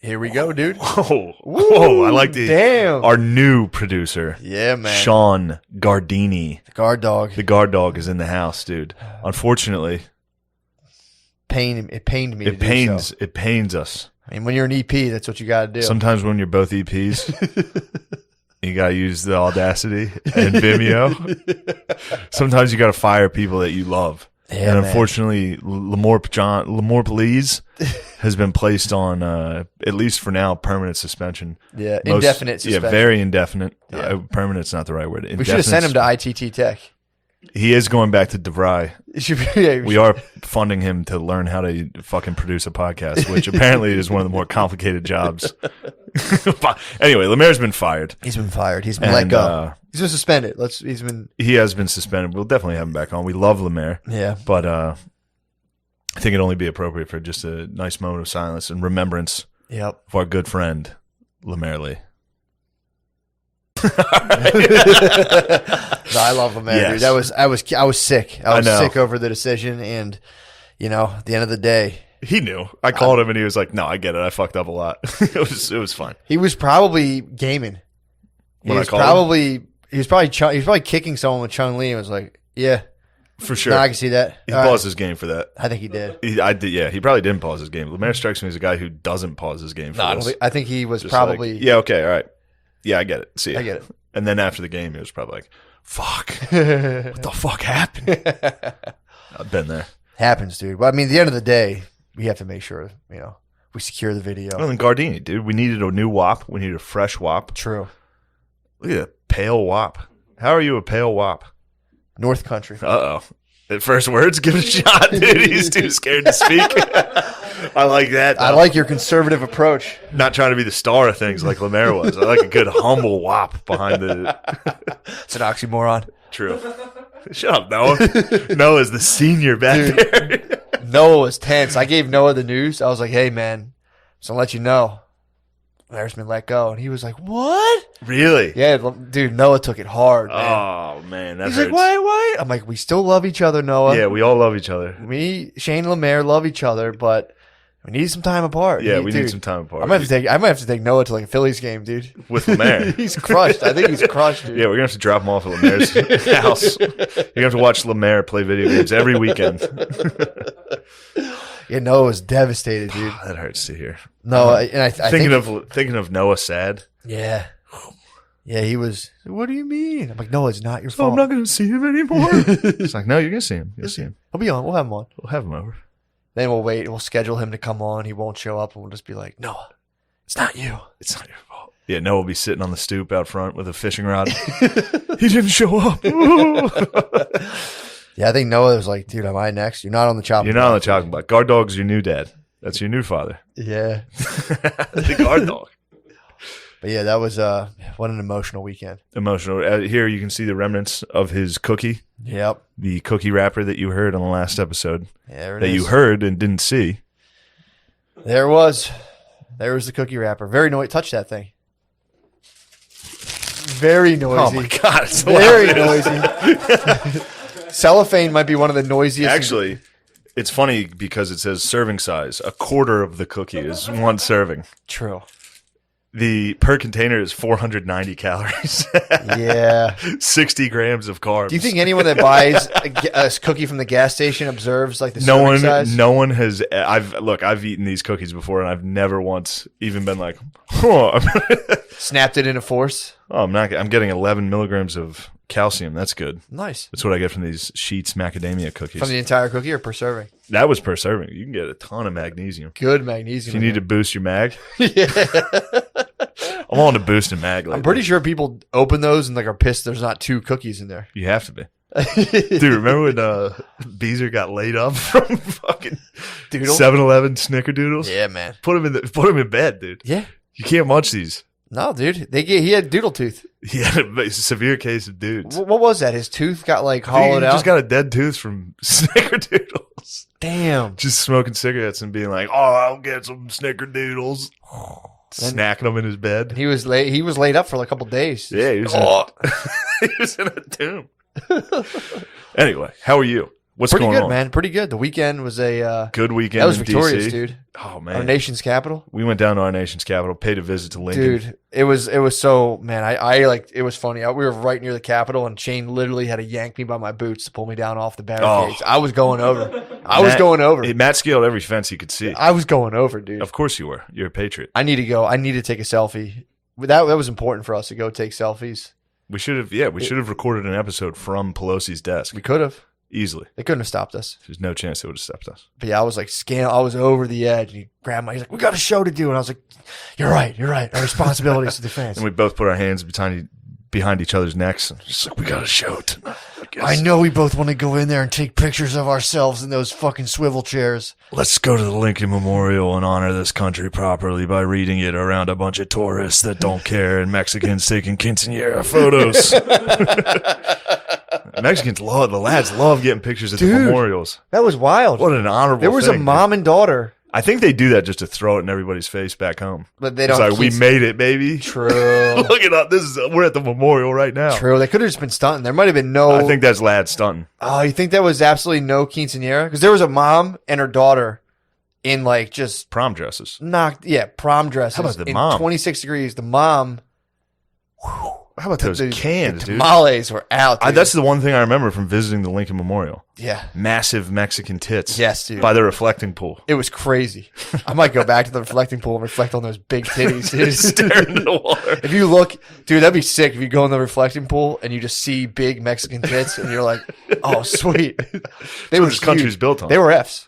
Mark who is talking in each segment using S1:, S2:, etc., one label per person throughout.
S1: Here we go, dude.
S2: Whoa, I like our new producer.
S1: Yeah, man.
S2: Sean Gardini.
S1: The guard dog.
S2: The guard dog is in the house, dude. Unfortunately.
S1: It pained me.
S2: It pains us.
S1: I mean, when you're an EP, that's what you got to do.
S2: Sometimes when you're both EPs, you got to use the Audacity and Vimeo. Sometimes you got to fire people that you love.
S1: Yeah,
S2: and unfortunately, Lamore Police has been placed on, at least for now, permanent suspension.
S1: Yeah, indefinite suspension.
S2: Yeah, very indefinite.
S1: Yeah.
S2: Permanent's not the right word.
S1: We should have sent him to ITT Tech.
S2: He is going back to DeVry. We are funding him to learn how to fucking produce a podcast, which apparently is one of the more complicated jobs. Anyway, Lemaire's been fired.
S1: He's been fired. He's been let go. He's been suspended. He
S2: has been suspended. We'll definitely have him back on. We love Lemaire.
S1: Yeah.
S2: But I think it'd only be appropriate for just a nice moment of silence and remembrance of our good friend, Lemaire Lee.
S1: No, I love Lemaire, dude. I was sick. I was sick over the decision, and at the end of the day,
S2: he knew. I called him, and he was like, "No, I get it. I fucked up a lot. It was fine."
S1: He was probably gaming. He was probably kicking someone with Chung Lee, and was like, "Yeah,
S2: for sure."
S1: No, I can see that.
S2: He paused his game for that.
S1: I think he did.
S2: I did. Yeah, he probably didn't pause his game. Lemaire strikes me as a guy who doesn't pause his game.
S1: I think he was probably.
S2: Like, yeah. Okay. All right. Yeah, I get it. See ya.
S1: I get it.
S2: And then after the game, he was probably like, "Fuck, what the fuck happened?" I've been there.
S1: Happens, dude. But I mean, at the end of the day, we have to make sure we secure the video.
S2: Well, then Gardini, dude, we needed a new WAP. We needed a fresh WAP.
S1: True.
S2: Look at that pale WAP. How are you a pale WAP?
S1: North Country.
S2: Uh-oh. At first words, give it a shot, dude. He's too scared to speak. I like that, though.
S1: I like your conservative approach.
S2: Not trying to be the star of things like Lemaire was. I like a good humble WAP behind the...
S1: It's an oxymoron.
S2: True. Shut up, Noah. Noah's the senior back there.
S1: Noah was tense. I gave Noah the news. I was like, "Hey, man, just to let you know, Larry's been let go." And he was like, "What?"
S2: Really?
S1: Yeah, dude, Noah took it hard, man.
S2: Oh, man. That
S1: He's
S2: hurts.
S1: like, why? I'm like, we still love each other, Noah.
S2: Yeah, we all love each other.
S1: Me, Shane and Lemaire love each other, but we need some time apart.
S2: Yeah, we need some time apart.
S1: I might have to take Noah to like a Phillies game, dude.
S2: With Lemaire.
S1: He's crushed. I think he's crushed, dude.
S2: Yeah, we're going to have to drop him off at Lemaire's house. You're going to have to watch Lemaire play video games every weekend.
S1: Yeah, Noah was devastated, dude.
S2: That hurts to hear.
S1: No, and I
S2: thinking of Noah sad.
S1: Yeah. Yeah, he was. What do you mean? I'm like, no, it's not your fault.
S2: I'm not going to see him anymore. It's like, no, you're going to see him. You'll see him.
S1: He'll be on. We'll have him on.
S2: We'll have him over.
S1: Then we'll wait. We'll schedule him to come on. He won't show up, and we'll just be like, Noah, it's not you.
S2: It's not your fault. Yeah, Noah will be sitting on the stoop out front with a fishing rod. He didn't show up.
S1: Yeah, I think Noah was like, dude, am I next? You're not on the chopping block.
S2: You're not on the chopping block. Guard dog's your new dad. That's your new father.
S1: Yeah.
S2: The guard dog.
S1: But yeah, that was what an emotional weekend.
S2: Emotional. Here you can see the remnants of his cookie.
S1: Yep.
S2: The cookie wrapper that you heard on the last episode.
S1: There it
S2: that
S1: is.
S2: you heard and didn't see.
S1: There it was. There was the cookie wrapper. Very noisy. Touch that thing. Very noisy.
S2: Oh my God. It's
S1: very noisy. Cellophane might be one of the noisiest.
S2: Actually, it's funny because it says serving size. A quarter of the cookie is one serving.
S1: True.
S2: The per container is 490 calories.
S1: Yeah.
S2: 60 grams of carbs.
S1: Do you think anyone that buys a cookie from the gas station observes like the serving size?
S2: No one has. I've eaten these cookies before, and I've never once even been like, "Oh."
S1: Snapped it into force.
S2: Oh, I'm getting 11 milligrams of calcium. That's good.
S1: Nice.
S2: That's what I get from these Sheets macadamia cookies.
S1: From the entire cookie or per serving?
S2: That was per serving. You can get a ton of magnesium.
S1: Good magnesium.
S2: If you need to boost your mag.
S1: Yeah.
S2: I'm on to boost a mag. Lately.
S1: I'm pretty sure people open those and like are pissed there's not 2 cookies in there.
S2: You have to be. Dude, remember when Beezer got laid up from fucking 7-Eleven Snickerdoodles?
S1: Yeah, man.
S2: Put him in bed, dude.
S1: Yeah.
S2: You can't munch these.
S1: No, dude. He had doodle tooth.
S2: He had a severe case of dudes.
S1: What was that? His tooth got like hollowed out?
S2: He just got a dead tooth from Snickerdoodles.
S1: Damn.
S2: Just smoking cigarettes and being like, "Oh, I'll get some Snickerdoodles." Snacking them in his bed.
S1: He was laid up for like a couple days.
S2: Yeah, he was in a tomb. Anyway, how are you? What's
S1: Pretty
S2: going
S1: good,
S2: on?
S1: man. Pretty good. The weekend was a
S2: good weekend.
S1: That was
S2: in
S1: victorious,
S2: DC.
S1: dude.
S2: Oh man,
S1: Our nation's capital.
S2: We went down to our nation's capital, paid a visit to Lincoln.
S1: Dude, it was so, man. I like, it was funny. We were right near the Capitol, and Shane literally had to yank me by my boots to pull me down off the barricades. I was going over.
S2: Matt scaled every fence he could see.
S1: I was going over, dude.
S2: Of course you were. You're a patriot.
S1: I need to go. I need to take a selfie. That was important for us to go take selfies.
S2: We should have. Yeah, we should have recorded an episode from Pelosi's desk.
S1: We could have.
S2: Easily.
S1: They couldn't have stopped us.
S2: There's no chance they would have stopped us.
S1: But yeah, I was like, I was over the edge. And he grabbed he's like, we got a show to do. And I was like, you're right. Our responsibility is to defend.
S2: And we both put our hands behind each other's necks. And just like, we got a show tonight.
S1: I know we both want to go in there and take pictures of ourselves in those fucking swivel chairs.
S2: Let's go to the Lincoln Memorial and honor this country properly by reading it around a bunch of tourists that don't care and Mexicans taking quinceañera photos. Mexicans love, the lads love getting pictures at the memorials.
S1: That was wild.
S2: What an honorable
S1: There was
S2: thing,
S1: a mom and daughter.
S2: I think they do that just to throw it in everybody's face back home.
S1: But they don't.
S2: It's like, we made it, baby.
S1: True.
S2: Look at that. We're at the memorial right now.
S1: True. They could have just been stunting. There might have been no.
S2: I think that's lad stunting.
S1: Oh, you think that was absolutely no quinceañera? Because there was a mom and her daughter in like just
S2: prom dresses.
S1: Prom dresses.
S2: How about the
S1: in
S2: mom?
S1: 26 degrees. The mom.
S2: How about those cans,
S1: the
S2: dude?
S1: tamales were out. Dude.
S2: That's the one thing I remember from visiting the Lincoln Memorial.
S1: Yeah.
S2: Massive Mexican tits.
S1: Yes, dude.
S2: By the reflecting pool.
S1: It was crazy. I might go back to the reflecting pool and reflect on those big titties, dude.
S2: Stare into the water.
S1: If you look, dude, that'd be sick if you go in the reflecting pool and you just see big Mexican tits and you're like, oh, sweet.
S2: They were this country's built on.
S1: They were Fs.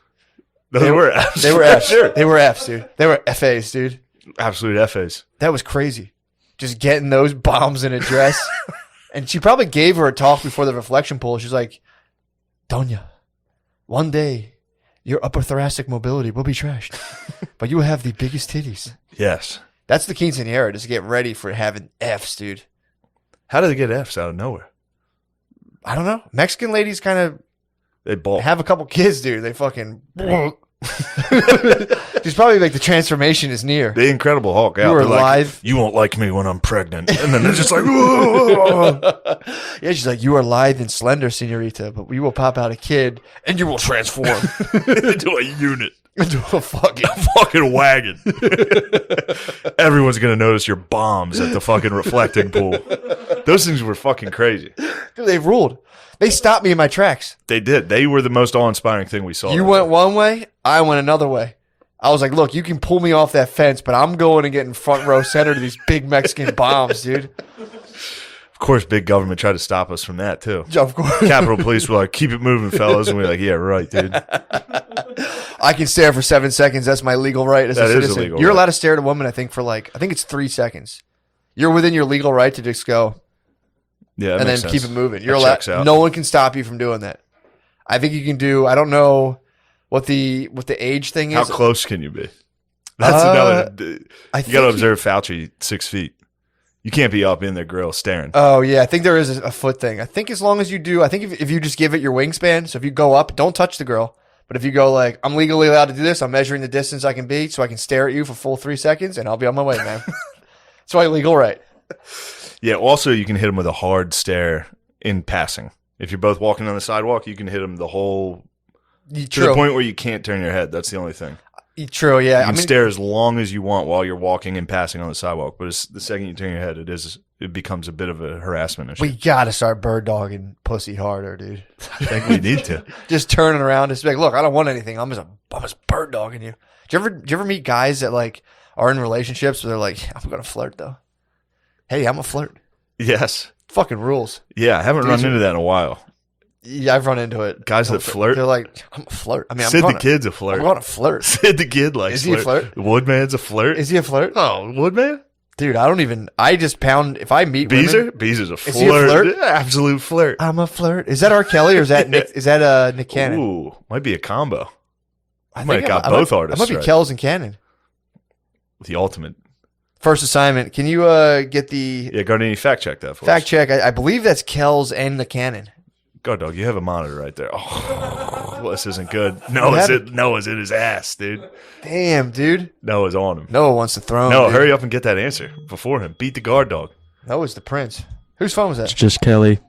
S2: They were Fs.
S1: They were Fs.
S2: Sure.
S1: They were Fs, dude. They were FAs, dude.
S2: Absolute FAs.
S1: That was crazy. Just getting those bombs in a dress. And she probably gave her a talk before the reflection pool. She's like, Doña, one day your upper thoracic mobility will be trashed, but you will have the biggest titties.
S2: Yes.
S1: That's the quinceañera, just get ready for having Fs, dude.
S2: How do they get Fs out of nowhere?
S1: I don't know. Mexican ladies kind of have a couple kids, dude. They fucking... She's probably like the transformation is near.
S2: The Incredible Hulk.
S1: You were live.
S2: Like, you won't like me when I'm pregnant. And then they're just like, whoa.
S1: Yeah, she's like, you are lithe and slender, senorita, but we will pop out a kid and you will transform
S2: into a unit.
S1: Into a
S2: fucking wagon. Everyone's going to notice your bombs at the fucking reflecting pool. Those things were fucking crazy.
S1: Dude, they ruled. They stopped me in my tracks.
S2: They did. They were the most awe-inspiring thing we saw.
S1: You went one way, I went another way. I was like, look, you can pull me off that fence, but I'm going to get in front row center to these big Mexican bombs, dude.
S2: Of course, big government tried to stop us from that, too.
S1: Of course.
S2: Capitol Police were like, keep it moving, fellas. And we were like, yeah, right, dude.
S1: I can stare for 7 seconds. That's my legal right as a citizen.
S2: Illegal,
S1: You're allowed to stare at a woman, I think it's 3 seconds. You're within your legal right to just go.
S2: Yeah,
S1: and then
S2: sense.
S1: Keep it moving. You're
S2: allowed.
S1: No one can stop you from doing that. I think you can do. I don't know what the age thing is.
S2: How close can you be? That's another. You got to observe Fauci 6 feet. You can't be up in their grill staring.
S1: Oh yeah, I think there is a foot thing. I think as long as you do, I think if you just give it your wingspan. So if you go up, don't touch the girl. But if you go like, I'm legally allowed to do this. I'm measuring the distance I can be, so I can stare at you for full 3 seconds, and I'll be on my way, man. It's my legal right.
S2: Yeah, also you can hit them with a hard stare in passing. If you're both walking on the sidewalk, you can hit them the whole... To the point where you can't turn your head. That's the only thing.
S1: True, yeah.
S2: You can stare as long as you want while you're walking and passing on the sidewalk, but the second you turn your head, it becomes a bit of a harassment issue.
S1: We got to start bird dogging pussy harder, dude.
S2: I think we need to.
S1: Just turning around and like, look, I don't want anything. I'm just bird dogging you. Do you ever meet guys that like are in relationships where they're like, I'm going to flirt though? Hey, I'm a flirt.
S2: Yes.
S1: Fucking rules.
S2: Yeah, I haven't run into that in a while.
S1: Yeah, I've run into it.
S2: Guys that flirt.
S1: They're like, I'm a flirt. I mean,
S2: Sid the Kid's a flirt.
S1: I'm going to flirt.
S2: Sid the Kid likes
S1: Is he a flirt?
S2: Woodman's a flirt.
S1: Is he a flirt?
S2: Oh, Woodman?
S1: Dude, I just pound, if I meet
S2: Beezer?
S1: women.
S2: Beezer's a flirt.
S1: Is he a flirt?
S2: Yeah, absolute flirt.
S1: I'm a flirt. Is that R. Kelly or is that Nick Cannon?
S2: Ooh, might be a combo.
S1: I
S2: might have got both artists
S1: I might be
S2: right.
S1: Kells and Cannon.
S2: The ultimate.
S1: First assignment. Can you get the...
S2: Yeah, Gardini, fact check that for us.
S1: Fact check. I believe that's Kells and the Cannon.
S2: Go, dog. You have a monitor right there. Oh, well, this isn't good. Noah's in his ass, dude.
S1: Damn, dude.
S2: Noah's on him.
S1: Noah wants the throne.
S2: No,
S1: dude.
S2: hurry up and get that answer before him. Beat the guard dog.
S1: Noah's the prince. Whose phone was that?
S3: It's just Kelly.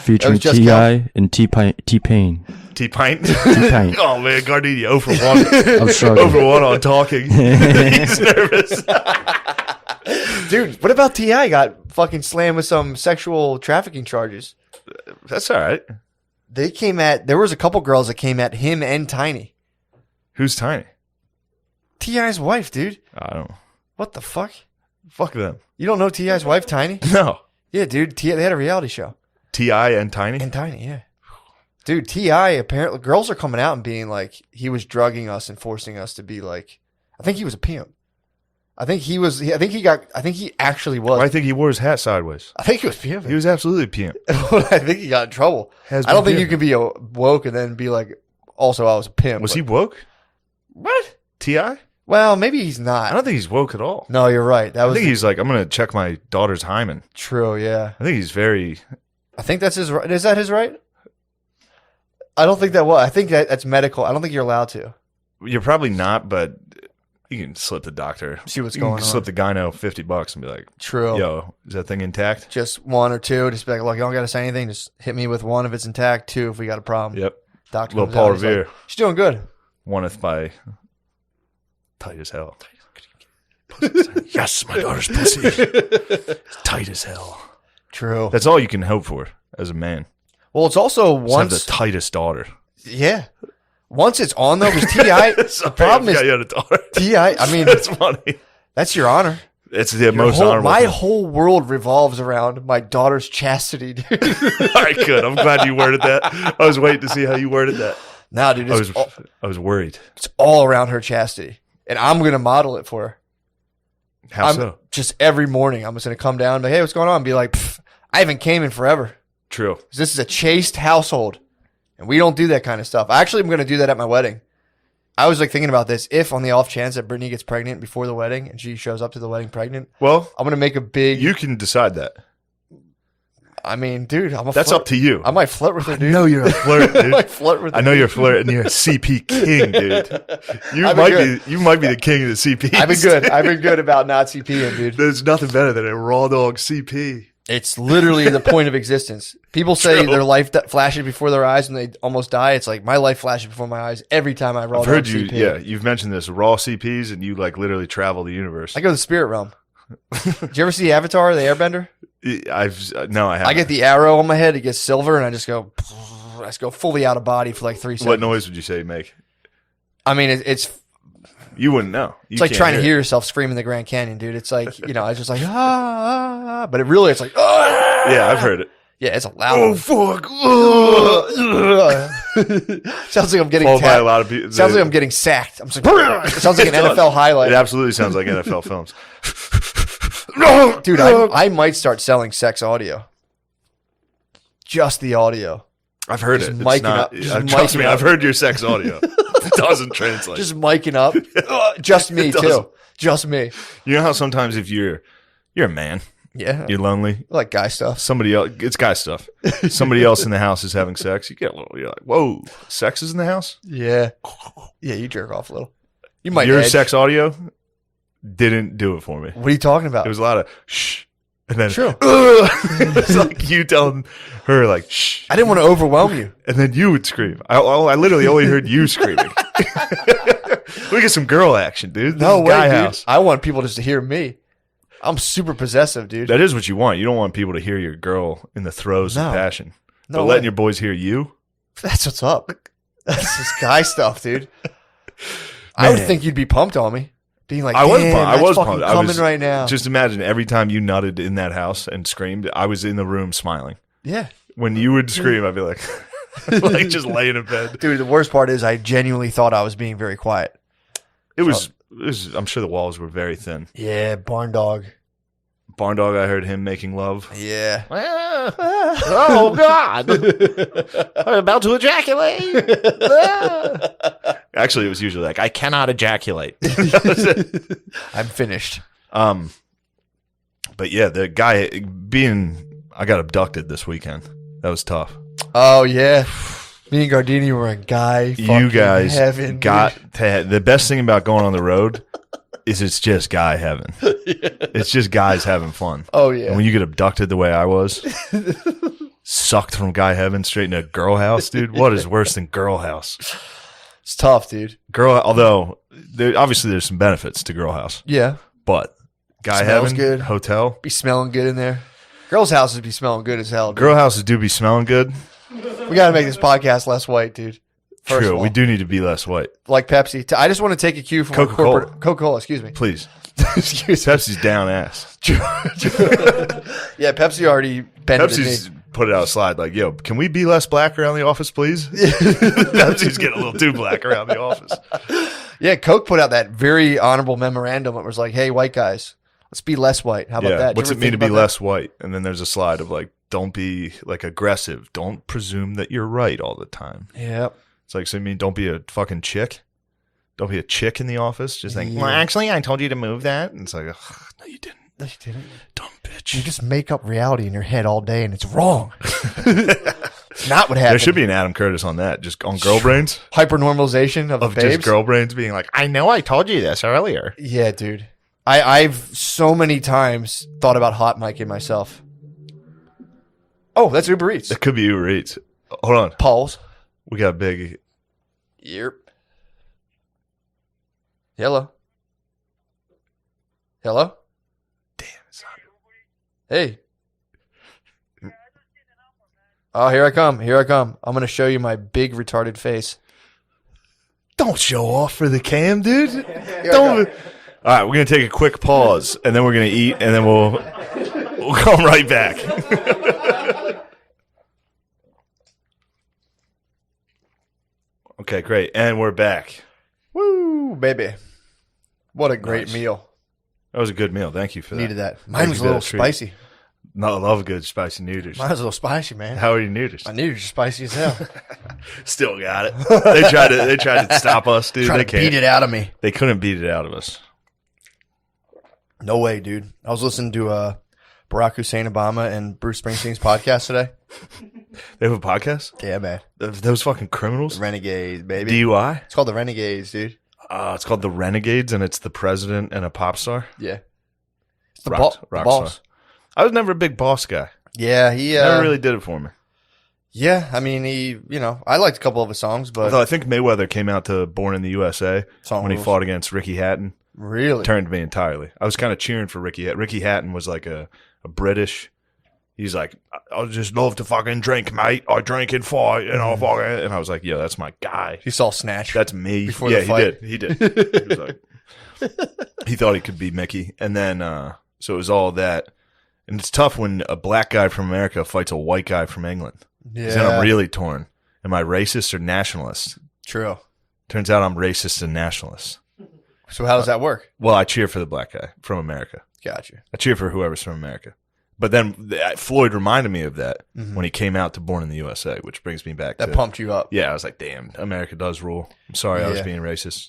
S3: Featuring T.I. and T-Pain.
S2: T-Pint?
S3: T-Pint.
S2: Oh, man, Gardini, 0 for 1.
S3: I'm struggling.
S2: 0 for 1 on talking. He's nervous.
S1: Dude, what about T.I. got fucking slammed with some sexual trafficking charges?
S2: That's all right.
S1: There was a couple girls that came at him and Tiny.
S2: Who's Tiny?
S1: T.I.'s wife, dude.
S2: I don't know.
S1: What the fuck?
S2: Fuck them.
S1: You don't know T.I.'s wife, Tiny?
S2: No.
S1: Yeah, dude. They had a reality show.
S2: T.I. and Tiny?
S1: And Tiny, yeah. Dude, T.I. apparently, girls are coming out and being like, he was drugging us and forcing us to be like, I think he was a pimp. I think he actually was.
S2: Well, I think he wore his hat sideways.
S1: I think he was pimping.
S2: He was absolutely pimp.
S1: I think he got in trouble. I don't think you can be woke and then be like, also I was a pimp.
S2: Was he woke?
S1: What?
S2: T.I.?
S1: Well, maybe he's not.
S2: I don't think he's woke at all.
S1: No, you're right.
S2: I think he's like, I'm going to check my daughter's hymen.
S1: True, yeah.
S2: I think he's very...
S1: I think that's his right. Is that his right? I don't think that was. I think that's medical. I don't think you're allowed to.
S2: You're probably not, but you can slip the doctor.
S1: See what's going on.
S2: Slip the gyno $50 and be like,
S1: true.
S2: Yo, is that thing intact?
S1: Just 1 or 2. Just be like, look, you don't got to say anything. Just hit me with 1 if it's intact, 2 if we got a problem.
S2: Yep.
S1: Doctor
S2: Little Paul Revere.
S1: Like, she's doing good.
S2: 1th by tight as hell. Yes, my daughter's pussy. Tight as hell.
S1: True.
S2: That's all you can hope for as a man.
S1: Well, it's also
S2: Just have the tightest daughter.
S1: Yeah. Once it's on though, because T.I. the problem is
S2: you had a daughter.
S1: T.I. I mean,
S2: that's funny.
S1: That's your honor.
S2: It's the most honorable.
S1: My whole world revolves around my daughter's chastity, dude.
S2: All right, good. I'm glad you worded that. I was waiting to see how you worded that.
S1: Nah, dude.
S2: I was worried.
S1: It's all around her chastity, and I'm gonna model it for her.
S2: How so?
S1: Just every morning, I'm just gonna come down and be like, hey, what's going on? And be like, I haven't came in forever.
S2: True.
S1: This is a chaste household, and we don't do that kind of stuff. Actually, I'm gonna do that at my wedding. I was like thinking about this. If on the off chance that Brittany gets pregnant before the wedding and she shows up to the wedding pregnant,
S2: well,
S1: I'm gonna make a big.
S2: You can decide that.
S1: I mean, dude,
S2: that's up to you.
S1: I might flirt with her, dude.
S2: I know you're a flirt, dude.
S1: I might flirt with her.
S2: I know you're a flirt, and you're a CP king, dude. You might be the king of the CP.
S1: I've been good. I've been good about not CPing, dude.
S2: There's nothing better than a raw dog CP.
S1: It's literally the point of existence. People say their life flashes before their eyes when they almost die. It's like my life flashes before my eyes every time I raw dog CP.
S2: Yeah, you've mentioned this, raw CPs, and you like literally travel the universe.
S1: I go to the spirit realm. Did you ever see Avatar, the Airbender?
S2: No, I haven't.
S1: I get the arrow on my head. It gets silver, and I just go fully out of body for like 3 seconds.
S2: What noise would you say you make?
S1: I mean, it's.
S2: You wouldn't know.
S1: It's like trying to hear yourself scream in the Grand Canyon, dude. It's like, it's just like, but it really, it's like,
S2: Yeah, I've heard it.
S1: Yeah, it's a loud
S2: one. Fuck.
S1: Sounds like I'm getting
S2: by a lot of people.
S1: Sounds like I'm getting sacked. I'm just like, it sounds like an NFL highlight.
S2: It absolutely sounds like NFL films.
S1: Dude, I might start selling sex audio. Just the audio.
S2: I've heard
S1: just
S2: it.
S1: Miking up.
S2: Trust me, I've heard your sex audio. It doesn't translate.
S1: Just miking up. Just me too. Just me.
S2: You know how sometimes if you're a man,
S1: yeah,
S2: you're lonely,
S1: I like guy stuff.
S2: Somebody else, it's guy stuff. Somebody else in the house is having sex. You get a little. You're like, whoa, sex is in the house.
S1: Yeah, yeah. You jerk off a little. You might.
S2: Your sex audio didn't do it for me.
S1: What are you talking about?
S2: It was a lot of shh. And then,
S1: true.
S2: It's like you telling her, like, shh.
S1: I didn't want to overwhelm you.
S2: And then you would scream. I literally only heard you screaming. We get some girl action, dude.
S1: No way, dude. I want people just to hear me. I'm super possessive, dude.
S2: That is what you want. You don't want people to hear your girl in the throes of passion.
S1: No
S2: but letting your boys hear you?
S1: That's what's up. That's just guy stuff, dude. I would think you'd be pumped on me. Being like, I was pumped. Coming right now.
S2: Just imagine every time you nutted in that house and screamed, I was in the room smiling.
S1: Yeah.
S2: When you would scream, I'd be like, like just laying in bed.
S1: Dude, the worst part is I genuinely thought I was being very quiet.
S2: It was. I'm sure the walls were very thin.
S1: Yeah, barn dog.
S2: Barn dog. I heard him making love.
S1: Yeah.
S2: Oh God! I'm about to ejaculate. Actually, it was usually like, I cannot ejaculate.
S1: I'm finished.
S2: But yeah, the guy I got abducted this weekend. That was tough.
S1: Oh yeah. Me and Gardini were a guy.
S2: You guys
S1: heaven,
S2: got to the best thing about going on the road is it's just guy heaven. Yeah. It's just guys having fun.
S1: Oh yeah.
S2: And when you get abducted the way I was, sucked from Guy Heaven straight into Girl House, dude. What is worse than Girl House?
S1: It's tough, dude.
S2: Although obviously there's some benefits to Girl House,
S1: Yeah.
S2: but Guy
S1: Smells
S2: Heaven
S1: good.
S2: Hotel,
S1: Be smelling good in there. Girls' houses be smelling good as hell, dude.
S2: Girl Houses do be smelling good.
S1: We got to make this podcast less white, dude. First of
S2: True,
S1: all,
S2: we do need to be less white.
S1: like Pepsi. I just want to take a cue from
S2: Coca-Cola.
S1: Coca-Cola, excuse me.
S2: Please,
S1: Excuse me.
S2: Pepsi's down ass.
S1: Yeah, Pepsi already bent the knee.
S2: Pepsi's put it out a slide like, yo, can we be less black around the office, please? Pepsi's getting a little too black around the office.
S1: Yeah, Coke put out that very honorable memorandum. It was like, hey, white guys, let's be less white. How about that? Did
S2: What's
S1: you
S2: it
S1: ever
S2: mean to
S1: think
S2: be
S1: about that?
S2: less white? And then there's a slide of like, don't be like aggressive. Don't presume that you're right all the time.
S1: Yep.
S2: It's like, so you mean don't be a fucking chick? Don't be a chick in the office. Just think,
S1: Yeah.
S2: well, actually, I told you to move that. And it's like, ugh, no, you didn't.
S1: No, you didn't.
S2: Dumb bitch.
S1: You just make up reality in your head all day, and it's wrong. It's not what happened.
S2: There should be an Adam Curtis on that, just on girl brains.
S1: Hypernormalization of
S2: Of
S1: babes.
S2: just girl brains being like, I know I told you this earlier.
S1: Yeah, dude. I've so many times thought about hot micing myself. Oh, that's Uber Eats.
S2: It could be Uber Eats. Hold on.
S1: Pause.
S2: We got a big.
S1: Yep. Hello. Hello.
S2: Damn, it's not.
S1: Hey. Oh, here I come. Here I come. I'm going to show you my big retarded face.
S2: Don't show off for the cam, dude. Don't. All right, we're gonna take a quick pause, and then we're gonna eat, and then we'll come right back. Okay, great, and we're back.
S1: Woo, baby. What a great
S2: Nice.
S1: meal.
S2: That was a good meal. Thank you for that.
S1: Needed that.
S2: Thank
S1: Mine
S2: you
S1: was a
S2: for
S1: little
S2: that treat.
S1: spicy.
S2: No, I love good spicy noodles.
S1: Mine was a little spicy, man.
S2: How are your noodles?
S1: My noodles are spicy as hell.
S2: Still got it. They tried to stop us, dude.
S1: Trying
S2: They
S1: to
S2: can't.
S1: beat it out of me.
S2: They couldn't beat it out of us.
S1: No way, dude. I was listening to Barack Hussein Obama and Bruce Springsteen's podcast today.
S2: They have a podcast?
S1: Yeah, man.
S2: Those fucking criminals?
S1: The Renegades, baby.
S2: DUI?
S1: It's called the Renegades, dude.
S2: It's called the Renegades, and it's the president and a pop star.
S1: Yeah. It's the,
S2: Rock
S1: the boss.
S2: star. I was never a big boss guy.
S1: Yeah, he
S2: Never really did it for me.
S1: Yeah, I mean, I liked a couple of his songs, but
S2: Although I think Mayweather came out to Born in the USA
S1: Song
S2: when he
S1: rules.
S2: fought against Ricky Hatton.
S1: Really?
S2: Turned me entirely. I was kind of cheering for Ricky Hatton. Ricky Hatton was like a British. He's like, I just love to fucking drink, mate. I drink and fight, and I'll fucking. And I was like, yo, that's my guy.
S1: He saw Snatch.
S2: That's me.
S1: Before
S2: yeah,
S1: the fight.
S2: he did. He was like, he thought he could be Mickey, and then so it was all that. And it's tough when a black guy from America fights a white guy from England. 'Cause then I'm really torn. Am I racist or nationalist?
S1: True.
S2: Turns out I'm racist and nationalist.
S1: So how does that work?
S2: Well, I cheer for the black guy from America.
S1: Gotcha.
S2: I cheer for whoever's from America. But then Floyd reminded me of that when he came out to Born in the USA, which brings me back
S1: That
S2: to
S1: pumped you up.
S2: Yeah, I was like, damn, America does rule. I'm sorry I was
S1: Yeah.
S2: being racist.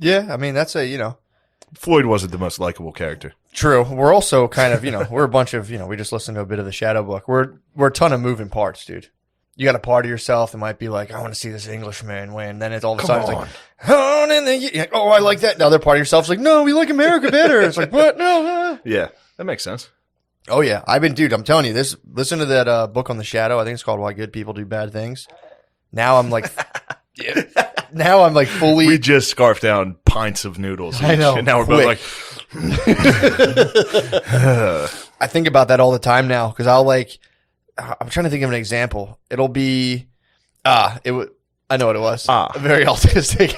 S1: Yeah, I mean, that's
S2: Floyd wasn't the most likable character.
S1: true. We're also kind of, we're a bunch of, we just listened to a bit of the Shadow Book. We're a ton of moving parts, dude. You got a part of yourself that might be like, I want to see this Englishman win. Then it's all of a
S2: Come
S1: sudden it's
S2: on.
S1: like, oh, and then you're like, oh, I like that. The other part of yourself's like, no, we like America better. It's like, what? No.
S2: Yeah, that makes sense.
S1: Oh yeah, dude, I'm telling you this. Listen to that book on the Shadow. I think it's called Why Good People Do Bad Things. Now I'm like, now I'm like fully.
S2: We just scarfed down pints of noodles.
S1: I
S2: each,
S1: know,
S2: and now we're both like,
S1: I think about that all the time now because I'll like. I'm trying to think of an example. It'll be, it would. I know what it was. Very autistic.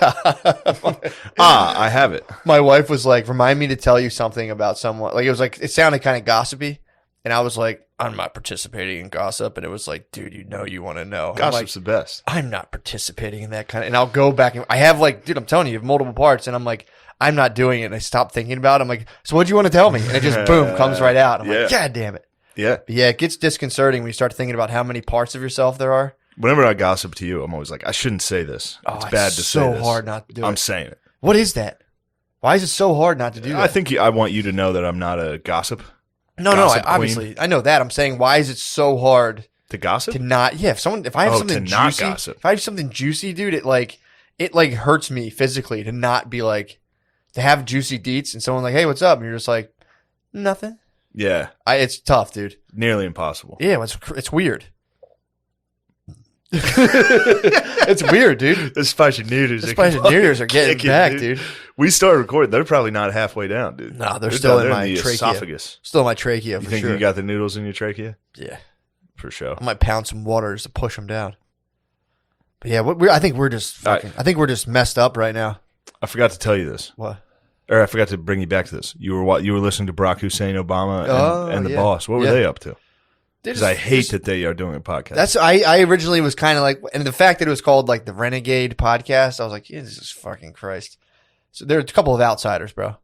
S2: I have it.
S1: My wife was like, remind me to tell you something about someone. Like, it was like, it sounded kind of gossipy. And I was like, I'm not participating in gossip. And it was like, dude, you want to know. And I'm
S2: Gossip's the best.
S1: I'm not participating in that kind of, and I'll go back and I have like, dude, I'm telling you, you have multiple parts. And I'm like, I'm not doing it. And I stop thinking about it. I'm like, so what'd you want to tell me? And it just, boom, comes right out. I'm like, God damn it.
S2: Yeah.
S1: But yeah, it gets disconcerting when you start thinking about how many parts of yourself there are.
S2: Whenever I gossip to you, I'm always like, I shouldn't say this. It's bad to say this.
S1: so hard not to do it.
S2: I'm saying it.
S1: What is that? Why is it so hard not to do that?
S2: I think I want you to know that I'm not a gossip.
S1: No,
S2: gossip queen.
S1: obviously, I know that. I'm saying, why is it so hard
S2: To gossip?
S1: to not? Yeah, if I have something
S2: to not
S1: juicy,
S2: gossip.
S1: if I have something juicy, dude, it hurts me physically to not be like, to have juicy deets and someone like, hey, what's up? And you're just like, nothing.
S2: Yeah.
S1: It's tough, dude.
S2: Nearly impossible.
S1: Yeah, it's weird. It's weird, dude.
S2: The spicy noodles.
S1: The spicy noodles are getting back, dude.
S2: We started recording. They're probably not halfway down, dude.
S1: No, they're still in my
S2: the
S1: trachea.
S2: esophagus.
S1: Still in my trachea, for
S2: You think
S1: sure.
S2: you got the noodles in your trachea?
S1: Yeah.
S2: For sure.
S1: I might pound some water just to push them down. But yeah, I think we're just fucking, I think we're just messed up right now.
S2: I forgot to tell you this.
S1: What?
S2: Or I forgot to bring you back to this. You were listening to Barack Hussein Obama and the boss. What were they up to? Because I hate that they are doing a podcast.
S1: I originally was kind of like, and the fact that it was called like the Renegade Podcast, I was like, Jesus fucking Christ. So there are a couple of outsiders, bro.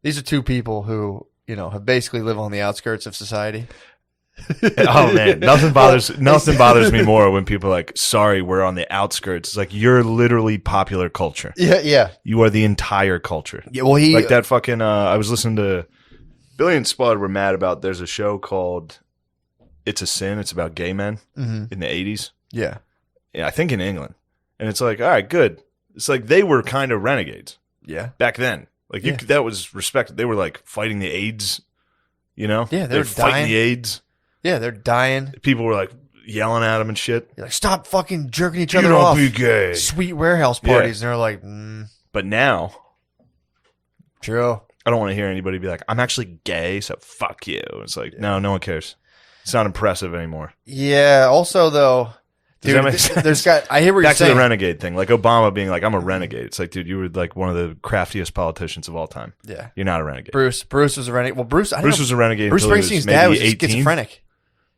S1: These are two people who, have basically live on the outskirts of society.
S2: Oh man, nothing bothers me more when people are like, sorry, we're on the outskirts. It's like, you're literally popular culture.
S1: Yeah.
S2: You are the entire culture.
S1: Yeah, well,
S2: like that fucking, I was listening to Billy and Spud were mad about, there's a show called It's a Sin. It's about gay men in the 80s.
S1: Yeah.
S2: Yeah, I think in England. And it's like, all right, good. It's like they were kind of renegades.
S1: Yeah.
S2: Back then. Like that was respected. They were like fighting the AIDS,
S1: Yeah,
S2: they're fighting the AIDS.
S1: Yeah, they're dying.
S2: People were like yelling at them and shit.
S1: You're like, stop fucking jerking each other off.
S2: You don't be gay.
S1: Sweet warehouse parties. And they're like,
S2: But now,
S1: true.
S2: I don't want to hear anybody be like, I'm actually gay, so fuck you. It's like, no one cares. It's not impressive anymore.
S1: Yeah. Also, though,
S2: Does that make sense?
S1: I hear what you're saying.
S2: Back to the renegade thing. Like Obama being like, I'm a renegade. It's like, dude, you were like one of the craftiest politicians of all time.
S1: Yeah.
S2: You're not a renegade.
S1: Bruce was a renegade. Well, Bruce
S2: was a renegade.
S1: Bruce Springsteen's dad was schizophrenic.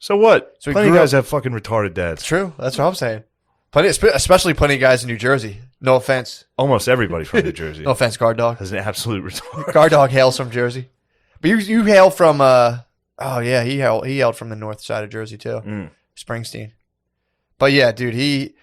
S2: So what?
S1: So
S2: plenty of guys have fucking retarded dads.
S1: True. That's what I'm saying. Especially plenty of guys in New Jersey. No offense.
S2: Almost everybody from New Jersey.
S1: No offense, Guard Dog.
S2: Has an absolute retard.
S1: Guard Dog hails from Jersey. But you hail from, he hailed from the north side of Jersey too. Springsteen. But yeah, dude, he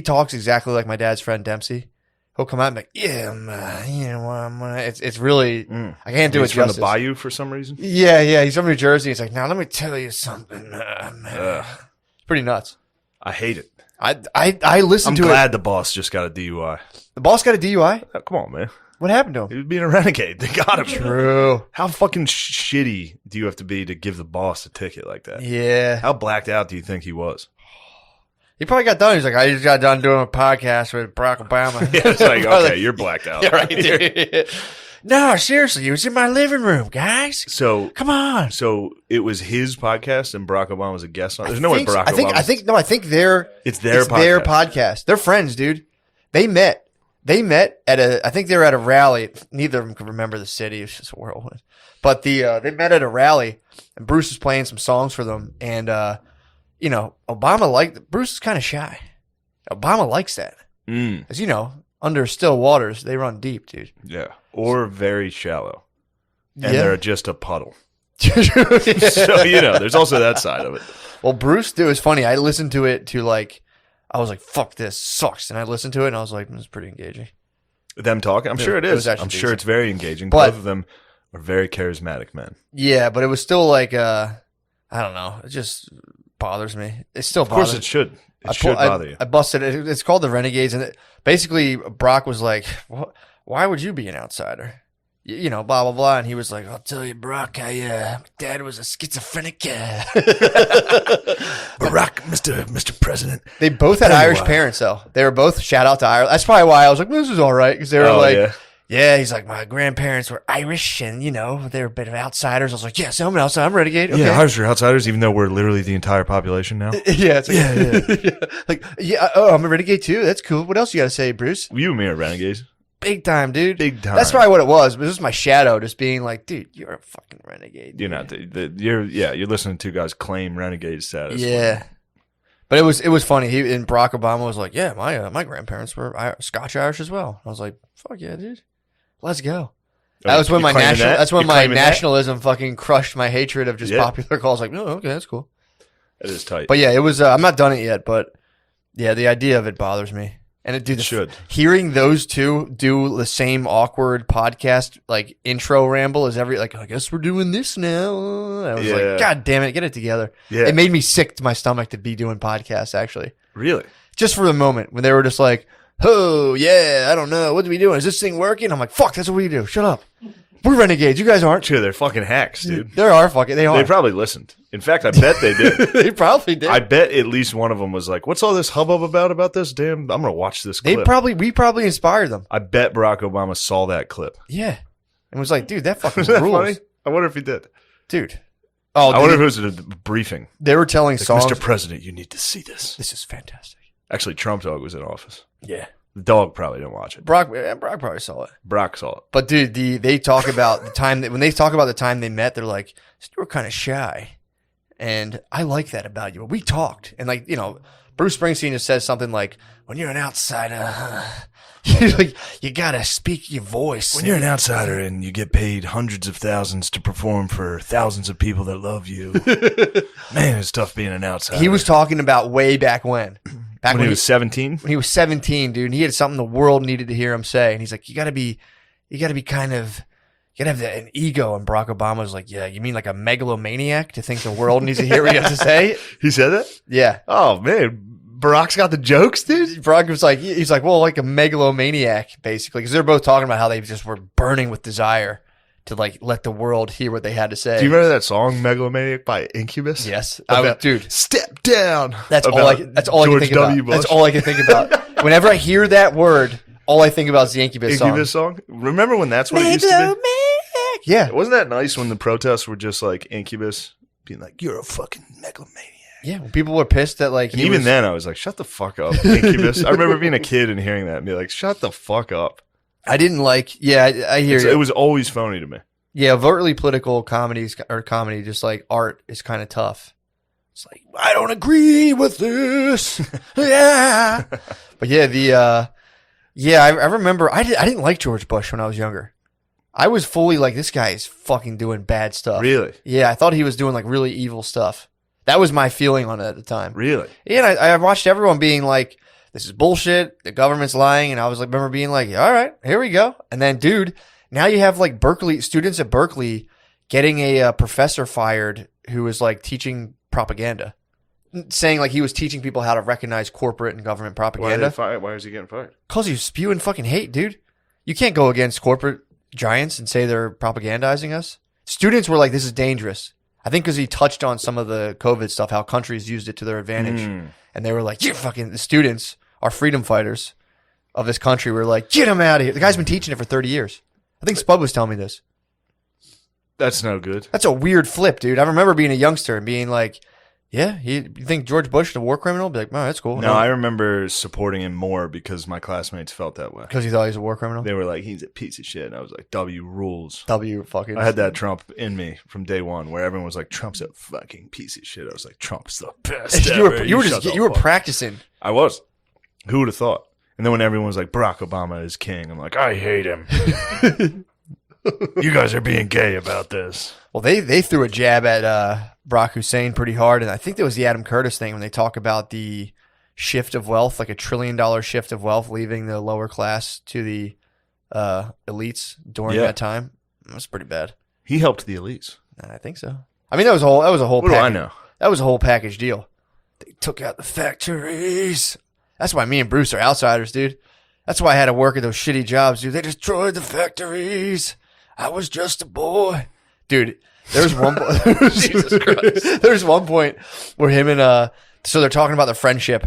S1: talks exactly like my dad's friend Dempsey. He'll come out and be like, yeah, man, it's really, I can't do it justice.
S2: From the Bayou for some reason?
S1: Yeah, he's from New Jersey. He's like, now let me tell you something, man. It's pretty nuts.
S2: I hate it.
S1: I listened to it.
S2: I'm glad the boss just got a DUI.
S1: The boss got a DUI?
S2: Oh, come on, man.
S1: What happened to him?
S2: He was being a renegade. They got him.
S1: True.
S2: How fucking shitty do you have to be to give the boss a ticket like that?
S1: Yeah.
S2: How blacked out do you think he was?
S1: He probably got done. He's like, I just got done doing a podcast with Barack Obama.
S2: Yeah, it's like, okay, you're blacked out.
S1: Yeah, right. No, seriously, he was in my living room, guys.
S2: So
S1: come on.
S2: So it was his podcast, and Barack Obama was a guest on. There's no way Barack Obama.
S1: I think it's their podcast. They're friends, dude. They met at I think they were at a rally. Neither of them could remember the city. It's just a whirlwind. But they met at a rally, and Bruce was playing some songs for them, and Obama Bruce is kind of shy. Obama likes that. As under still waters, they run deep, dude.
S2: Yeah. Or very shallow. And they're just a puddle. So, there's also that side of it.
S1: Well, Bruce, dude, it was funny. I listened to it I was like, fuck, this sucks. And I listened to it, and I was like, this is pretty engaging.
S2: Them talking? I'm sure it is. I'm sure it's very engaging. Both of them are very charismatic men.
S1: Yeah, but it was still like, I don't know. It just bothers me. It still bothers me. Of course
S2: it should. It should bother you.
S1: I busted it. It's called the Renegades. And basically, Brock was like, why would you be an outsider? Blah, blah, blah. And he was like, I'll tell you, Brock, my dad was a schizophrenic.
S2: Barack, Mr. President.
S1: They both had Irish parents, though. They were both, shout out to Ireland. That's probably why I was like, this is all right. Because they were yeah, he's like, my grandparents were Irish and, they were a bit of outsiders. I was like, yes, I'm an outsider. I'm renegade. Okay.
S2: Yeah, Irish are outsiders, even though we're literally the entire population now.
S1: Yeah. It's like, I'm a renegade too. That's cool. What else you got to say, Bruce?
S2: You and me are renegades.
S1: Big time, dude.
S2: Big time.
S1: That's probably what it was. But it was my shadow just being like, dude, you're a fucking renegade. Dude.
S2: You're not. You're listening to two guys claim renegade status.
S1: Yeah. But it was funny. And Barack Obama was like, yeah, my grandparents were Scotch Irish as well. I was like, fuck yeah, dude. Let's go. That was when my nationalism fucking crushed my hatred of just popular calls. Like, oh, okay, that's cool.
S2: That is tight.
S1: But yeah, it was. I'm not done it yet, but yeah, the idea of it bothers me. And it should. Hearing those two do the same awkward podcast like intro ramble as I guess we're doing this now. I was like, God damn it, get it together. Yeah. It made me sick to my stomach to be doing podcasts. Actually,
S2: really,
S1: just for the moment when they were just like, oh, yeah, I don't know. What are we doing? Is this thing working? I'm like, fuck, that's what we do. Shut up. We're renegades. You guys aren't.
S2: Sure, they're fucking hacks, dude.
S1: They are.
S2: They probably listened. In fact, I bet they did.
S1: They probably did.
S2: I bet at least one of them was like, what's all this hubbub about this? Damn, I'm going to watch this clip.
S1: We probably inspired them.
S2: I bet Barack Obama saw that clip.
S1: Yeah. And was like, dude, that fucking
S2: Isn't that
S1: rules.
S2: funny? I wonder if he did.
S1: Dude. Oh,
S2: I wonder if it was a briefing.
S1: They were telling
S2: like,
S1: songs.
S2: Mr. President, you need to see this.
S1: This is fantastic.
S2: Actually, Trump dog was in office.
S1: Yeah.
S2: The dog probably didn't watch it.
S1: Brock probably saw it.
S2: Brock saw it.
S1: But dude, they talk about the time when they talk about the time they met, they're like, you were kind of shy. And I like that about you. We talked. And like, Bruce Springsteen just says something like, when you're an outsider, like, you gotta speak your voice.
S2: When you're an outsider and you get paid hundreds of thousands to perform for thousands of people that love you, man, it's tough being an outsider.
S1: He was talking about way back when. Back
S2: when he was 17?
S1: When he was 17, dude. And he had something the world needed to hear him say. And he's like, you gotta have an ego. And Barack Obama was like, yeah, you mean like a megalomaniac to think the world needs to hear what you have to say?
S2: He said that?
S1: Yeah.
S2: Oh, man. Barack's got the jokes, dude?
S1: Barack was like, he's like, well, like a megalomaniac, basically. Because they're both talking about how they just were burning with desire to like let the world hear what they had to say.
S2: Do you remember that song "Megalomaniac" by Incubus?
S1: Yes,
S2: dude. Step down.
S1: That's all I can think about. That's all I can think about. Whenever I hear that word, all I think about is the Incubus
S2: song. Remember when that's what it used to be?
S1: Yeah,
S2: wasn't that nice when the protests were just like Incubus being like, "You're a fucking megalomaniac."
S1: Yeah, when people were pissed that like
S2: then I was like, "Shut the fuck up, Incubus." I remember being a kid and hearing that and be like, "Shut the fuck up."
S1: I didn't like. Yeah, I hear you.
S2: It was always phony to me.
S1: Yeah, overtly political comedy, just like art, is kind of tough. It's like, I don't agree with this. Yeah. But yeah, I remember I didn't like George Bush when I was younger. I was fully like, this guy is fucking doing bad stuff.
S2: Really?
S1: Yeah, I thought he was doing like really evil stuff. That was my feeling on it at the time.
S2: Really?
S1: Yeah, and I watched everyone being like, this is bullshit. The government's lying. And I was like, remember being like, all right, here we go. And then, dude, now you have like students at Berkeley getting a professor fired who was like teaching propaganda, saying like he was teaching people how to recognize corporate and government propaganda.
S2: Why is he getting fired?
S1: Because he's spewing fucking hate, dude. You can't go against corporate giants and say they're propagandizing us. Students were like, this is dangerous. I think because he touched on some of the COVID stuff, how countries used it to their advantage. And they were like, the students, our freedom fighters of this country, were like, get him out of here. The guy's been teaching it for 30 years. I think Spud was telling me this.
S2: That's no good.
S1: That's a weird flip, dude. I remember being a youngster and being like, yeah, you think George Bush is a war criminal? Be like, oh, that's cool.
S2: No, I remember supporting him more because my classmates felt that way.
S1: Because he thought he was a war criminal?
S2: They were like, he's a piece of shit. And I was like, W rules.
S1: W fucking.
S2: I had that Trump in me from day one where everyone was like, Trump's a fucking piece of shit. I was like, Trump's the best.
S1: You were practicing.
S2: I was. Who would have thought? And then when everyone was like, Barack Obama is king, I'm like, I hate him. You guys are being gay about this.
S1: Well, they threw a jab at Barack Hussein pretty hard, and I think there was the Adam Curtis thing when they talk about the shift of wealth, like $1 trillion shift of wealth leaving the lower class to the elites during that time. That's pretty bad.
S2: He helped the elites.
S1: I think so. I mean, that was a whole.
S2: What do I know?
S1: That was a whole package deal. They took out the factories. That's why me and Bruce are outsiders, dude. That's why I had to work at those shitty jobs, dude. They destroyed the factories. I was just a boy. Dude, there's one Jesus Christ. There's one point where him and so they're talking about their friendship.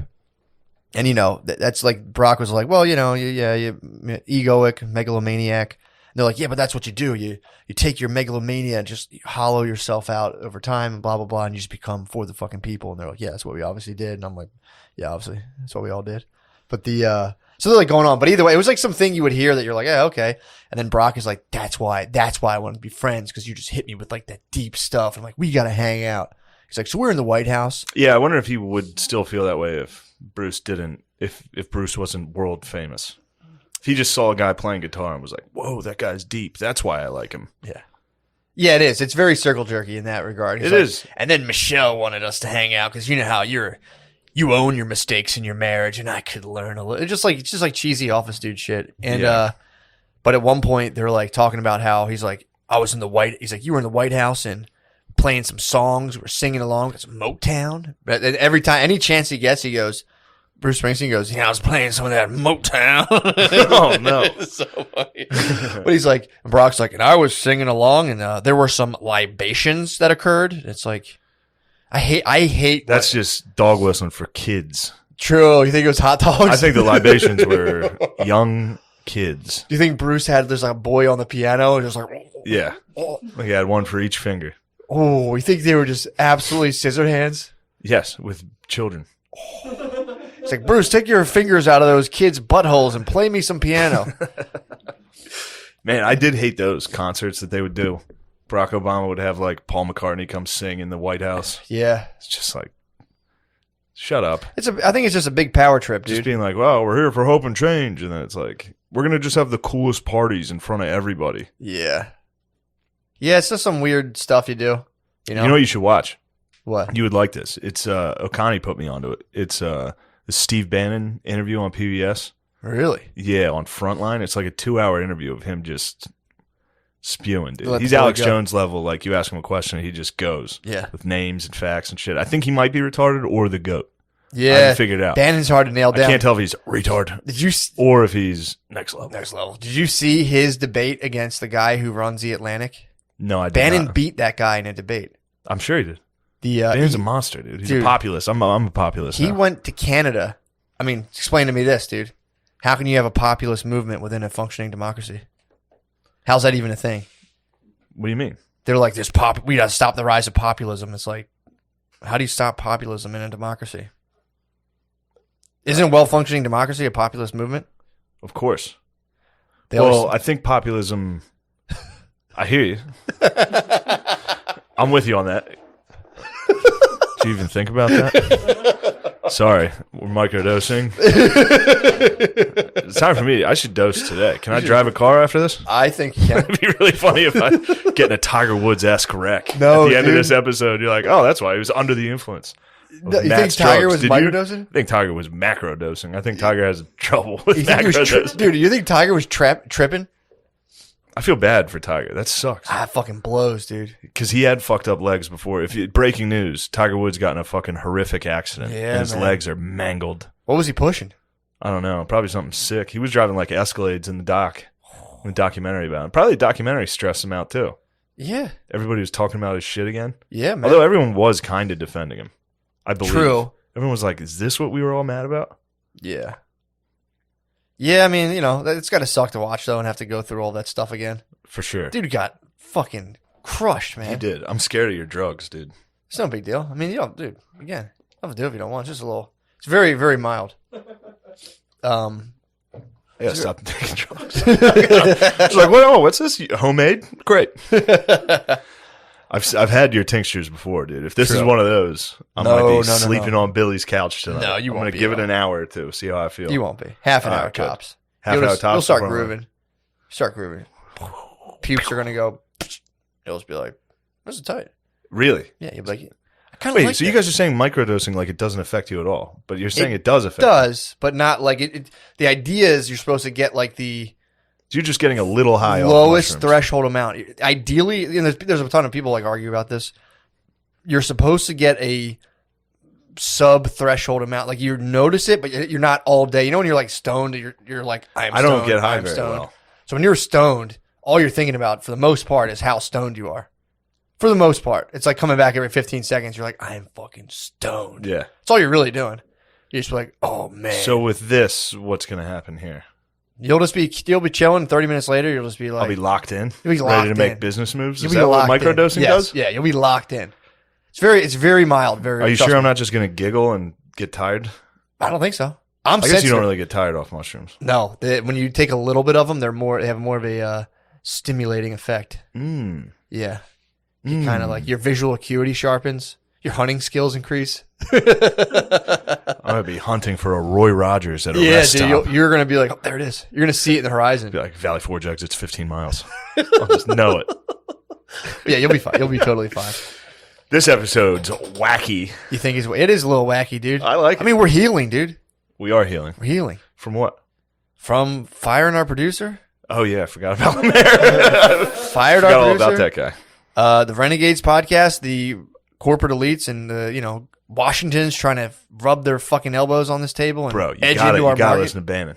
S1: And that's like Brock was like, well, you egoic, megalomaniac. And they're like, yeah, but that's what you do. You take your megalomania and just hollow yourself out over time and blah blah blah, and you just become for the fucking people. And they're like, yeah, that's what we obviously did. And I'm like, yeah, obviously that's what we all did. But so they're like going on, but either way, it was like something you would hear that you're like, yeah, okay. And then Brock is like, that's why I want to be friends, because you just hit me with like that deep stuff. I'm like, we got to hang out. He's like, so we're in the White House.
S2: Yeah, I wonder if he would still feel that way if Bruce didn't, if Bruce wasn't world famous. If he just saw a guy playing guitar and was like, whoa, that guy's deep. That's why I like him.
S1: Yeah. Yeah, it is. It's very circle jerky in that regard.
S2: It is.
S1: And then Michelle wanted us to hang out because you know how you own your mistakes in your marriage, and I could learn a little. It's just like cheesy office dude shit. And but at one point they're like talking about how he's like, he's like, you were in the White House and playing some songs, we're singing along with some Motown. But every time, any chance he gets, he goes, Bruce Springsteen goes, I was playing some of that Motown.
S2: Oh, no.
S1: It's so funny. But he's like, Brock's like, and I was singing along, and there were some libations that occurred. It's like, I hate.
S2: That's just dog whistling for kids.
S1: True. You think it was hot dogs?
S2: I think the libations were young kids.
S1: Do you think Bruce there's like a boy on the piano and just like,
S2: Yeah. Like he had one for each finger.
S1: oh, you think they were just absolutely scissor hands?
S2: Yes, with children.
S1: It's like, Bruce, take your fingers out of those kids' buttholes and play me some piano.
S2: Man, I did hate those concerts that they would do. Barack Obama would have like Paul McCartney come sing in the White House.
S1: Yeah.
S2: It's just like, shut up.
S1: I think it's just a big power trip, dude.
S2: Just being like, well, we're here for hope and change. And then it's like, we're going to just have the coolest parties in front of everybody.
S1: Yeah. Yeah, it's just some weird stuff you do. You know
S2: what you should watch?
S1: What?
S2: You would like this. It's Okani put me onto it. It's the Steve Bannon interview on PBS.
S1: Really?
S2: Yeah, on Frontline. It's like a 2-hour interview of him just spewing, dude.
S1: Let
S2: He's
S1: the boy
S2: Alex
S1: go.
S2: Jones level. Like, you ask him a question, he just goes.
S1: Yeah.
S2: With names and facts and shit. I think he might be retarded or the GOAT. I
S1: Yeah.
S2: haven't figured it out.
S1: Bannon's hard to nail down.
S2: I can't tell if he's retard
S1: Did you
S2: or if he's next level.
S1: Next level. Did you see his debate against the guy who runs the Atlantic?
S2: No, I did
S1: Bannon
S2: not.
S1: beat that guy in a debate.
S2: I'm sure he did.
S1: Bannon's
S2: He's a monster, dude. He's
S1: dude,
S2: a populist. I'm a populist.
S1: He
S2: now.
S1: went to Canada. I mean, explain to me this, dude. How can you have a populist movement within a functioning democracy? How's that even a thing?
S2: What do you mean?
S1: They're like, we got to stop the rise of populism. It's like, how do you stop populism in a democracy? Isn't well-functioning democracy a populist movement?
S2: Of course.
S1: They
S2: Well,
S1: always-
S2: I think populism. I hear you. I'm with you on that. Do you even think about that? Sorry, we're microdosing. It's time for me. I should dose today. Can I drive a car after this?
S1: I think you can.
S2: It'd be really funny if I get in a Tiger Woods-esque wreck.
S1: No,
S2: at the end
S1: dude.
S2: of this episode, you're like, oh, that's why he was under the influence.
S1: You think Tiger was microdosing?
S2: I think Tiger was macrodosing. I think Tiger has trouble with
S1: You think he was
S2: macrodosing.
S1: dude, you think Tiger was tripping?
S2: I feel bad for Tiger. That sucks.
S1: Ah, it fucking blows, dude.
S2: Because he had fucked up legs before. Breaking news: Tiger Woods got in a fucking horrific accident.
S1: Yeah,
S2: and his
S1: man.
S2: legs are mangled.
S1: What was he pushing?
S2: I don't know. Probably something sick. He was driving like Escalades in the documentary about him. Probably the documentary stressed him out too.
S1: Yeah.
S2: Everybody was talking about his shit again.
S1: Yeah, man.
S2: Although everyone was kind of defending him. I believe.
S1: True.
S2: Everyone was like, is this what we were all mad about?
S1: Yeah. Yeah, I mean, it's got to suck to watch, though, and have to go through all that stuff again.
S2: For sure.
S1: Dude got fucking crushed, man.
S2: He did. I'm scared of your drugs, dude.
S1: It's no big deal. I mean, dude, again, you don't have to do it if you don't want. It's just a little. It's very, very mild.
S2: Yeah, stop taking drugs. It's like, what's this? Homemade? Great. I've had your tinctures before, dude. If this is one of those, I might be sleeping on Billy's couch tonight.
S1: No, you
S2: I'm
S1: won't
S2: gonna
S1: be.
S2: give it an hour or two, see how I feel.
S1: You won't be. Half an
S2: All
S1: hour
S2: right, good.
S1: tops.
S2: Half an hour tops.
S1: You'll start
S2: before I'm
S1: grooving. Start grooving. Pukes are gonna go. You'll just be like, "This is tight."
S2: Really?
S1: Yeah, you'll be like, "I kind of
S2: Wait,
S1: like
S2: so you
S1: that."
S2: guys are saying microdosing like it doesn't affect you at all, but you're saying it does affect you.
S1: does, but not like it. The idea is you're supposed to get like the
S2: So you're just getting a little high off
S1: lowest
S2: mushrooms.
S1: threshold amount. Ideally, and there's a ton of people like argue about this. You're supposed to get a sub threshold amount. Like you notice it, but you're not all day. You know when you're like stoned, you're like
S2: I don't get high very
S1: stoned.
S2: well.
S1: So when you're stoned, all you're thinking about for the most part is how stoned you are. For the most part, it's like coming back every 15 seconds. You're like, I am fucking stoned.
S2: Yeah.
S1: That's all you're really doing. You're just like, oh man.
S2: So with this, what's going to happen here?
S1: You'll be chilling. 30 minutes later, you'll just be like,
S2: I'll be locked in,
S1: You'll be
S2: ready
S1: locked
S2: to make
S1: in.
S2: business moves.
S1: You'll
S2: Is
S1: be
S2: that what
S1: locked in.
S2: microdosing
S1: Yes.
S2: does?
S1: Yeah, you'll be locked in. It's very mild. Very.
S2: Are you
S1: trust
S2: sure I'm
S1: me.
S2: not just going to giggle and get tired?
S1: I don't think so.
S2: I guess
S1: sensitive.
S2: you don't really get tired off mushrooms.
S1: No, when you take a little bit of them, they have more of a stimulating effect.
S2: Mm.
S1: Yeah, kind of like your visual acuity sharpens, your hunting skills increase.
S2: I'm going to be hunting for a Roy Rogers at a
S1: Yeah,
S2: rest
S1: dude,
S2: stop.
S1: you're gonna be like, oh, there it is. You're gonna see it in the horizon.
S2: Be like, Valley Forge exits 15 miles. I'll just know it.
S1: Yeah, you'll be fine. You'll be totally fine.
S2: This episode's wacky.
S1: You think it is a little wacky, dude?
S2: I like it.
S1: I mean, we're healing, dude.
S2: We are healing.
S1: We're healing
S2: From what?
S1: from firing our producer.
S2: Oh, yeah, I forgot about him there.
S1: Fired
S2: Forgot
S1: our
S2: all
S1: producer.
S2: about that guy.
S1: The Renegades podcast, the corporate elites, and the Washington's trying to rub their fucking elbows on this table and
S2: Bro, you
S1: edge
S2: gotta
S1: into our market.
S2: listen to Bannon.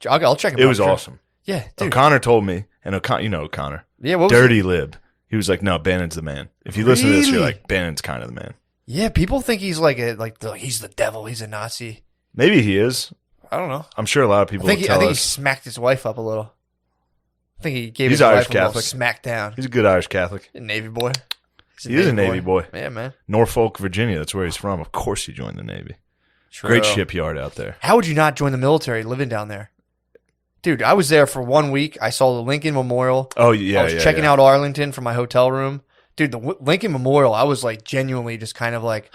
S1: I'll check him out.
S2: It was awesome.
S1: Yeah, dude.
S2: O'Connor told me, and you know O'Connor.
S1: Yeah, what was
S2: Dirty lib. He was like, no, Bannon's the man. If you listen to this, you're like, Bannon's kind of the man.
S1: Yeah, people think he's he's the devil. He's a Nazi.
S2: Maybe he is.
S1: I don't know.
S2: I'm sure a lot of people
S1: I think
S2: will tell
S1: he
S2: us.
S1: smacked his wife up a little. I think he gave
S2: He's
S1: his
S2: Irish
S1: wife a little
S2: Catholic.
S1: smack down.
S2: He's a good Irish Catholic.
S1: Navy boy.
S2: He is a Navy boy.
S1: Yeah, man.
S2: Norfolk, Virginia. That's where he's from. Of course he joined the Navy.
S1: True.
S2: Great shipyard out there.
S1: How would you not join the military living down there? Dude, I was there for 1 week. I saw the Lincoln Memorial.
S2: Oh, yeah,
S1: I was checking out Arlington from my hotel room. Dude, the Lincoln Memorial, I was like genuinely just kind of like...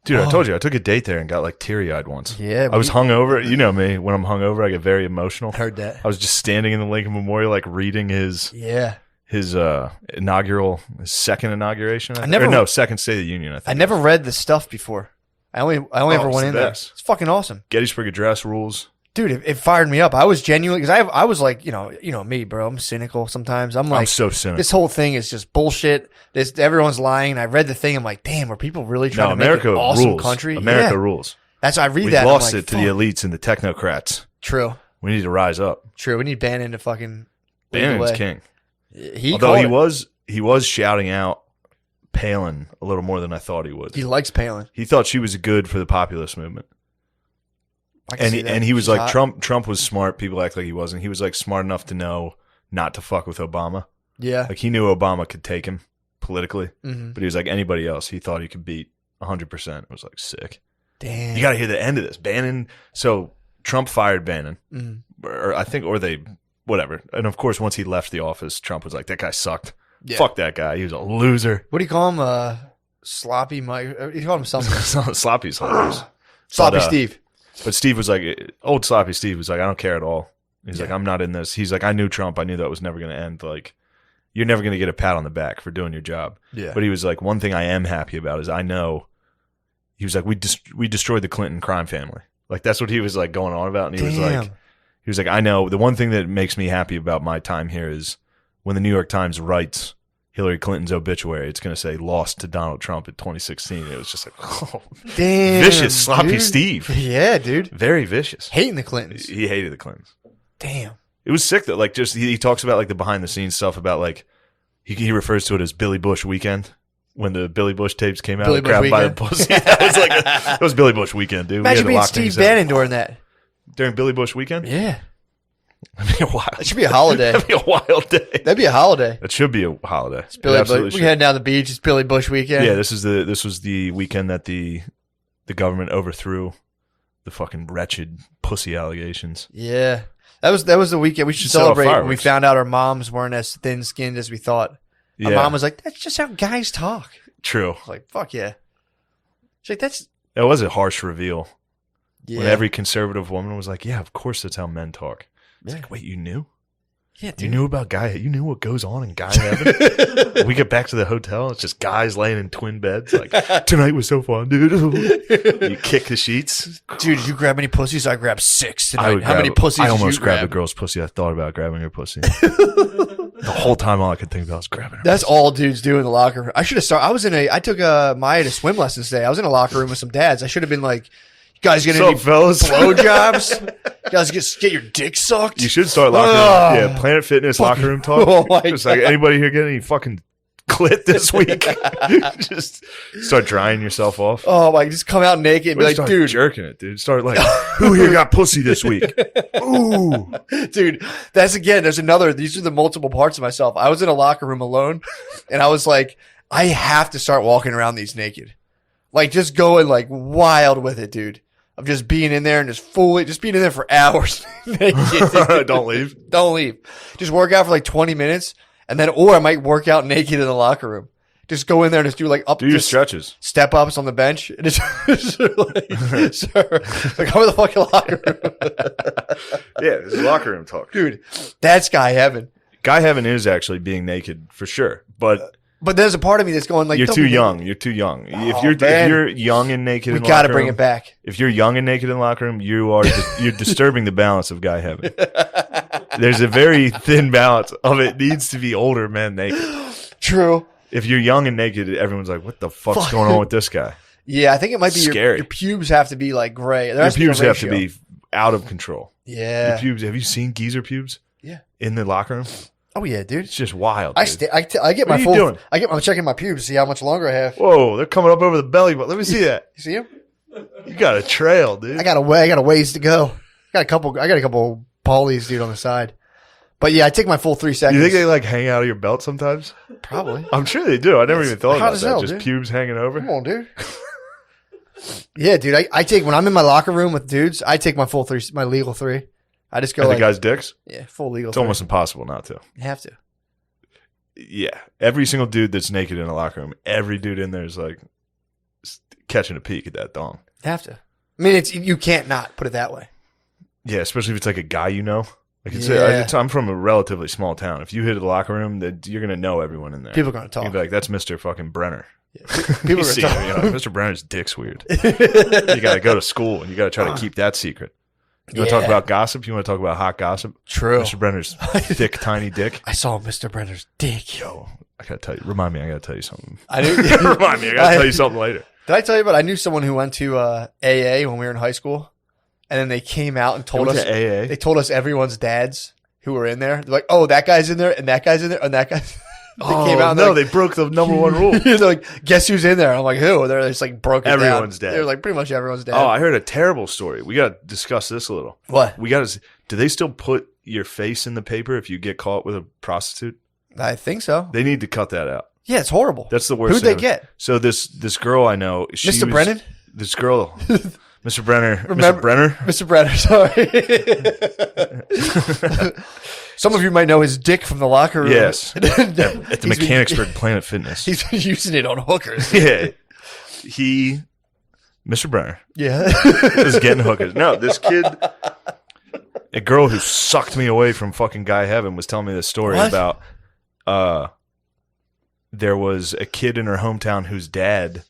S2: Dude, I told you, I took a date there and got like teary-eyed once.
S1: Yeah.
S2: I was hungover. You know me. When I'm hungover, I get very emotional.
S1: Heard that.
S2: I was just standing in the Lincoln Memorial, like reading his second inauguration. Second State of the Union, I think.
S1: I never read the stuff before. I only ever went in there. It's fucking awesome.
S2: Gettysburg Address rules.
S1: Dude, it fired me up. I was genuinely, because I was like, you know me, bro. I'm cynical sometimes. I'm
S2: so cynical.
S1: This whole thing is just bullshit. Everyone's lying. I read the thing. I'm like, damn, are people really trying to make an awesome country?
S2: America rules.
S1: That's I read
S2: We've
S1: that.
S2: lost
S1: like,
S2: it to the elites and the technocrats.
S1: True.
S2: We need to rise up.
S1: True. We need Bannon to fucking.
S2: Bannon's king.
S1: Although
S2: he was shouting out Palin a little more than I thought he would.
S1: He likes Palin.
S2: He thought she was good for the populist movement. And he was like, Trump was smart. People act like he wasn't. He was like smart enough to know not to fuck with Obama.
S1: Yeah.
S2: Like he knew Obama could take him politically,
S1: mm-hmm.
S2: but he was like anybody else he thought he could beat 100%. It was like sick.
S1: Damn.
S2: You got to hear the end of this. Bannon. So Trump fired Bannon,
S1: mm-hmm.
S2: or they, whatever. And of course, once he left the office, Trump was like, that guy sucked.
S1: Yeah.
S2: Fuck that guy. He was a loser.
S1: What do you call him? Sloppy Mike. You call him something.
S2: Sloppy's hilarious.
S1: Sloppy Steve.
S2: But Steve was like, old Sloppy Steve was like, I don't care at all. He's like, I'm not in this. He's like, I knew Trump. I knew that was never going to end. Like, you're never going to get a pat on the back for doing your job.
S1: Yeah.
S2: But he was like, one thing I am happy about is I know. He was like, we destroyed the Clinton crime family. Like, that's what he was like going on about. And he was like, I know. The one thing that makes me happy about my time here is when the New York Times writes Hillary Clinton's obituary, it's going to say lost to Donald Trump in 2016. It was just like, oh,
S1: damn,
S2: vicious, sloppy
S1: dude.
S2: Steve.
S1: Yeah, dude.
S2: Very vicious.
S1: Hating the Clintons.
S2: He hated the Clintons.
S1: Damn.
S2: It was sick though. Like, just he talks about like the behind the scenes stuff about like he refers to it as Billy Bush weekend. When the Billy Bush tapes came out, grabbed by the pussy. That was Billy Bush weekend, dude.
S1: Imagine being Steve Bannon during that.
S2: During Billy Bush weekend?
S1: Yeah.
S2: That'd be a wild.
S1: It should be a holiday.
S2: That'd be a wild day.
S1: That'd be a holiday.
S2: It should be a holiday.
S1: It's Billy Bush. We head down the beach. It's Billy Bush weekend.
S2: Yeah, this was the weekend that the government overthrew the fucking wretched pussy allegations.
S1: Yeah, that was the weekend. We should celebrate when we found out our moms weren't as thin skinned as we thought. Our mom was like, "That's just how guys talk."
S2: True.
S1: I was like, fuck yeah. She's like,
S2: that was a harsh reveal.
S1: Yeah.
S2: When every conservative woman was like, "Yeah, of course that's how men talk." It's like, wait, you knew?
S1: Yeah, dude.
S2: You knew about you knew what goes on in guy heaven? When we get back to the hotel, it's just guys laying in twin beds. Like, tonight was so fun, dude. You kick the sheets.
S1: Dude, did you grab any pussies? I grabbed 6 tonight. How many pussies
S2: I
S1: did
S2: almost
S1: you grab?
S2: grabbed a girl's pussy. I thought about grabbing her pussy. The whole time, all I could think about was grabbing her.
S1: That's all dudes do in the locker room. I should have started. I took Maya to swim lessons today. I was in a locker room with some dads. I should have been like, you guys get any blowjobs? You guys get your dick sucked?
S2: You should start locker room. Yeah, Planet Fitness locker room talk.
S1: Oh my
S2: Just like, anybody here get any fucking clit this week? Just start drying yourself off.
S1: Oh my, just come out naked and be like, dude.
S2: Jerking it, dude. Start like, who here got pussy this week? Ooh.
S1: Dude, there's another, these are the multiple parts of myself. I was in a locker room alone and I was like, I have to start walking around these naked. Like just going like wild with it, dude. Of just being in there and just being in there for hours. Naked,
S2: Don't leave.
S1: Don't leave. Just work out for like 20 minutes and then, or I might work out naked in the locker room. Just go in there and just do like
S2: your stretches.
S1: Step ups on the bench. And just like, sir, like come in the fucking locker room.
S2: Yeah, this is locker room talk.
S1: Dude, that's guy heaven.
S2: Guy heaven is actually being naked for sure. But
S1: there's a part of me that's going like,
S2: you're too young. You're too young. If you're young and naked in the locker room, we got to
S1: bring it back.
S2: If you're young and naked in the locker room, you're disturbing the balance of guy heaven. There's a very thin balance of it needs to be older men naked.
S1: True.
S2: If you're young and naked, everyone's like, what the fuck's going on with this guy?
S1: Yeah, I think it might be
S2: Scary.
S1: your pubes have to be like gray.
S2: Your pubes have to be out of control.
S1: Yeah.
S2: Your pubes. Have you seen geezer pubes?
S1: Yeah.
S2: In the locker room?
S1: Oh yeah, dude.
S2: It's just wild.
S1: I
S2: dude.
S1: get
S2: What
S1: my
S2: are you
S1: full.
S2: doing?
S1: I'm checking my pubes to see how much longer I have.
S2: Whoa, they're coming up over the belly button. Let me see that.
S1: You see them?
S2: You got a trail, dude.
S1: I got a ways to go. I got a couple pollies, dude, on the side. But yeah, I take my full 3 seconds.
S2: You think they like hang out of your belt sometimes?
S1: Probably.
S2: I'm sure they do. I never even thought
S1: hot
S2: about
S1: as
S2: that.
S1: hell,
S2: Just
S1: dude.
S2: pubes hanging over.
S1: Come on, dude. Yeah, dude. I take when I'm in my locker room with dudes. I take my full 3, my legal 3. I just go
S2: And
S1: like
S2: the guys' dicks?
S1: yeah, full legal.
S2: It's
S1: 3.
S2: almost impossible not to.
S1: You have to.
S2: Yeah. Every single dude that's naked in a locker room, every dude in there is like catching a peek at that thong.
S1: You have to. I mean, you can't not put it that way.
S2: Yeah, especially if it's like a guy you know. Like
S1: Yeah.
S2: I'm from a relatively small town. If you hit the locker room, you're gonna know everyone in there.
S1: People are gonna talk.
S2: You'd be like, "That's Mr. fucking Brenner."
S1: People
S2: You
S1: are
S2: see
S1: gonna
S2: him,
S1: talk.
S2: you're like, Mr. Brenner's dick's weird. You gotta go to school and you gotta try to keep that secret. You want to talk
S1: Yeah.
S2: about gossip? You want to talk about hot gossip?
S1: True.
S2: Mr. Brenner's thick, tiny dick.
S1: I saw Mr. Brenner's dick.
S2: Yo, I gotta tell you. Remind me. I gotta tell you something.
S1: I knew.
S2: Remind me. I gotta tell you something later.
S1: Did I tell you about? I knew someone who went to AA when we were in high school, and then they came out and told
S2: Went
S1: us.
S2: to AA?
S1: They told us everyone's dads who were in there. They're like, "Oh, that guy's in there, and that guy's in there, and that guy." They came out. And
S2: no,
S1: they're
S2: they broke the number one rule.
S1: they're like, "Guess who's in there?" I'm like, "Who?" They're just like broke it down.
S2: Everyone's dead.
S1: They're like, pretty much everyone's dead.
S2: Oh, I heard a terrible story. We gotta discuss this a little.
S1: What?
S2: We gotta. Do they still put your face in the paper if you get caught with a prostitute?
S1: I think so.
S2: They need to cut that out.
S1: Yeah, it's horrible.
S2: That's the worst.
S1: Who'd
S2: thing
S1: they
S2: ever.
S1: get?
S2: So this girl I know,
S1: Mr. Brennan?
S2: This girl, Mr. Brenner,
S1: Remember-
S2: Mr. Brenner.
S1: Mr. Brenner, sorry. Some of you might know his dick from the locker room.
S2: Yes, at the
S1: He's been-
S2: Mechanicsburg Planet Fitness.
S1: He's been using it on hookers.
S2: Yeah, Mr. Brenner,
S1: Yeah.
S2: is getting hookers. No, this kid, a girl who sucked me away from fucking Guy Heaven, was telling me this story
S1: What?
S2: about. There was a kid in her hometown whose dad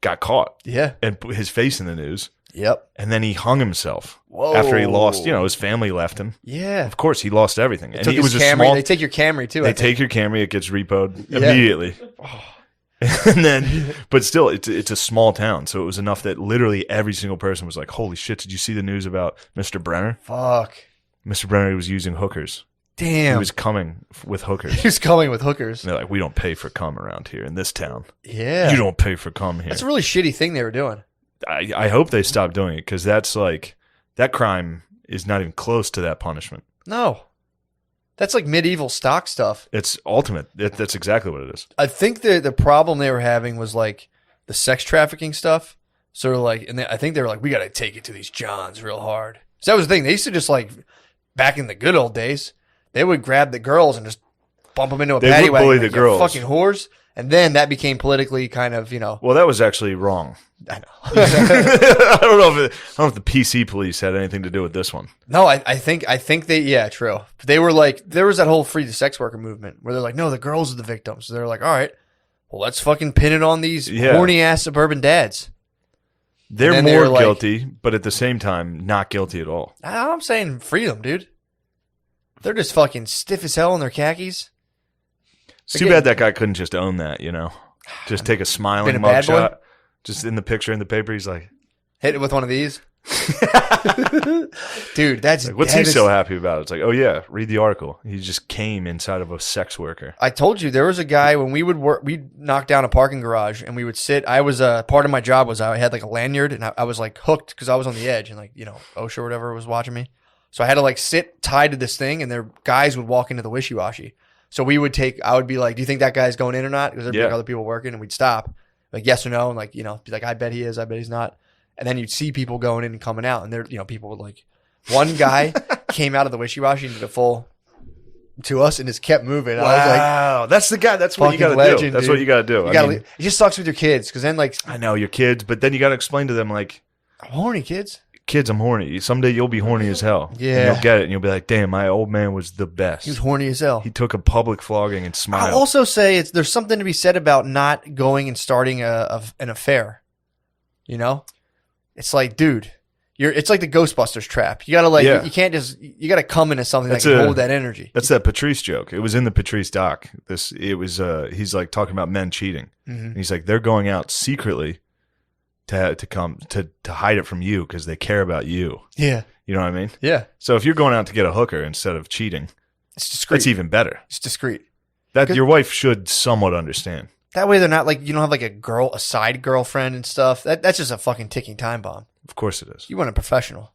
S2: got caught
S1: Yeah.
S2: and put his face in the news,
S1: Yep.
S2: and then he hung himself
S1: Whoa.
S2: after he lost. His family left him.
S1: Yeah.
S2: Of course, he lost everything, and
S1: Took
S2: it was
S1: his
S2: a
S1: Camry.
S2: small.
S1: They take your Camry too. I
S2: They
S1: think.
S2: take your Camry, it gets repoed
S1: Yeah.
S2: immediately. And then, but still, it's a small town, so it was enough that literally every single person was like, "Holy shit! Did you see the news about Mr. Brenner?
S1: Fuck.
S2: Mr. Brenner was using hookers.
S1: Damn.
S2: He was coming with hookers."
S1: He was coming with hookers.
S2: And they're like, "We don't pay for cum around here in this town.
S1: Yeah.
S2: You don't pay for cum here."
S1: That's a really shitty thing they were doing.
S2: I hope they stop doing it because that's like that crime is not even close to that punishment.
S1: No. That's like medieval stock stuff.
S2: It's ultimate. That's exactly what it is.
S1: I think the problem they were having was like the sex trafficking stuff. So like, I think they were like, we got to take it to these Johns real hard. So that was the thing. They used to just like, back in the good old days, they would grab the girls and just bump them into a
S2: They
S1: paddy
S2: would
S1: wagon.
S2: bully
S1: like,
S2: the
S1: "You
S2: girls."
S1: fucking whores. And then that became politically kind of,
S2: Well, that was actually wrong.
S1: I know.
S2: I don't know if the PC police had anything to do with this one.
S1: No, I think they, yeah, true. They were like, there was that whole free the sex worker movement where they're like, no, the girls are the victims. So they're like, all right, well, let's fucking pin it on these horny ass suburban dads.
S2: They're
S1: And then
S2: more
S1: they were like-
S2: guilty, but at the same time, not guilty at all.
S1: I'm saying free them, dude. They're just fucking stiff as hell in their khakis.
S2: It's too bad that guy couldn't just own that, Just take a
S1: Been
S2: smiling
S1: a bad boy?
S2: mugshot. Just in the picture in the paper, he's like,
S1: Hit it with one of these. Dude, that's
S2: like, what's he so happy about? It's like, oh yeah, read the article. He just came inside of a sex worker.
S1: I told you there was a guy when we would work, we'd knock down a parking garage and we would sit. I was part of my job was I had like a lanyard and I was like hooked because I was on the edge and like, OSHA or whatever was watching me. So I had to like sit tied to this thing and their guys would walk into the wishy-washy. So I would be like, do you think that guy's going in or not? Because there'd be like other people working and we'd stop like, yes or no. And like, be like, I bet he is. I bet he's not. And then you'd see people going in and coming out and there, people would like, one guy came out of the wishy-washy and did a full to us and just kept moving.
S2: Wow,
S1: I was like,
S2: that's the guy. That's what you got to do.
S1: legend,
S2: That's
S1: dude.
S2: what you got to do.
S1: it just sucks with your kids because then like,
S2: I know your kids, but then you got to explain to them like,
S1: I'm horny, kids.
S2: kids, I'm horny. Someday you'll be horny as hell.
S1: Yeah.
S2: And you'll get it and you'll be like, damn, my old man was the best.
S1: He was horny as hell.
S2: He took a public flogging and smiled.
S1: I'll also say there's something to be said about not going and starting an affair. It's like, dude, it's like the Ghostbusters trap. You gotta you can't you gotta come into something that can hold that energy.
S2: That's that Patrice joke. It was in the Patrice doc. He's like talking about men cheating.
S1: Mm-hmm.
S2: And he's like, they're going out secretly to come to hide it from you because they care about you.
S1: Yeah.
S2: You know what I mean?
S1: Yeah.
S2: So if you're going out to get a hooker instead of cheating,
S1: it's discreet.
S2: It's even better.
S1: It's discreet.
S2: That your wife should somewhat understand.
S1: That way they're not like, you don't have like a side girlfriend and stuff. That's just a fucking ticking time bomb.
S2: Of course it is.
S1: You want a professional.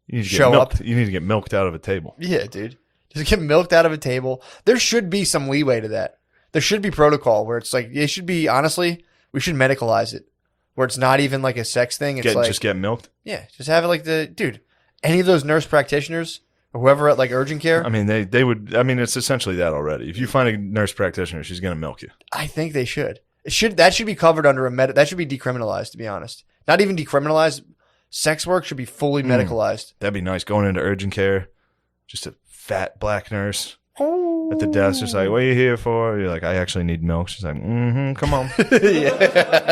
S2: You need to show up. You need to get milked out of a table.
S1: Yeah, dude. Just get milked out of a table. There should be some leeway to that. There should be protocol where it's like, it should be, honestly, we should medicalize it. Where it's not even like a sex thing. It's like,
S2: just get milked?
S1: Yeah. Just have it like dude, any of those nurse practitioners or whoever at like urgent care.
S2: I mean, they would, it's essentially that already. If you find a nurse practitioner, she's going to milk you.
S1: I think they should. That should be covered under that should be decriminalized, to be honest. Not even decriminalized. Sex work should be fully medicalized.
S2: That'd be nice. Going into urgent care, just a fat black nurse at the desk, just like, what are you here for? You're like, I actually need milk. She's like, come on. Yeah.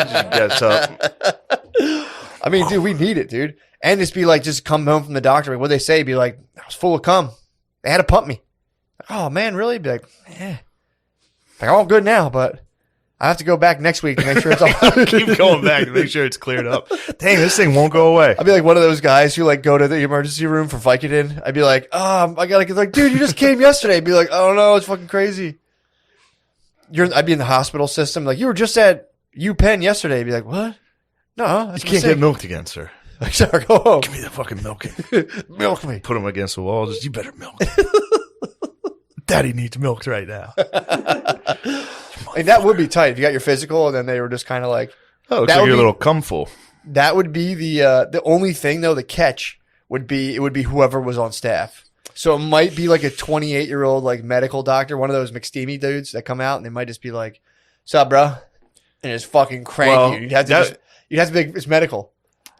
S2: She gets up.
S1: I mean, dude, we need it, dude. And just be like, just come home from the doctor. What they say? Be like, I was full of cum. They had to pump me. Like, oh man, really? Be like, yeah. Like, all good now, but I have to go back next week to make sure it's all.
S2: Keep going back to make sure it's cleared up. Dang, this thing won't go away.
S1: I'd be like one of those guys who like go to the emergency room for Vicodin. I'd be like, I gotta get like, dude, you just came yesterday. I'd be like, I don't know, it's fucking crazy. I'd be in the hospital system. Like, you were just at UPenn yesterday. I'd be like, what? No,
S2: you can't get milked again, sir.
S1: Like, sorry, go home.
S2: Give me the fucking milking.
S1: Milk me.
S2: Put him against the wall. Just, you better milk. Daddy needs milk right now.
S1: And that would be tight if you got your physical and then they were just kind of like,
S2: oh, looks like you're a little cum full.
S1: That would be the only thing though. The catch would be whoever was on staff. So it might be like a 28-year-old like medical doctor, one of those McSteamy dudes that come out and they might just be like, "What's up, bro?" And just fucking crank you. You'd have to be like, it's medical.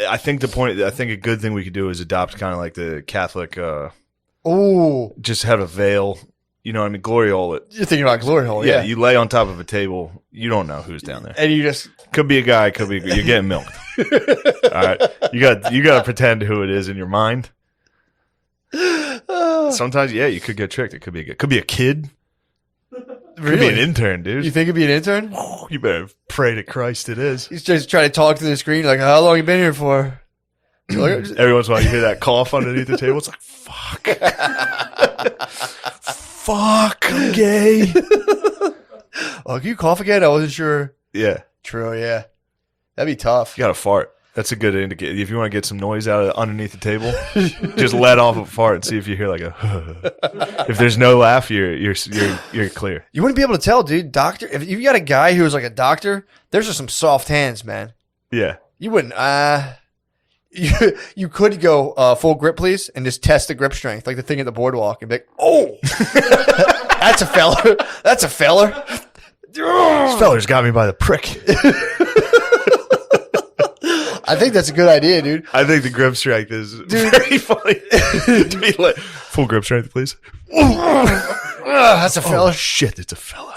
S2: I think a good thing we could do is adopt kind of like the Catholic. Just have a veil. You know what I mean? Glory hole it.
S1: You're thinking about glory hole, yeah.
S2: You lay on top of a table. You don't know who's down there.
S1: And you just...
S2: Could be a guy, could be a girl. You're getting milked. All right. You got to pretend who it is in your mind. Sometimes, you could get tricked. It could be a kid.
S1: Really?
S2: Could be an intern, dude.
S1: You think it'd be an intern?
S2: You better pray to Christ it is.
S1: He's just trying to talk to the screen like, how long you been here for?
S2: Every once in a while you hear that cough underneath the table. It's like, fuck. Fuck, I'm gay.
S1: Oh, can you cough again? I wasn't sure.
S2: Yeah.
S1: True, yeah. That'd be tough.
S2: You got to fart. That's a good indicator. If you want to get some noise out of underneath the table, just let off a fart and see if you hear like a. If there's no laugh, you're clear.
S1: You wouldn't be able to tell, dude. Doctor, if you got a guy who's like a doctor, there's just some soft hands, man.
S2: Yeah.
S1: You wouldn't. You could go full grip, please, and just test the grip strength, like the thing at the boardwalk, and be like, "Oh, that's a feller. That's a feller."
S2: This feller's got me by the prick.
S1: I think that's a good idea, dude.
S2: I think the grip strength is very funny. Full grip strength, please.
S1: That's a fella.
S2: Oh, shit, it's a fella.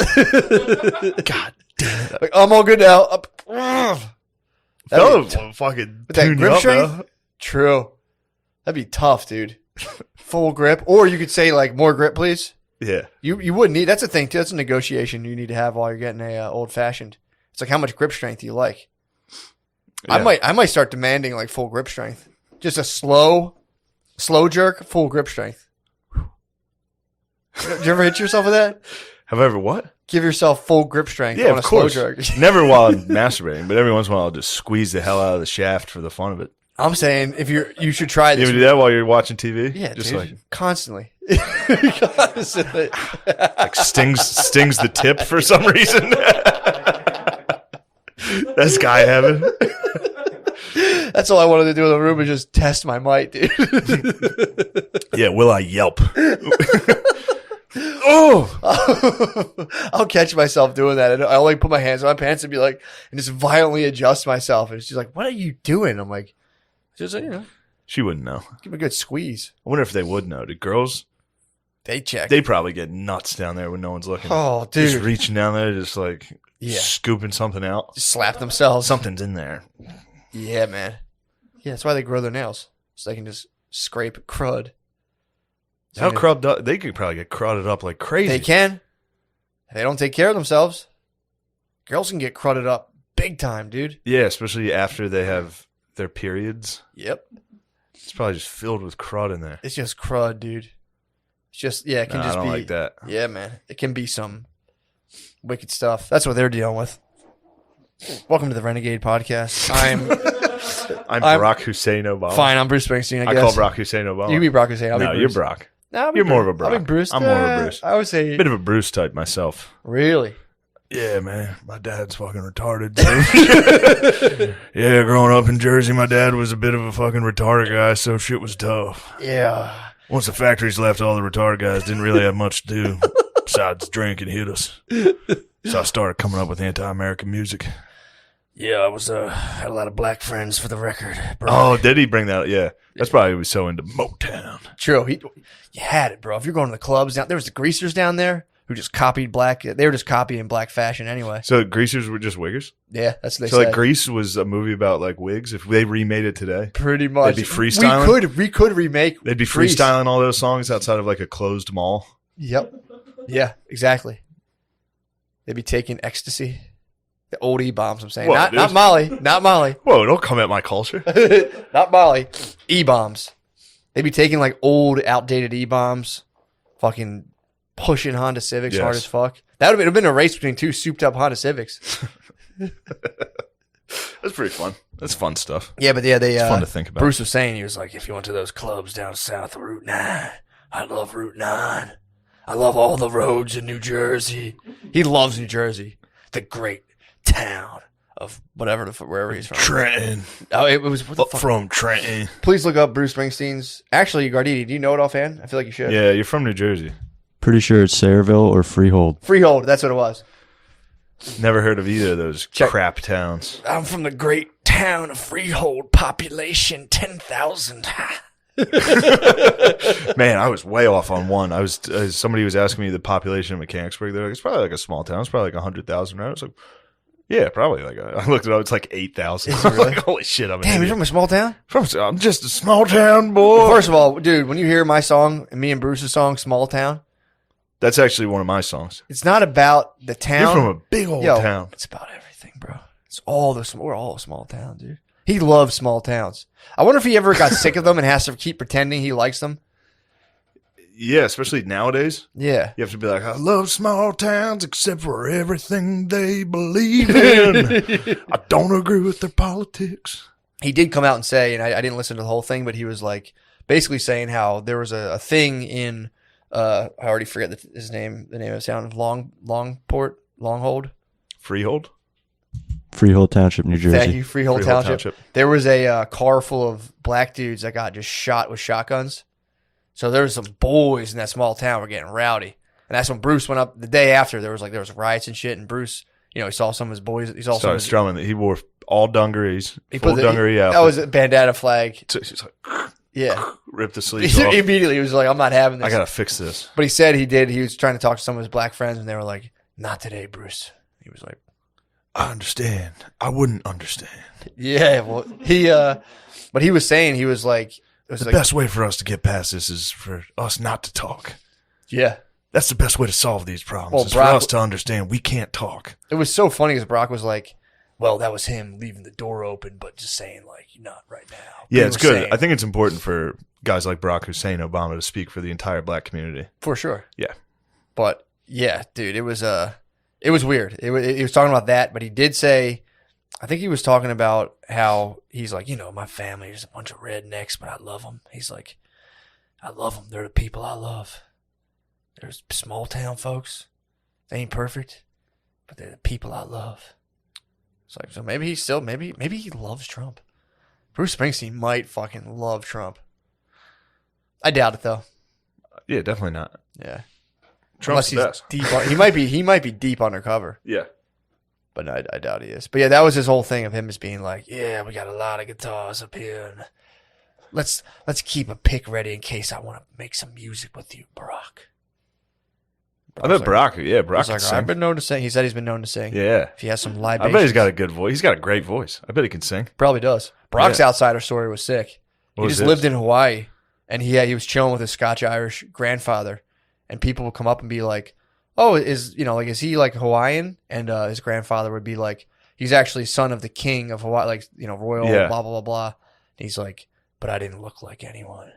S2: God damn it.
S1: Like, I'm all good now.
S2: Fella will fucking
S1: with that
S2: tune
S1: grip
S2: you up,
S1: strength?
S2: though.
S1: True. That'd be tough, dude. Full grip. Or you could say, like, more grip, please.
S2: Yeah.
S1: You wouldn't need, that's a thing, too. That's a negotiation you need to have while you're getting a old-fashioned. It's like, how much grip strength do you like? Yeah. I might start demanding, like, full grip strength. Just a slow jerk, full grip strength. Did you ever hit yourself with that?
S2: Have I ever what?
S1: Give yourself full grip strength
S2: on
S1: a slow jerk.
S2: Never while I'm masturbating, but every once in a while I'll just squeeze the hell out of the shaft for the fun of it.
S1: I'm saying you should try this.
S2: You ever do that while you're watching TV?
S1: Yeah,
S2: just
S1: dude,
S2: like
S1: constantly.
S2: Constantly. Like stings the tip for some reason. That's guy heaven.
S1: That's all I wanted to do in the room is just test my might, dude.
S2: Yeah, will I yelp?
S1: I'll catch myself doing that. I only put my hands on my pants and be like, and just violently adjust myself. And she's like, "What are you doing?" I'm like, "Just
S2: She wouldn't know.
S1: Give me a good squeeze."
S2: I wonder if they would know. Do girls?
S1: They check.
S2: They probably get nuts down there when no one's looking.
S1: Oh, dude,
S2: just reaching down there, just like scooping something out.
S1: Just slap themselves.
S2: Something's in there.
S1: Yeah, man. Yeah, that's why they grow their nails so they can just scrape crud.
S2: How crubbed up? They could probably get crudded up like crazy.
S1: They can. They don't take care of themselves. Girls can get crudded up Big time, dude.
S2: Yeah, especially after they have their periods.
S1: Yep.
S2: It's probably just filled with crud in there.
S1: It's just crud, dude. It's just, yeah, it can just
S2: I don't
S1: be.
S2: like that.
S1: Yeah, man. It can be some wicked stuff. That's what they're dealing with. Welcome to the Renegade Podcast.
S2: I'm Barack Hussein Obama.
S1: Fine, I'm Bruce Springsteen, I guess.
S2: I call Barack Hussein Obama.
S1: You can be Barack Hussein. I'll be
S2: No,
S1: Bruce.
S2: you're Barack.
S1: No,
S2: You're more of a Barack.
S1: I'll be Bruce.
S2: I'm more of a Bruce.
S1: I would say.
S2: Bit of a Bruce type myself.
S1: Really?
S2: Yeah, man. My dad's fucking retarded, too. Yeah, growing up in Jersey, my dad was a bit of a fucking retarded guy, so shit was tough.
S1: Yeah.
S2: Once the factories left, all the retarded guys didn't really have much to do besides drink and hit us. So I started coming up with anti-American music.
S1: Yeah, I was had a lot of black friends for the record. Bro.
S2: Oh, did he bring that? Yeah. That's probably why he was so into Motown.
S1: True. You had it, bro. If you're going to the clubs, there was the greasers down there who just copied black. They were just copying black fashion anyway.
S2: So Greasers were just wiggers?
S1: Yeah, that's what they
S2: So
S1: said.
S2: like Grease was a movie about like wigs. If they remade it today,
S1: Pretty much.
S2: they'd be freestyling.
S1: We could remake.
S2: They'd be
S1: Grease.
S2: freestyling all those songs outside of like a closed mall.
S1: Yep. Yeah, exactly. They'd be taking ecstasy. The old E-bombs, I'm saying.
S2: Whoa,
S1: Not Molly. Not Molly.
S2: Whoa, don't come at my culture.
S1: Not Molly. E-bombs. They'd be taking like old, outdated E-bombs, fucking pushing Honda Civics hard as fuck. That would have been a race between two souped up Honda Civics.
S2: That's pretty fun. That's fun stuff.
S1: Yeah, but yeah,
S2: It's fun to think about.
S1: Bruce was saying, he was like, if you went to those clubs down south of Route 9, I love Route 9. I love all the roads in New Jersey. He loves New Jersey. The great town of whatever, wherever he's from.
S2: Trenton.
S1: Oh, it was what the fuck?
S2: From Trenton.
S1: Please look up Bruce Springsteen's. Actually, Gardini, do you know it offhand? I feel like you should.
S2: Yeah, you're from New Jersey.
S3: Pretty sure it's Sayreville or Freehold.
S1: Freehold, that's what it was.
S2: Never heard of either of those crap towns.
S1: I'm from the great town of Freehold, population 10,000.
S2: Man, I was way off on one. Somebody was asking me the population of Mechanicsburg. They're like, it's probably like a small town. It's probably like 100,000, right? I was like, yeah, probably. Like I looked it up. It's like 8,000.
S1: Is it really?
S2: Like, holy shit!
S1: Damn, you're from a small town?
S2: I'm just a small town boy.
S1: Well, first of all, dude, when you hear my song, and me and Bruce's song, Small Town,
S2: that's actually one of my songs.
S1: it's not about the town.
S2: You're from a big old town.
S1: It's about everything, bro. We're all a small town, dude. He loves small towns. I wonder if he ever got sick of them and has to keep pretending he likes them.
S2: Yeah, especially nowadays.
S1: Yeah.
S2: You have to be like, I love small towns except for everything they believe in. I don't agree with their politics.
S1: He did come out and say, and I didn't listen to the whole thing, but he was like basically saying how there was a thing in I already forget his name, the name of the town, Longhold.
S2: Freehold
S3: Township, New Jersey.
S1: Thank you, Freehold Township. There was a car full of black dudes that got just shot with shotguns. So there was some boys in that small town were getting rowdy, and that's when Bruce went up the day after. There was riots and shit, and Bruce, he saw some of his boys. He saw
S2: started strumming that he wore all dungarees.
S1: He
S2: full dungaree outfit.
S1: That was a bandana flag.
S2: So he's like,
S1: Yeah,
S2: ripped the sleeves off.
S1: Immediately, he was like, "I'm not having this.
S2: I gotta fix this."
S1: But he said he did. He was trying to talk to some of his black friends, and they were like, "Not today, Bruce." He was like,
S2: I understand. I wouldn't understand.
S1: "Yeah." Well, but he was saying he was like,
S2: The best way for us to get past this is for us not to talk.
S1: Yeah.
S2: That's the best way to solve these problems.
S1: Well,
S2: is for us to understand we can't talk.
S1: It was so funny because Brock was like, well, that was him leaving the door open, but just saying, like, not right now.
S2: Yeah, it's good. I think it's important for guys like Barack Hussein Obama to speak for the entire black community.
S1: For sure.
S2: Yeah.
S1: But, yeah, dude, it was weird. He was talking about that, but he did say, I think he was talking about how he's like, my family is a bunch of rednecks, but I love them. He's like, I love them. They're the people I love. There's small town folks. They ain't perfect, but they're the people I love. It's like, so maybe maybe he loves Trump. Bruce Springsteen might fucking love Trump. I doubt it though.
S2: Yeah, definitely not.
S1: Yeah.
S2: Trump's the best.
S1: Deep he might be deep undercover.
S2: Yeah.
S1: But I doubt he is. But yeah, that was his whole thing of him as being like, yeah, we got a lot of guitars up here. And let's keep a pick ready in case I want to make some music with you, Barack.
S2: I bet Barack
S1: Barack
S2: can sing.
S1: I've been known to sing. He said he's been known to sing.
S2: Yeah.
S1: If he has some
S2: I
S1: libations.
S2: bet he's got a good voice. He's got a great voice. I bet he can sing.
S1: Probably does. Brock's outsider story was sick. He just lived in Hawaii, and he was chilling with his Scotch-Irish grandfather, and people would come up and be like, oh, is he like Hawaiian? And his grandfather would be like, he's actually son of the king of Hawaii, like, royal,
S2: Yeah.
S1: blah, blah, blah, blah. He's like, but I didn't look like anyone.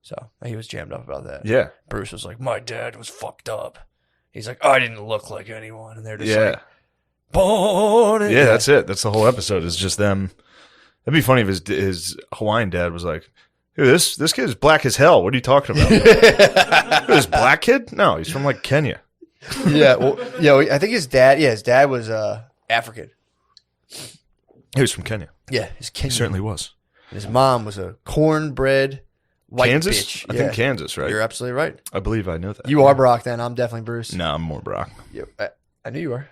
S1: So he was jammed up about that.
S2: Yeah.
S1: Bruce was like, my dad was fucked up. He's like, I didn't look like anyone. And they're just like, born.
S2: Yeah, that's it. That's the whole episode is just them. It'd be funny if his Hawaiian dad was like, dude, this kid is black as hell. What are you talking about? This black kid? No, he's from like Kenya.
S1: Yeah, well, I think his dad was African.
S2: He was from Kenya.
S1: Yeah, he's Kenyan.
S2: He certainly was.
S1: His mom was a cornbred white
S2: Kansas?
S1: bitch.
S2: I think Kansas, right?
S1: You're absolutely right.
S2: I believe I know that.
S1: You are Brock then. I'm definitely Bruce.
S2: No, I'm more Brock.
S1: I knew you were.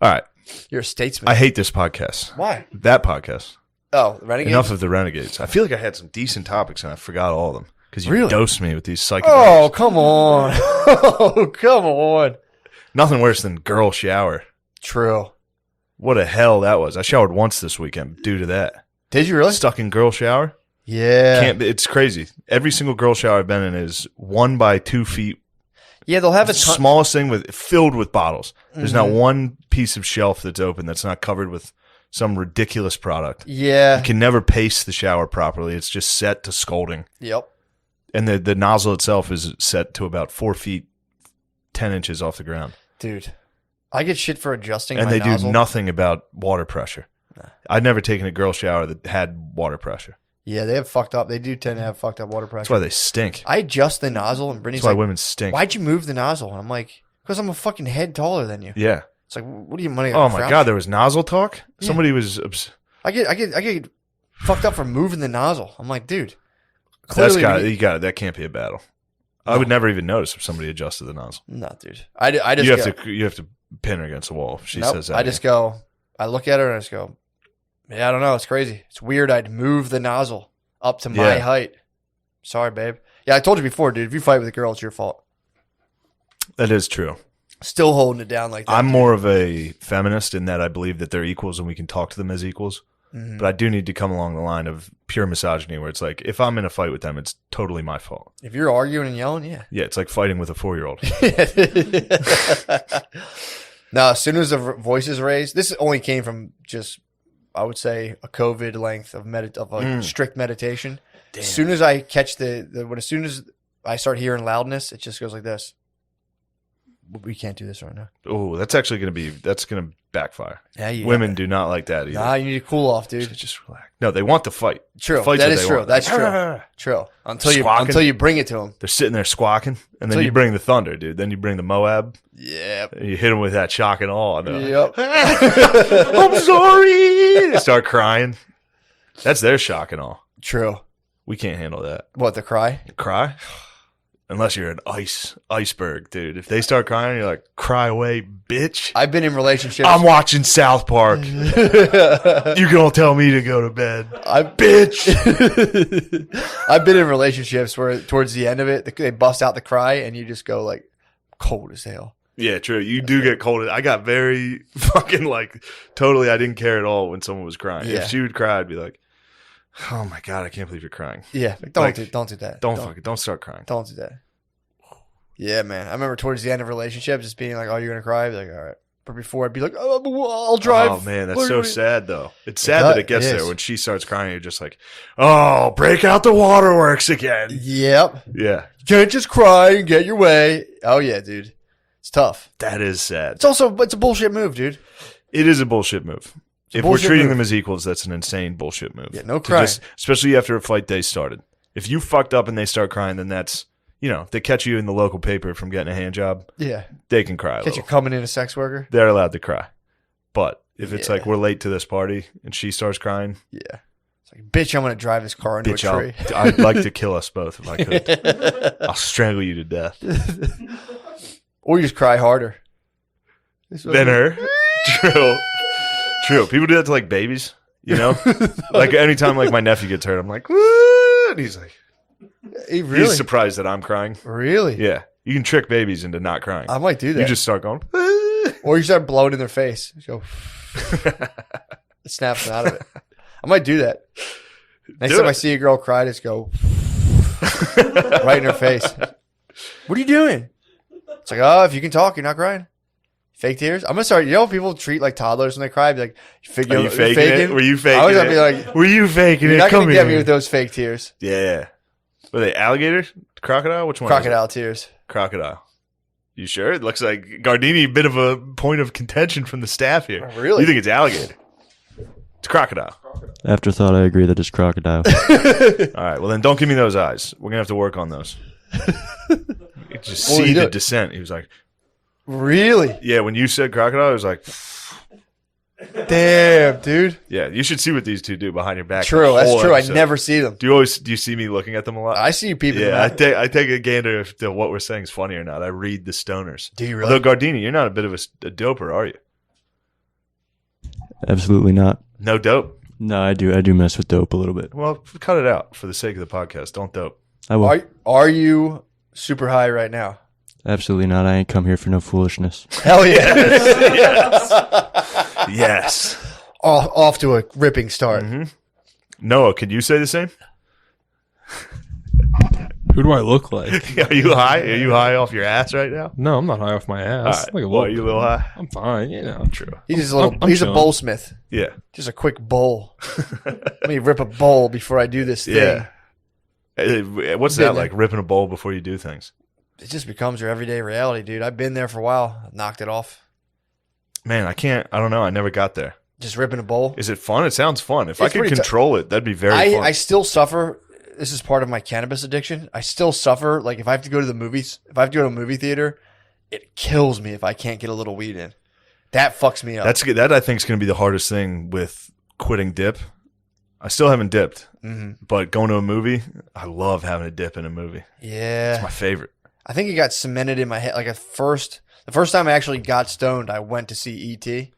S2: All right.
S1: You're a statesman.
S2: I hate this podcast.
S1: Why?
S2: That podcast.
S1: Oh, Renegades?
S2: Enough of the Renegades. I feel like I had some decent topics and I forgot all of them because you
S1: Really?
S2: dosed me with these psychedelics.
S1: Oh, come on. Oh, come on.
S2: Nothing worse than girl shower.
S1: True.
S2: What a hell that was. I showered once this weekend due to that.
S1: Did you really?
S2: Stuck in girl shower.
S1: Yeah.
S2: It's crazy. Every single girl shower I've been in is 1 by 2 feet.
S1: Yeah, they'll have
S2: The smallest thing filled with bottles. There's not one piece of shelf that's open that's not covered with some ridiculous product.
S1: Yeah.
S2: You can never pace the shower properly. It's just set to scalding.
S1: Yep.
S2: And the nozzle itself is set to about 4 feet, 10 inches off the ground.
S1: Dude, I get shit for adjusting
S2: And
S1: my
S2: they
S1: nozzle.
S2: do nothing about water pressure. I've never taken a girl shower that had water pressure.
S1: Yeah, they have fucked up. They do tend to have fucked up water pressure.
S2: That's why they stink.
S1: I adjust the nozzle, and Brittany's
S2: That's why
S1: like,
S2: women stink.
S1: why'd you move the nozzle? And I'm like, because I'm a fucking head taller than you.
S2: Yeah.
S1: It's like, what do you money?
S2: Oh my God, there was nozzle talk?
S1: Yeah.
S2: Somebody was...
S1: I get fucked up for moving the nozzle. I'm like, dude.
S2: That can't be a battle. No. I would never even notice if somebody adjusted the nozzle.
S1: No, dude. I just
S2: you have to pin her against the wall if she
S1: nope,
S2: says that.
S1: I look at her and I just go, yeah, I don't know. It's crazy. It's weird. I'd move the nozzle up to my height. Sorry, babe. Yeah, I told you before, dude. If you fight with a girl, it's your fault.
S2: That is true.
S1: Still holding it down like that.
S2: I'm more of a feminist in that I believe that they're equals and we can talk to them as equals.
S1: Mm-hmm.
S2: But I do need to come along the line of pure misogyny where it's like, if I'm in a fight with them, it's totally my fault.
S1: If you're arguing and yelling, yeah.
S2: Yeah, it's like fighting with a 4-year-old.
S1: Now, as soon as the voice is raised, this only came from just, I would say, a COVID length of strict meditation. Damn. As soon as I catch as soon as I start hearing loudness, it just goes like this. We can't do this right now.
S2: Oh, that's actually going to backfire.
S1: Yeah,
S2: women do not like that either.
S1: Nah, you need to cool off, dude.
S2: Just relax. No, they want to fight.
S1: True. That is true. That's true. True. Until you bring it to them.
S2: They're sitting there squawking, and then you bring the thunder, dude. Then you bring the Moab.
S1: Yeah.
S2: You hit them with that shock and awe. And
S1: yep.
S2: I'm sorry. They start crying. That's their shock and awe.
S1: True.
S2: We can't handle that.
S1: What, the cry?
S2: Cry? Unless you're an iceberg, dude. If they start crying, you're like, cry away, bitch.
S1: I've been in relationships.
S2: I'm watching South Park. You're going to tell me to go to bed. Bitch.
S1: I've been in relationships where towards the end of it, they bust out the cry and you just go like cold as hell.
S2: Yeah, true. You do get cold. I got very fucking totally, I didn't care at all when someone was crying.
S1: Yeah.
S2: If she would cry, I'd be like, oh my God, I can't believe you're crying.
S1: Yeah, don't do that.
S2: Don't start crying.
S1: Don't do that. Yeah, man. I remember towards the end of relationships, just being like, "Oh, you're gonna cry." I'd be like, "All right," but before I'd be like, "Oh, I'll drive."
S2: Oh man, that's so sad though. It's sad that it gets there when she starts crying. You're just like, "Oh, break out the waterworks again."
S1: Yep.
S2: Yeah.
S1: You can't just cry and get your way. Oh yeah, dude. It's tough.
S2: That is sad.
S1: It's a bullshit move, dude.
S2: It is a bullshit move. If we're treating them as equals, that's an insane bullshit move.
S1: Yeah, no crying.
S2: Especially after a fight day started. If you fucked up and they start crying, then that's, they catch you in the local paper from getting a hand job.
S1: Yeah.
S2: They can cry a little.
S1: Catch you coming in a sex worker.
S2: They're allowed to cry. But if it's like we're late to this party and she starts crying.
S1: Yeah. It's like, bitch, I'm going to drive this car into a tree.
S2: I'd like to kill us both if I could. I'll strangle you to death.
S1: Or you just cry harder.
S2: Than her. True. People do that to babies, anytime my nephew gets hurt, I'm like, woo! And he's like, he's surprised that I'm crying.
S1: Really?
S2: Yeah. You can trick babies into not crying.
S1: I might do that.
S2: You just start going,
S1: or you start blowing in their face. You go, it snaps them out of it. I might do that. Next time I see a girl cry, just go right in her face. What are you doing? It's like, oh, if you can talk, you're not crying. Fake tears? I'm gonna start. You know, people treat like toddlers when they cry. Be like,
S2: Are you faking it? Were you faking
S1: I was
S2: it?
S1: gonna be like,
S2: were you faking
S1: you're
S2: it?
S1: not
S2: Come
S1: gonna
S2: here.
S1: get me with those fake tears.
S2: Yeah. Were they alligator? Crocodile? Which one?
S1: Crocodile tears.
S2: Crocodile. You sure? It looks like Gardini, a bit of a point of contention from the staff here.
S1: Oh, really?
S2: You think it's alligator? It's crocodile.
S3: Afterthought, I agree that it's crocodile.
S2: All right. Well, then don't give me those eyes. We're gonna have to work on those. You just
S1: What was
S2: see
S1: he
S2: the
S1: doing?
S2: descent. He was like,
S1: Really?
S2: yeah. When you said crocodile, I was like,
S1: Damn, dude.
S2: yeah. You should see what these two do behind your back.
S1: True.
S2: the
S1: That's
S2: whole
S1: true.
S2: episode.
S1: I never see them.
S2: Do you see me looking at them a lot?
S1: I see people.
S2: Yeah, I take a gander if to what we're saying is funny or not. I read the stoners.
S1: Do you really?
S2: Although Gardini, you're not a bit of a doper, are you?
S3: Absolutely not.
S2: No dope.
S3: No, I do mess with dope a little bit.
S2: Well, cut it out for the sake of the podcast. Don't dope.
S3: I will.
S1: Are you super high right now?
S3: Absolutely not. I ain't come here for no foolishness.
S1: Hell yeah.
S2: Yes.
S1: Off to a ripping start.
S2: Mm-hmm. Noah, can you say the same?
S4: Who do I look like?
S2: Are you high? Are you high off your ass right now?
S4: No, I'm not high off my
S2: All
S4: ass.
S2: right.
S4: Like a
S2: Well,
S4: little,
S2: are you a little high?
S4: I'm fine, True.
S1: He's just a little.
S4: I'm
S1: He's a
S4: chilling.
S1: bowlsmith.
S2: Yeah.
S1: Just a quick bowl. Let me rip a bowl before I do this thing.
S2: Yeah. What's
S1: Been
S2: that
S1: there.
S2: like? Ripping a bowl before you do things?
S1: It just becomes your everyday reality, dude. I've been there for a while. I've knocked it off.
S2: Man, I can't. I don't know. I never got there.
S1: Just ripping a bowl.
S2: Is it fun? It sounds fun. If I
S1: It's
S2: could
S1: pretty
S2: control it, that'd be very fun.
S1: I still suffer. This is part of my cannabis addiction. I still suffer. Like if I have to go to the movies, if I have to go to a movie theater, it kills me if I can't get a little weed in. That fucks me up.
S2: That's good. That I think is going to be the hardest thing with quitting dip. I still haven't dipped, but going to a movie, I love having a dip in a movie.
S1: Yeah.
S2: It's my favorite.
S1: I think it got cemented in my head. Like the first time I actually got stoned, I went to see E.T.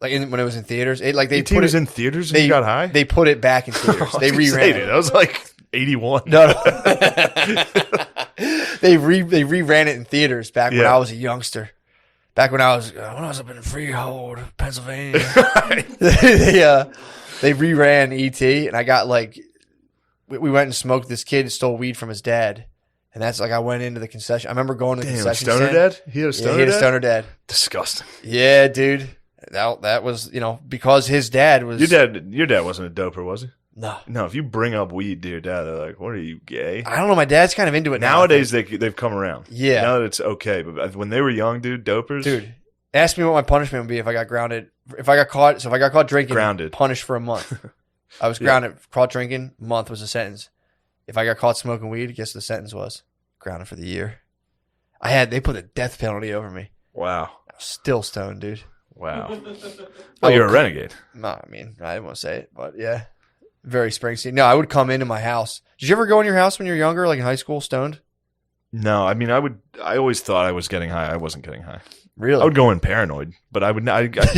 S1: Like when it was in theaters. They
S2: E.T.
S1: put
S2: was
S1: it,
S2: in theaters and you got high?
S1: They put it back in theaters. They reran it.
S2: That was like 81.
S1: No. They reran it in theaters back when
S2: Yeah.
S1: I was a youngster. Back when I was up in Freehold, Pennsylvania. They reran E.T. and I got like we went and smoked. This kid stole weed from his dad, and that's like I went into the concession. I remember going to the
S2: Damn,
S1: concession
S2: stoner
S1: stand.
S2: dad? He had a
S1: Yeah,
S2: stoner
S1: he had a
S2: dad?
S1: stoner dad.
S2: Disgusting.
S1: Yeah, dude. That was because his dad was
S2: Your dad wasn't a doper, was he?
S1: no.
S2: No, if you bring up weed to your dad, they're like, "What are you, gay?"
S1: I don't know. My dad's kind of into it now, I
S2: Nowadays,
S1: think.
S2: they've come around.
S1: Yeah.
S2: Now that it's okay, but when they were young, dopers,
S1: Dude, ask me what my punishment would be if I got grounded. If I got caught drinking,
S2: Grounded.
S1: punished for a month. I was grounded, caught drinking, month was the sentence. If I got caught smoking weed, guess the sentence was grounded for the year. They put a death penalty over me.
S2: Wow,
S1: I was still stoned, dude.
S2: wow. Well, you're a renegade.
S1: No, I mean, I didn't want to say it, but yeah. Very Springsteen. No, I would come into my house. Did you ever go in your house when you were younger, like in high school, stoned?
S2: No, I mean, I always thought I was getting high. I wasn't getting high.
S1: Really?
S2: I would go in paranoid, but I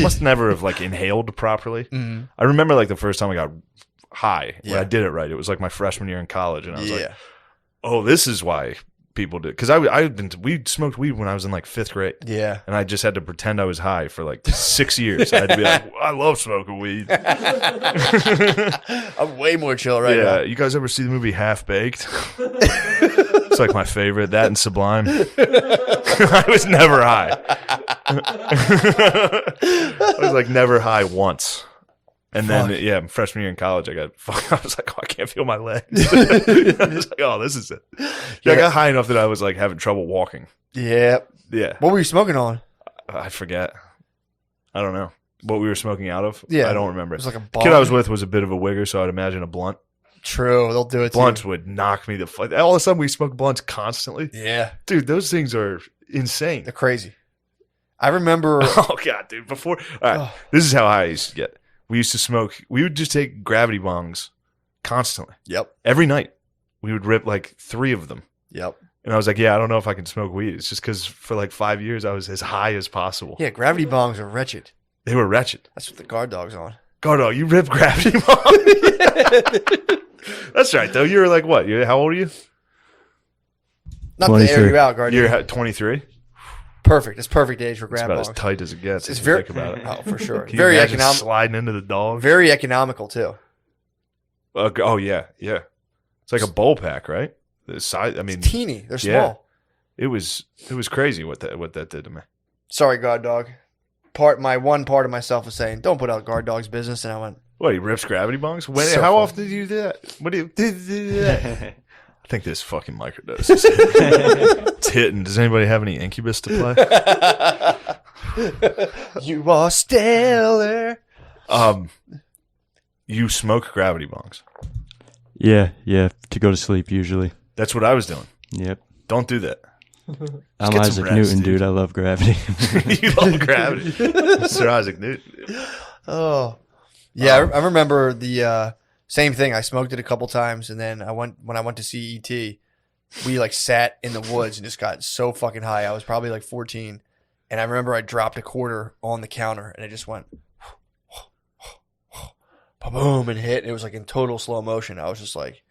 S2: must never have like inhaled properly.
S1: Mhm.
S2: I remember like the first time I got high when
S1: Yeah.
S2: I did it right. It was like my freshman year in college, and I was
S1: Yeah.
S2: like, "Oh, this is why people do." Because we smoked weed when I was in like 5th grade,
S1: Yeah.
S2: and I just had to pretend I was high for like 6 years. I had to be like, "I love smoking weed."
S1: I'm way more chill right
S2: Yeah,
S1: now.
S2: you guys ever see the movie Half Baked? It's like my favorite. That and Sublime. I was never high. I was like never high once. And then, freshman year in college, I was like, oh, I can't feel my legs. I was like, oh, this is it. I got high enough that I was like having trouble walking.
S1: Yeah.
S2: Yeah.
S1: What were you smoking on?
S2: I forget. I don't know. What we were smoking out of?
S1: Yeah.
S2: I don't remember.
S1: It was like a
S2: The
S1: bong.
S2: kid I was with was a bit of a wigger, so I'd imagine a blunt.
S1: True. They'll do it
S2: Blunts
S1: too.
S2: would knock me the fuck. All of a sudden, we smoked blunts constantly.
S1: Yeah.
S2: Dude, those things are insane.
S1: They're crazy. I remember.
S2: Oh, God, dude. Before. All right. This is how high I used to get. We used to smoke. We would just take gravity bongs constantly.
S1: Yep.
S2: Every night. We would rip like 3 of them.
S1: Yep.
S2: And I was like, yeah, I don't know if I can smoke weed. It's just because for like 5 years, I was as high as possible.
S1: Yeah. Gravity bongs are wretched.
S2: They were wretched.
S1: That's what the guard dog's on.
S2: Gardo, you rip gravity bongs? That's right, though. You were like, what? How old are you?
S1: Not to
S3: 23.
S1: air you out, guard.
S2: You're 23?
S1: Perfect. It's perfect age for
S2: It's
S1: grab
S2: about
S1: bongs.
S2: as tight as it gets.
S1: It's
S2: if
S1: very.
S2: you think about it.
S1: Oh, for sure.
S2: Can you
S1: Very
S2: imagine
S1: economical.
S2: sliding into the dog?
S1: Very economical too.
S2: Oh yeah. It's like a bowl pack, right? The size. I mean,
S1: It's teeny. They're
S2: yeah.
S1: small.
S2: it was crazy what that did to me.
S1: Sorry, guard dog. One part of myself was saying, don't put out guard dog's business, and I went,
S2: What, he rips gravity bongs?
S1: So
S2: How
S1: funny.
S2: often do you do that? What do you do that? I think this fucking microdose is it's hitting. Does anybody have any Incubus to play?
S1: you are stellar.
S2: You smoke gravity bongs.
S3: Yeah, to go to sleep usually.
S2: That's what I was doing.
S3: Yep.
S2: Don't do that.
S3: I'm
S2: get some
S3: Isaac
S2: rest,
S3: Newton, dude. I love gravity.
S2: You love gravity. Sir Isaac Newton.
S1: Oh. Yeah, I remember the same thing. I smoked it a couple times, and then when I went to see E.T., we like sat in the woods and just got so fucking high. I was probably like 14, and I remember I dropped a quarter on the counter, and it just went boom and hit. It was like in total slow motion. I was just like,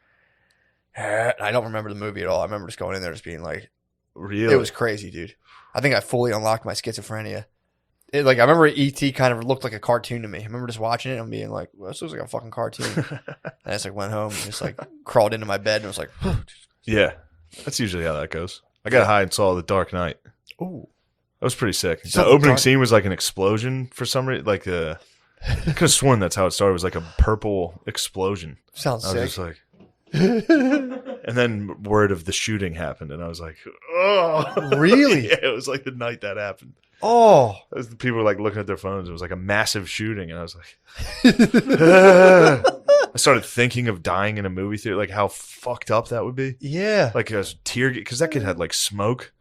S1: I don't remember the movie at all. I remember just going in there just being like,
S2: Really?
S1: it was crazy, dude. I think I fully unlocked my schizophrenia. I remember E.T. kind of looked like a cartoon to me. I remember just watching it and being like, well, this looks like a fucking cartoon. And I just like went home and just like crawled into my bed and was like,
S2: Yeah. That's usually how that goes. I got high and saw The Dark Knight.
S1: ooh.
S2: That was pretty sick.
S1: saw
S2: The
S1: The
S2: opening
S1: Dark-
S2: scene was like an explosion for some reason. I could have sworn that's how it started. It was like a purple explosion.
S1: Sounds
S2: I was
S1: sick.
S2: just like, and then word of the shooting happened, and I was like, oh,
S1: Really?
S2: Yeah, it was like the night that happened.
S1: Oh.
S2: The people were like looking at their phones. It was like a massive shooting, and I was like, I started thinking of dying in a movie theater, like how fucked up that would be.
S1: Yeah.
S2: Like a tear, because that kid had like smoke.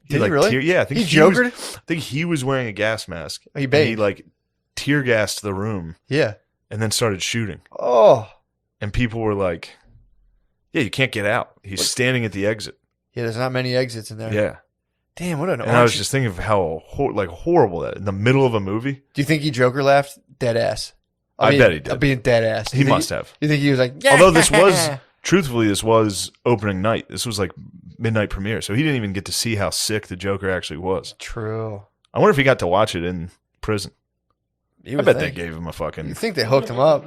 S1: Did he
S2: like
S1: really?
S2: Yeah, I think
S1: He
S2: he was,
S1: jokered?
S2: I think he was wearing a gas mask.
S1: He
S2: and
S1: bathed.
S2: He like tear gassed the room
S1: Yeah.
S2: and then started shooting.
S1: Oh.
S2: And people were like, "Yeah, you can't get out. He's standing at the exit."
S1: Yeah, there's not many exits in there.
S2: Yeah.
S1: Damn, what an
S2: And I was just thinking of how horrible that in the middle of a movie.
S1: Do you think he Joker laughed? Dead ass.
S2: I bet he did.
S1: Being dead ass.
S2: He must have.
S1: You think he was like, yeah.
S2: Although this was opening night. This was like midnight premiere, so he didn't even get to see how sick the Joker actually was.
S1: True.
S2: I wonder if he got to watch it in prison.
S1: You
S2: I
S1: would
S2: bet
S1: think.
S2: they gave him a fucking.
S1: You think they hooked him up?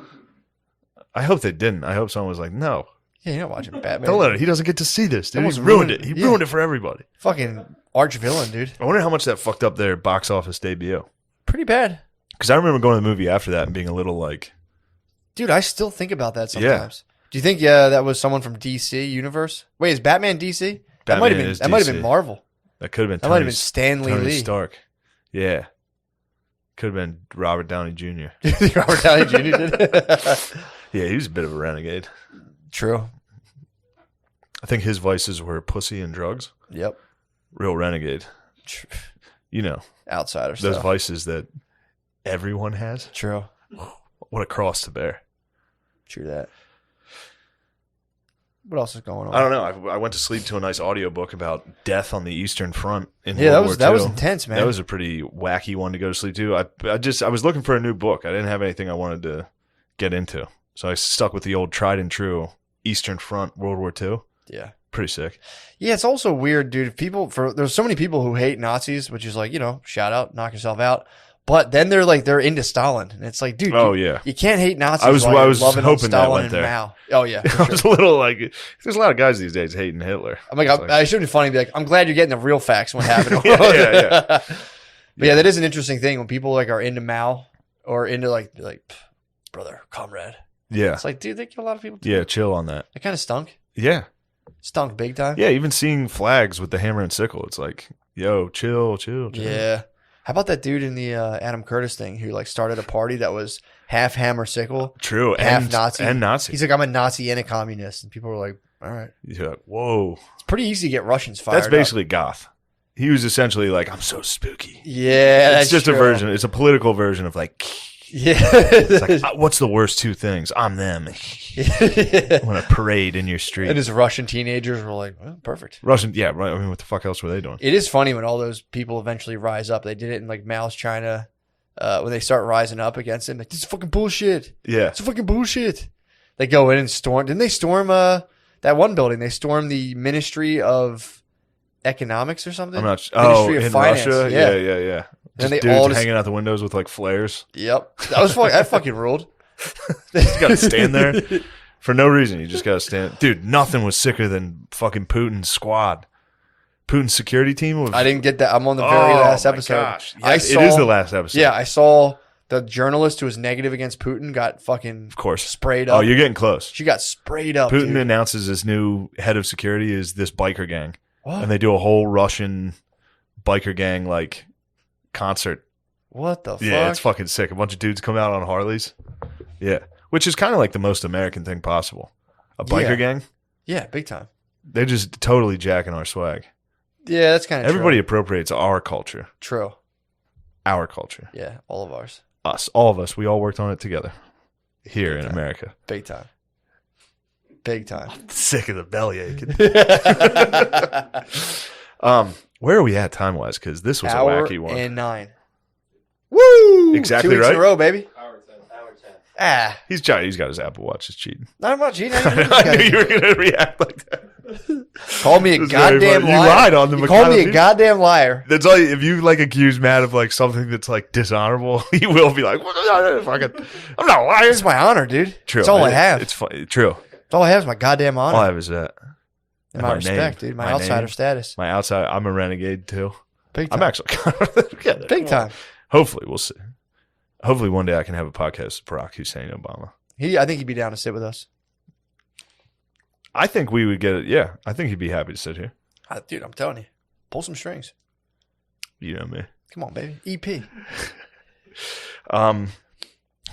S2: I hope they didn't. I hope someone was like, "No,
S1: Yeah, you're not watching Batman.
S2: don't let it. He doesn't get to see this, dude.
S1: Almost
S2: He ruined
S1: ruined-
S2: it. He
S1: yeah.
S2: ruined it for everybody."
S1: Fucking arch villain, dude.
S2: I wonder how much that fucked up their box office debut.
S1: Pretty bad.
S2: Because I remember going to the movie after that and being a little like,
S1: Dude, I still think about that sometimes. Do you think that was someone from DC Universe? Wait, is Batman DC? That might have been.
S2: is
S1: That might have
S2: DC.
S1: been Marvel.
S2: That could have been.
S1: That might have been Stanley
S2: Tony
S1: Lee.
S2: Stark. Yeah, could have been Robert Downey Jr.
S1: Do you think Robert Downey Jr. did?
S2: Yeah, he was a bit of a renegade.
S1: True.
S2: I think his vices were pussy and drugs.
S1: Yep.
S2: Real renegade. You know,
S1: Outsider
S2: those
S1: stuff.
S2: vices that everyone has.
S1: True.
S2: What a cross to bear.
S1: True that. What else is going on?
S2: I don't know. I went to sleep to a nice audiobook about death on the Eastern Front in
S1: Yeah,
S2: World
S1: that
S2: War
S1: was
S2: II.
S1: intense, man.
S2: That was a pretty wacky one to go to sleep to. I was looking for a new book. I didn't have anything I wanted to get into, so I stuck with the old tried and true Eastern Front World War II.
S1: Yeah.
S2: Pretty sick.
S1: Yeah, it's also weird, dude. There's so many people who hate Nazis, which is like, shout out, knock yourself out. But then they're into Stalin, and it's like, dude,
S2: Oh yeah.
S1: you can't hate Nazis.
S2: I was
S1: while you're loving on
S2: hoping that
S1: Stalin
S2: went
S1: and
S2: there.
S1: Mao. Oh yeah, for
S2: I
S1: sure.
S2: was a little like, there's a lot of guys these days hating Hitler.
S1: I'm like,
S2: It's
S1: I should be funny, and be like, I'm glad you're getting the real facts on what happened.
S2: Yeah.
S1: But yeah, that is an interesting thing when people like are into Mao or into like brother, comrade.
S2: Yeah.
S1: It's like, dude, they kill a lot of people too.
S2: Yeah, chill on that.
S1: It kind of stunk.
S2: Yeah.
S1: Stunk big time.
S2: Yeah, even seeing flags with the hammer and sickle, it's like, yo, chill.
S1: Yeah. How about that dude in the Adam Curtis thing who like started a party that was half hammer sickle,
S2: True.
S1: half
S2: and
S1: Nazi?
S2: And Nazi.
S1: He's like, I'm a Nazi and a communist, and people were like, all right.
S2: You're like, whoa.
S1: It's pretty easy to get Russians fired.
S2: That's
S1: up.
S2: basically goth. He was essentially like, I'm so spooky.
S1: Yeah, that's
S2: It's just
S1: true.
S2: a version. It's a political version of like,
S1: Yeah.
S2: it's like, what's the worst two things? I'm them. I want to parade in your street.
S1: And his Russian teenagers were like, well, perfect.
S2: Russian, yeah, right. I mean, what the fuck else were they doing?
S1: It is funny when all those people eventually rise up. They did it in like Mao's China when they start rising up against him. Like, this is fucking bullshit.
S2: Yeah.
S1: It's fucking bullshit. They go in and storm. Didn't they storm that one building? They stormed the Ministry of Economics or something?
S2: I'm not sure.
S1: Ministry
S2: Oh,
S1: of
S2: in
S1: Finance.
S2: Russia?
S1: Yeah.
S2: Yeah.
S1: Then
S2: Just
S1: they
S2: dudes
S1: all just-
S2: hanging out the windows with like flares.
S1: Yep. That was fucking, that fucking ruled.
S2: You got to stand there for no reason. You just got to stand. Dude, nothing was sicker than fucking Putin's squad. Putin's security team?
S1: I didn't get that. I'm on the very last episode.
S2: Gosh. Yes, it is the last episode.
S1: Yeah, I saw the journalist who was negative against Putin got fucking
S2: of course
S1: sprayed up.
S2: Oh, you're getting close.
S1: She got sprayed up.
S2: Putin
S1: dude.
S2: announces his new head of security is this biker gang.
S1: What?
S2: And they do a whole Russian biker gang like concert.
S1: What the fuck?
S2: Yeah, it's fucking sick. A bunch of dudes come out on Harleys. Yeah. Which is kind of like the most American thing possible. A biker gang.
S1: Yeah, big time.
S2: They're just totally jacking our swag.
S1: Yeah, that's kind of
S2: Everybody appropriates our culture.
S1: True.
S2: Our culture.
S1: Yeah, all of ours.
S2: Us. All of us. We all worked on it together. Here
S1: Big
S2: in
S1: time.
S2: America.
S1: Big time. Big time.
S2: Sick of the belly aching. Where are we at time wise? Because this was
S1: Hour
S2: a wacky one.
S1: and 9. Woo!
S2: Exactly
S1: 2 weeks
S2: right.
S1: in a row, baby.
S5: Hour 10.
S1: Ah,
S2: He's got his Apple Watch. He's cheating.
S1: not much. You
S2: I knew you were going to react like that.
S1: Call me a
S2: It was very
S1: goddamn
S2: funny.
S1: liar.
S2: You lied on the
S1: You called me
S2: Mikhailo
S1: a
S2: piece.
S1: goddamn liar.
S2: That's all. If you like accuse Matt of like something that's like dishonorable, he will be like, "I'm not lying."
S1: It's my honor, dude.
S2: True.
S1: It's all I have.
S2: It's funny. True.
S1: It's all I have is my goddamn honor.
S2: All I have is that.
S1: and my respect,
S2: name.
S1: dude. My outsider
S2: name.
S1: status.
S2: My outside. I'm a renegade too.
S1: Big time.
S2: I'm actually
S1: Big time.
S2: Hopefully, we'll see. Hopefully, one day I can have a podcast with Barack Hussein Obama.
S1: I think he'd be down to sit with us.
S2: I think we would get it. Yeah, I think he'd be happy to sit here.
S1: Dude, I'm telling you. Pull some strings.
S2: You know me.
S1: Come on, baby. E EP.
S2: Well,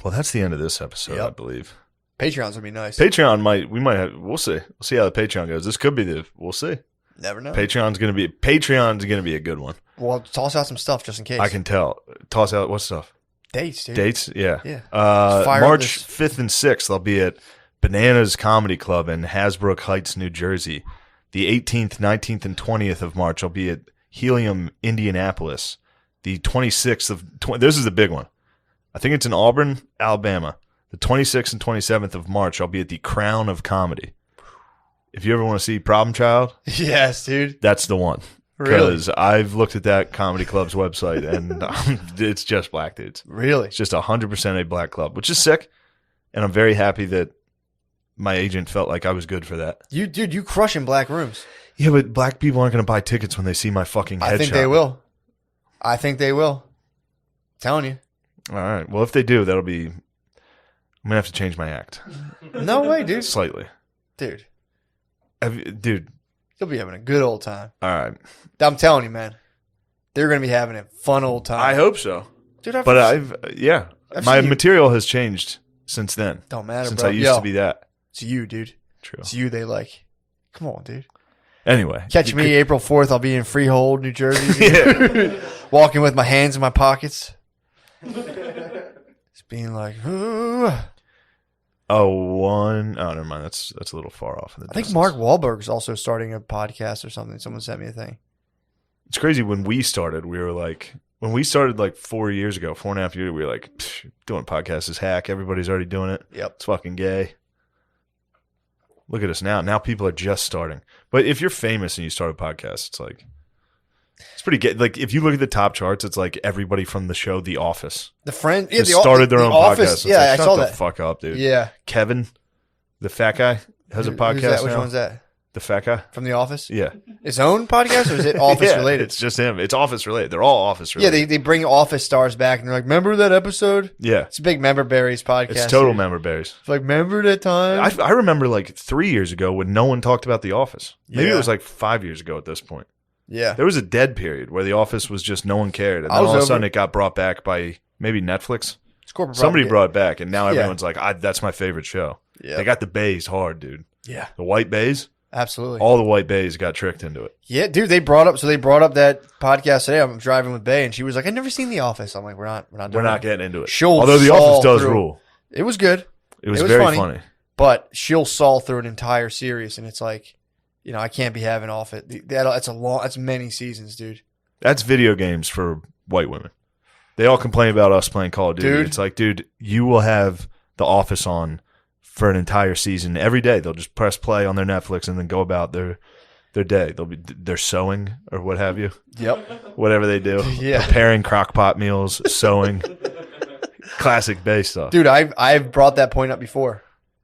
S2: that's the end of this episode,
S1: Yep.
S2: I believe.
S1: Patreons would be nice.
S2: Patreon we might have. We'll see. We'll see how the Patreon goes. This could be we'll see.
S1: Never know.
S2: Patreon's gonna be a good one.
S1: Well, toss out some stuff just in case.
S2: I can tell. Toss out what stuff?
S1: Dates, dude.
S2: Dates? Yeah.
S1: Yeah. Fire up
S2: March
S1: this-
S2: 5th and 6th, I'll be at Bananas Comedy Club in Hasbrook Heights, New Jersey. The 18th, 19th, and 20th of March, I'll be at Helium, Indianapolis. The 26th this is the big one. I think it's in Auburn, Alabama. The 26th and 27th of March, I'll be at the Crown of Comedy. If you ever want to see Problem Child,
S1: Yes, dude.
S2: that's the one.
S1: Really?
S2: Because I've looked at that comedy club's website, and it's just black dudes.
S1: Really?
S2: It's just 100% a black club, which is sick. And I'm very happy that my agent felt like I was good for that.
S1: You crush in black rooms.
S2: Yeah, but black people aren't going to buy tickets when they see my fucking headshot.
S1: I think they will. I think they will. telling you.
S2: All right. Well, if they do, that'll be... I'm going to have to change my act.
S1: No way, dude.
S2: Slightly.
S1: Dude,
S2: Dude.
S1: you'll be having a good old time.
S2: All right.
S1: I'm telling you, man. They're going to be having a fun old time.
S2: I hope so.
S1: Dude, I've
S2: My
S1: seen you-
S2: material has changed since then.
S1: Don't matter,
S2: Since
S1: bro.
S2: I used to be that.
S1: It's you, dude.
S2: True.
S1: It's you they like. Come on, dude.
S2: Anyway.
S1: Catch me April 4th. I'll be in Freehold, New Jersey.
S2: Yeah.
S1: Walking with my hands in my pockets. Just being like, ooh.
S2: Never mind. That's a little far off. In the
S1: I think
S2: distance.
S1: Mark Wahlberg's also starting a podcast or something. Someone sent me a thing.
S2: It's crazy. When we started, we were like, 4 years ago, 4.5 years, we were like, doing podcasts is hack. Everybody's already doing it.
S1: Yep.
S2: It's fucking gay. Look at us now. Now people are just starting. But if you're famous and you start a podcast, it's like, it's pretty gay. Like, if you look at the top charts, it's like everybody from the show The Office
S1: The friend, yeah,
S2: just
S1: the
S2: started their
S1: the
S2: own
S1: Office,
S2: podcast. It's
S1: Yeah,
S2: like,
S1: I
S2: shut
S1: saw
S2: the
S1: that.
S2: fuck up, dude.
S1: Yeah.
S2: Kevin, the fat guy, has a
S1: Who's
S2: podcast
S1: that? Which
S2: now.
S1: one's that?
S2: The fat guy?
S1: From The Office?
S2: Yeah.
S1: His own podcast, or is it Office
S2: Yeah,
S1: related?
S2: It's just him. It's Office related. They're all Office
S1: Yeah,
S2: related.
S1: they bring Office stars back, and they're like, "Remember that episode?"
S2: Yeah.
S1: It's a big Member Berries podcast.
S2: It's total
S1: dude.
S2: member berries.
S1: It's like, remember that time?
S2: I remember like 3 years ago when no one talked about The Office. Maybe
S1: Yeah.
S2: it was like 5 years ago at this point.
S1: Yeah.
S2: There was a dead period where The Office was just no one cared. And
S1: I
S2: then
S1: was
S2: all of a
S1: over
S2: sudden
S1: it.
S2: it got brought back by maybe Netflix.
S1: It's corporate
S2: Somebody
S1: propaganda.
S2: brought it back, and now
S1: Yeah.
S2: everyone's like, that's my favorite show.
S1: Yeah.
S2: They got the bays hard, dude.
S1: Yeah,
S2: The white bays,
S1: absolutely.
S2: all the white bays got tricked into it.
S1: Yeah, dude, they brought up that podcast today. I'm driving with Bay, and she was like, "I've never seen The Office." I'm like, "We're not
S2: We're
S1: doing
S2: not
S1: it."
S2: getting into it.
S1: She'll
S2: Although The
S1: saw
S2: Office does
S1: through.
S2: rule.
S1: It was good,
S2: It was
S1: It was
S2: very
S1: funny.
S2: funny.
S1: but she'll saw through an entire series, and it's like, I can't be having Office. That's many seasons, dude.
S2: That's video games for white women. They all complain about us playing Call of Duty.
S1: Dude.
S2: It's like, dude, you will have The Office on for an entire season. Every day they'll just press play on their Netflix and then go about their day. They're sewing or what have you.
S1: Yep.
S2: Whatever they do.
S1: Yeah.
S2: Preparing crock-pot meals, sewing. Classic Bay stuff.
S1: Dude, I've brought that point up before.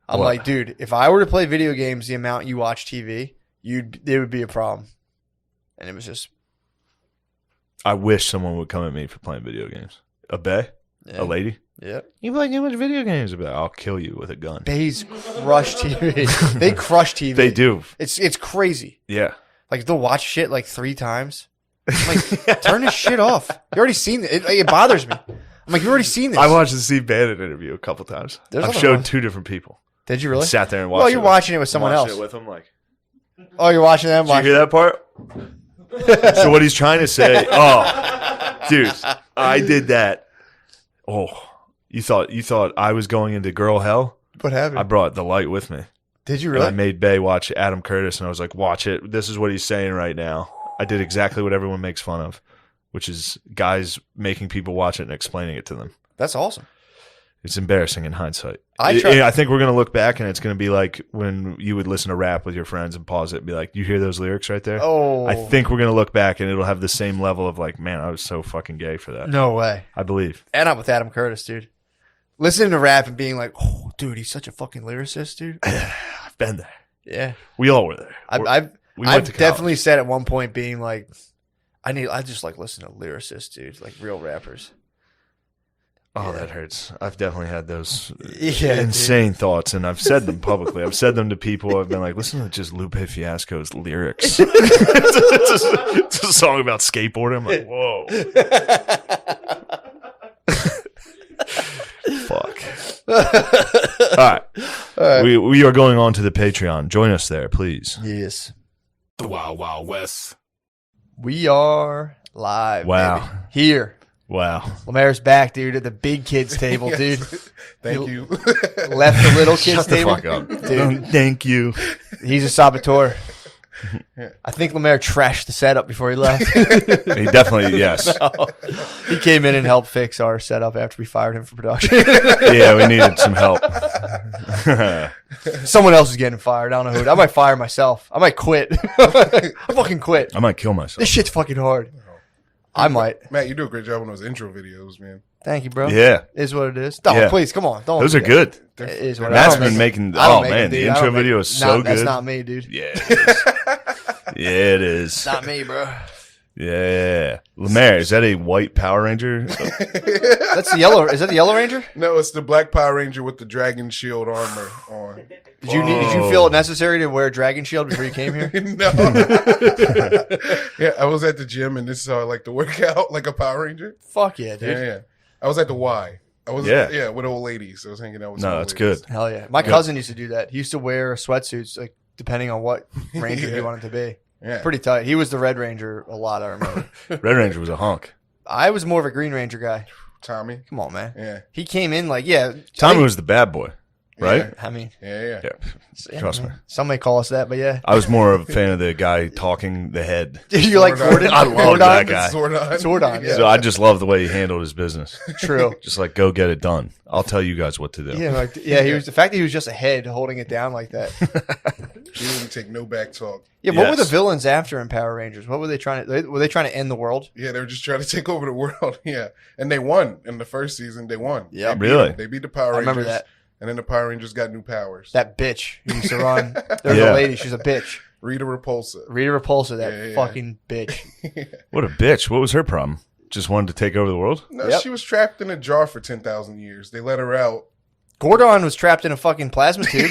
S1: I'm
S2: What?
S1: like, dude, if I were to play video games the amount you watch TV, it would be a problem. and it was just
S2: I wish someone would come at me for playing video games. A bae?
S1: yeah.
S2: A lady?
S1: Yeah.
S2: You play too much video games? I'll kill you with a gun.
S1: Bays crush TV. They crush TV.
S2: They do.
S1: It's crazy.
S2: Yeah.
S1: Like they'll watch shit like 3 times. I'm like, turn this shit off. You already seen it. It bothers me. I'm like, you already seen this.
S2: I watched the Steve Bannon interview a couple times.
S1: There's
S2: I've
S1: nothing
S2: showed
S1: wrong.
S2: 2 different people.
S1: Did you really?
S2: Sat there and watched.
S1: Well, you're watching it with someone else.
S2: Watched it with them, like.
S1: Oh, you're watching them.
S2: Did you hear that part? So what he's trying to say? Oh, dude, I did that. Oh, you thought I was going into girl hell?
S1: What happened?
S2: I brought the light with me.
S1: Did you
S2: And
S1: really?
S2: I made Bay watch Adam Curtis, and I was like, watch it. This is what he's saying right now. I did exactly what everyone makes fun of, which is guys making people watch it and explaining it to them.
S1: That's awesome.
S2: It's embarrassing in hindsight.
S1: I
S2: think we're going to look back, and it's going to be like when you would listen to rap with your friends and pause it and be like, you hear those lyrics right there?
S1: Oh,
S2: I think we're going to look back, and it'll have the same level of like, man, I was so fucking gay for that.
S1: no way.
S2: I believe.
S1: And I'm with Adam Curtis, dude. Listening to rap and being like, oh, dude, he's such a fucking lyricist, dude.
S2: I've been there.
S1: Yeah.
S2: We all were there.
S1: I've
S2: We went to
S1: definitely
S2: college.
S1: said at one point being like, I just like listen to lyricists, dude, like real rappers.
S2: Oh,
S1: Yeah.
S2: that hurts. I've definitely had those
S1: Yeah,
S2: insane thoughts, and I've said them publicly. I've said them to people. I've been like, listen to just Lupe Fiasco's lyrics. It's a song about skateboarding. I'm like, whoa. Fuck. All right. We are going on to the Patreon. Join us there, please.
S1: Yes.
S5: The Wild Wild West.
S1: We are live.
S2: Wow.
S1: Baby. Here.
S2: Wow.
S1: Lemaire's back, dude, at the big kids table, dude.
S5: Thank you.
S1: Left the little kids
S2: Shut the
S1: table.
S2: fuck up.
S1: Dude,
S2: Thank you.
S1: he's a saboteur. I think Lemaire trashed the setup before he left.
S2: He definitely, yes.
S1: He came in and helped fix our setup after we fired him for production.
S2: Yeah, we needed some help.
S1: Someone else is getting fired. I don't know who. I might fire myself. I might quit. I fucking quit.
S2: I might kill myself.
S1: This shit's fucking hard. I might.
S5: Matt, you do a great job on those intro videos, man.
S1: Thank you, bro.
S2: Yeah.
S1: Is what it is. No,
S2: Yeah.
S1: please, come on. Don't
S2: Those
S1: do
S2: are
S1: that.
S2: good.
S1: It is what it is.
S2: Matt's
S1: I don't
S2: been
S1: make-
S2: making,
S1: I don't
S2: oh
S1: make
S2: man,
S1: them,
S2: the
S1: dude. I
S2: intro
S1: don't make-
S2: video is
S1: No,
S2: so
S1: that's
S2: good.
S1: not me, dude.
S2: Yeah, it is. Yeah, it is.
S1: Not me, bro.
S2: Yeah. Lemaire, is that a white Power Ranger?
S1: That's the yellow. Is that the Yellow Ranger?
S5: No, it's the Black Power Ranger with the dragon shield armor on.
S1: Did you feel it necessary to wear a dragon shield before you came here?
S5: No. Yeah, I was at the gym and this is how I like to work out, like a Power Ranger.
S1: Fuck yeah, dude.
S5: Yeah. I was at the Y. I was
S2: Yeah.
S5: with old ladies. I was hanging out with
S2: No,
S5: some old
S2: that's
S5: ladies.
S2: good.
S1: Hell yeah. My cousin used to do that. He used to wear sweatsuits, like depending on what ranger he
S5: Yeah.
S1: wanted to be.
S5: Yeah.
S1: Pretty tight. He was the Red Ranger a lot, I remember.
S2: Red Ranger was a hunk.
S1: I was more of a Green Ranger guy.
S5: Tommy.
S1: Come on, man.
S5: Yeah.
S1: He came in like, yeah.
S2: Tommy was the bad boy, right?
S1: I mean,
S5: Yeah.
S1: yeah,
S2: Trust
S1: man.
S2: me.
S1: Some may call us that, but yeah.
S2: I was more of a fan of the guy talking the head.
S1: You're like
S5: Zordon.
S1: Gordon.
S2: I love
S1: Gordon?
S2: that guy.
S5: Zordon.
S1: Zordon, yeah.
S2: So I just love the way he handled his business.
S1: True.
S2: Just like, go get it done. I'll tell you guys what to do.
S1: Yeah, like he was the fact that he was just a head holding it down like that.
S5: He didn't take no back talk.
S1: Yeah, what were the
S2: Yes.
S1: villains after in Power Rangers? What were they trying to? Were they trying to end the world?
S5: Yeah, they were just trying to take over the world. Yeah. And they won in the first season. They won.
S1: Yeah.
S5: They beat
S2: Really?
S5: them. They beat the Power
S1: I
S5: Rangers.
S1: remember that.
S5: And then the Power Rangers got new powers.
S1: That bitch who used to run. There's
S2: Yeah.
S1: a lady. She's a bitch.
S5: Rita Repulsa.
S1: Rita Repulsa. That
S5: Yeah.
S1: fucking bitch.
S2: What a bitch. What was her problem? Just wanted to take over the world?
S5: No,
S1: Yep.
S5: she was trapped in a jar for 10,000 years. They let her out.
S1: Gordon was trapped in a fucking plasma tube.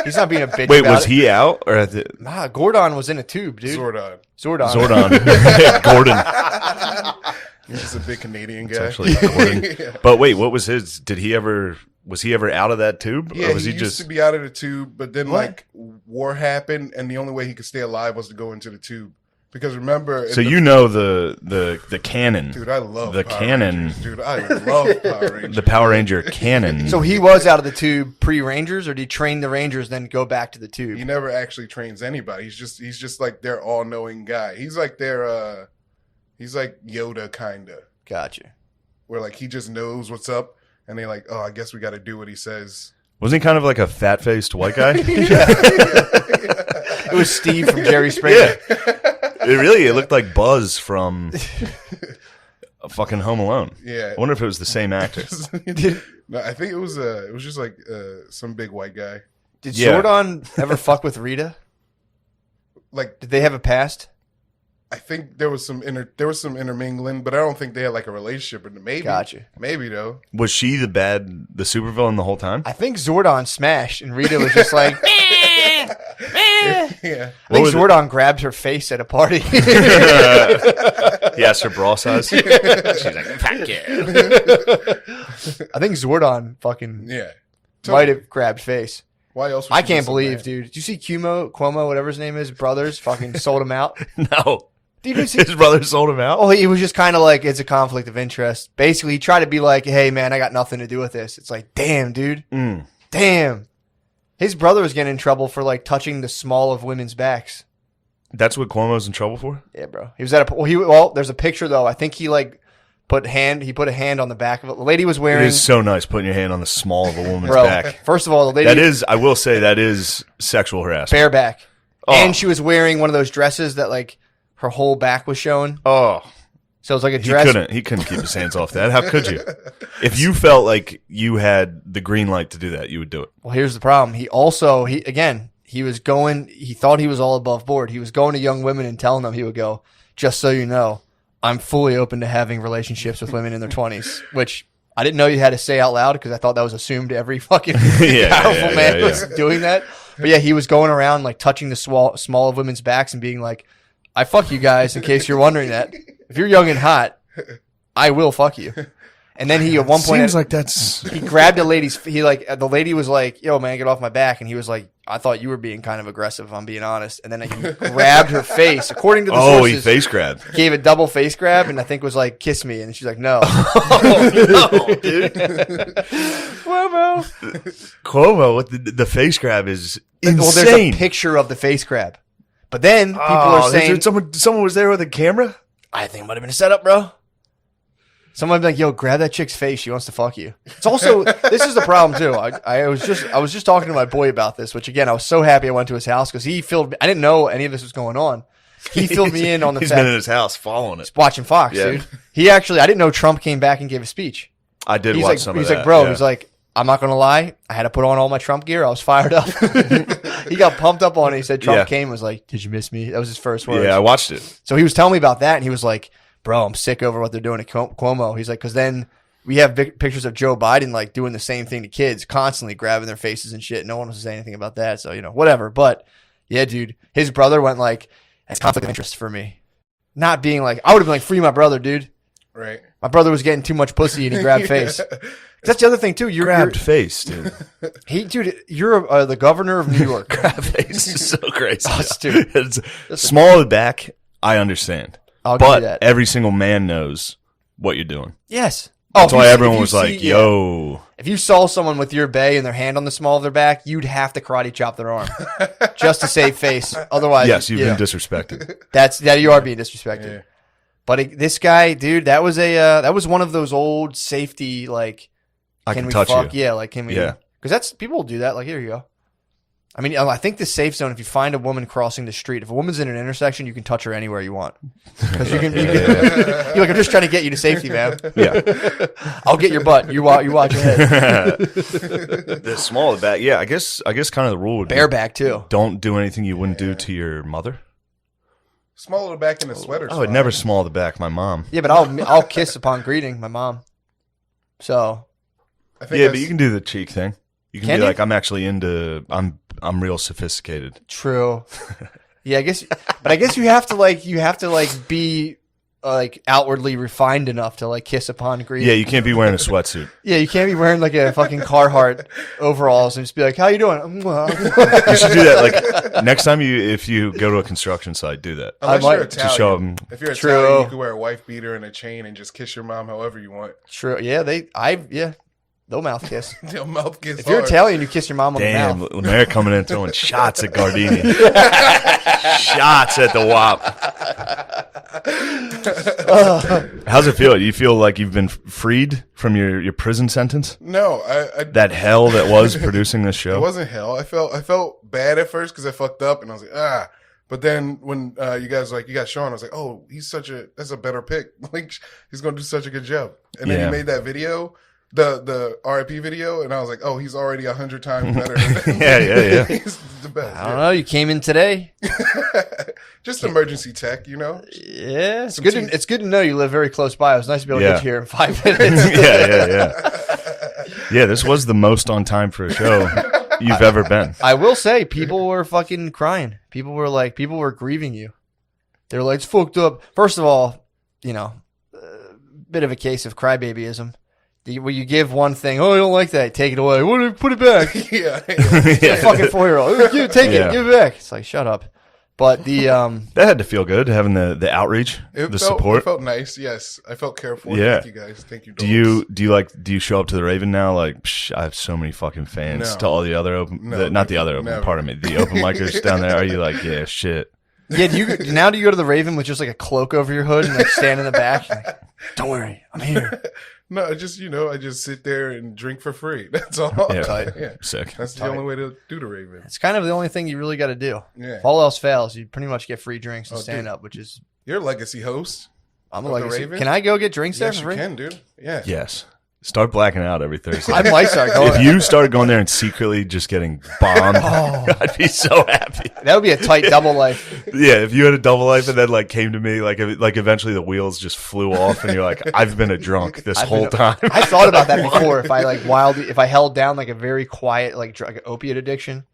S1: He's not being a bitch.
S2: Wait,
S1: about
S2: was
S1: it.
S2: he out? Or at the,
S1: Nah, Gordon was in a tube, dude.
S5: Zordon.
S1: Zordon.
S2: Zordon. Gordon.
S5: He's just a big Canadian
S2: It's
S5: guy.
S2: actually Gordon.
S5: Yeah.
S2: But wait, what was his? Was he ever out of that tube?
S5: Yeah,
S2: or was
S5: he
S2: he
S5: used
S2: just.
S5: to be out of the tube, but then
S1: What?
S5: like war happened, and the only way he could stay alive was to go into the tube. Because remember,
S2: So
S5: in the-
S2: you know the canon.
S5: dude, I love
S2: the
S5: Power
S2: canon.
S5: Rangers. Dude, I love Power Rangers.
S2: The Power Ranger canon.
S1: So he was out of the tube pre-Rangers, or did he train the Rangers then go back to the
S5: He
S1: tube?
S5: never actually trains anybody. He's just like their all-knowing guy. He's like their he's like Yoda kinda,
S1: Gotcha.
S5: where like he just knows what's up, and they like, oh, I guess we got to do what he says.
S2: Wasn't he kind of like a fat-faced white guy?
S1: It was Steve from Jerry Springer.
S2: It looked like Buzz from a fucking Home Alone.
S5: Yeah.
S2: I wonder if it was the same actor.
S5: No, I think it was just like some big white guy.
S1: Did
S2: Yeah.
S1: Zordon ever fuck with Rita?
S5: Like
S1: Did they have a past?
S5: I think there was some intermingling, but I don't think they had like a relationship. Maybe,
S1: Gotcha.
S5: Maybe though.
S2: Was she the supervillain the whole time?
S1: I think Zordon smashed, and Rita was just like, meh, meh.
S5: Yeah.
S1: I think Zordon grabbed her face at a party.
S2: Yes, her bra size. She's like, fuck yeah.
S1: I think Zordon fucking
S5: Yeah.
S1: might have grabbed face.
S5: Why else?
S1: I can't believe, dude. Did you see Cuomo, whatever his name is, brothers, fucking sold him out?
S2: No.
S1: Dude,
S2: His brother sold him out?
S1: Oh, he was just kind of like, it's a conflict of interest. Basically, he tried to be like, hey, man, I got nothing to do with this. It's like, damn, dude. Damn. His brother was getting in trouble for like touching the small of women's backs.
S2: That's what Cuomo's in trouble for?
S1: Yeah, bro. He was at a there's a picture though. I think he like put a hand on the back of it. The lady was wearing.
S2: It is so nice putting your hand on the small of a woman's
S1: bro,
S2: back.
S1: First of all, the lady
S2: I will say that is sexual harassment.
S1: bareback.
S2: Oh.
S1: And she was wearing one of those dresses that like her whole back was showing.
S2: Oh.
S1: So it was like a dress.
S2: He couldn't keep his hands off that. How could you? If you felt like you had the green light to do that, you would do it.
S1: Well, here's the problem. He thought he was all above board. He was going to young women and telling them, he would go, just so you know, I'm fully open to having relationships with women in their 20s, which I didn't know you had to say out loud because I thought that was assumed every fucking powerful man was doing that. But yeah, he was going around like touching the small of women's backs and being like, I fuck you guys in case you're wondering that. If you're young and hot, I will fuck you. And then he at one point
S2: Seems like that's
S1: he grabbed the lady was like, yo man, get off my back. And he was like, I thought you were being kind of aggressive if I'm being honest. And then he grabbed her face. According to the sources,
S2: he face grabbed.
S1: Gave a double face grab and I think was like, kiss me. And she's like, no.
S2: No, dude.
S1: Cuomo
S2: with the face grab is insane.
S1: Well, there's a picture of the face grab. But then people are saying
S2: someone was there with a camera?
S1: I think it might have been a setup, bro. Someone be like, yo, grab that chick's face. She wants to fuck you. It's also, this is the problem too. I was just talking to my boy about this, which again, I was so happy I went to his house because he filled me. I didn't know any of this was going on. He filled me in on the
S2: He's
S1: fact.
S2: been in his house following it.
S1: Watching Fox, dude. He actually, I didn't know Trump came back and gave a speech.
S2: I did
S1: He's
S2: watch
S1: like,
S2: some of
S1: he's
S2: that.
S1: like, bro,
S2: yeah.
S1: he's like, I'm not going to lie. I had to put on all my Trump gear. I was fired up. He got pumped up on it. He said Trump came and was like, did you miss me? That was his first words.
S2: Yeah, I watched it.
S1: So he was telling me about that and he was like, bro, I'm sick over what they're doing to Cuomo. He's like, because then we have pictures of Joe Biden like doing the same thing to kids, constantly grabbing their faces and shit. No one was saying anything about that. So, whatever. But yeah, dude, his brother went like, that's conflict of interest for me. Not being like, I would have been like, free my brother, dude.
S5: Right.
S1: My brother was getting too much pussy and he grabbed face. That's the other thing too.
S2: Grabbed face, dude.
S1: You're the governor of New York.
S2: Grab face is so crazy.
S1: Oh, dude.
S2: It's small of the back, I understand.
S1: I'll give you
S2: But
S1: that.
S2: every single man knows what you're doing.
S1: Yes.
S2: That's
S1: if
S2: why
S1: you-
S2: everyone
S1: if you
S2: was like,
S1: see-
S2: yo.
S1: If you saw someone with your bae and their hand on the small of their back, you'd have to karate chop their arm just to save face. Otherwise,
S2: Yes, you've been disrespected.
S1: you are being disrespected.
S5: Yeah.
S1: But this guy, dude, that was one of those old safety like.
S2: I
S1: can
S2: can
S1: we
S2: touch
S1: fuck?
S2: you.
S1: Yeah, like can we?
S2: Yeah.
S1: Because that's people will do that. Like here you go. I mean, I think the safe zone. If you find a woman crossing the street, if a woman's in an intersection, you can touch her anywhere you want. Because you're like, I'm just trying to get you to safety, man.
S2: Yeah.
S1: I'll get your butt. You watch your head.
S2: The small of the back. Yeah, I guess kind of the rule would be
S1: Bareback too.
S2: don't do anything you wouldn't do to your mother.
S5: Small of the back in the sweater.
S2: I would never small the back my mom.
S1: Yeah, but I'll kiss upon greeting my mom. So
S5: I think
S2: Yeah, but you can do the cheek thing. You can
S1: Can
S2: be
S1: you?
S2: like, I'm actually into I'm real sophisticated.
S1: true. Yeah, I guess you have to be like outwardly refined enough to like kiss upon greeting.
S2: Yeah, you can't be wearing a sweatsuit.
S1: Yeah, you can't be wearing like a fucking Carhartt overalls and just be like, "How you doing?"
S2: You should do that. Like next time if you go to a construction site, do that.
S5: Unless
S1: I
S5: you're
S1: might-
S2: To
S5: Italian.
S2: show 'em-
S5: If you're
S1: True.
S5: Italian, you can wear a wife beater and a chain and just kiss your mom however you want.
S1: True. Yeah, they'll mouth kiss.
S5: Your mouth gets
S1: If you're
S5: hard.
S1: Italian, you kiss your mom on
S2: Damn,
S1: the mouth.
S2: Lemaire coming in throwing shots at Gardini. Shots at the WAP. How's it feel? Do you feel like you've been freed from your prison sentence?
S5: No, I
S2: That hell that was producing this
S5: it
S2: show?
S5: wasn't hell. I felt bad at first because I fucked up and I was like, ah. But then when you guys you got Sean, I was like, oh, that's a better pick. Like he's gonna do such a good job. And then
S2: Yeah.
S5: he made that video. the RIP video, and I was like, oh, he's already 100 times better.
S2: Yeah.
S5: He's the best.
S1: I don't know. You came in today.
S5: Just emergency tech, you know.
S1: Yeah, it's
S5: Some
S1: good.
S5: teeth.
S1: It's good to know you live very close by. It was nice to be able to
S2: Yeah.
S1: get you here in 5 minutes.
S2: Yeah, this was the most on time for a show you've ever been.
S1: I will say, people were fucking crying. People were grieving you. They're like, it's fucked up. First of all, you know, bit of a case of crybabyism. Where you give one thing, oh, I don't like that, take it away. Put it back.
S5: Yeah.
S1: A fucking 4-year-old. Take it, give it back. It's like, shut up. But the
S2: That had to feel good having the outreach, support.
S5: It felt nice. Yes, I felt cared for.
S2: Yeah.
S5: Thank you guys. Thank you.
S2: Do you show up to the Raven now? Like, I have so many fucking fans.
S5: No.
S2: To all the other open,
S5: No,
S2: not the other open.
S5: never.
S2: Pardon me, the open micers down there. Are you like, yeah, shit?
S1: yeah, do you go to the Raven with just like a cloak over your hood and like stand in the back? Like, don't worry, I'm here.
S5: No, I just sit there and drink for free. That's all.
S2: Yeah,
S5: Yeah.
S2: sick.
S5: That's the only way to do the Raven.
S1: It's kind of the only thing you really got to do.
S5: Yeah.
S1: If all else fails, you pretty much get free drinks and
S5: Oh,
S1: stand
S5: dude.
S1: up, which is
S5: You're a legacy host.
S1: I'm a
S5: Of the
S1: legacy.
S5: Raven?
S1: Can I go get drinks there
S5: Yes,
S1: for
S5: you
S1: free?
S5: can, dude. Yeah.
S2: Yes. Start blacking out every Thursday.
S1: I might start going.
S2: If you started going there and secretly just getting bombed,
S1: Oh.
S2: I'd be so happy.
S1: That would be a tight double life.
S2: Yeah, if you had a double life and then like came to me, like eventually the wheels just flew off and you're like, I've been a drunk this whole time.
S1: I thought about that before. If I held down like a very quiet like drug opiate addiction,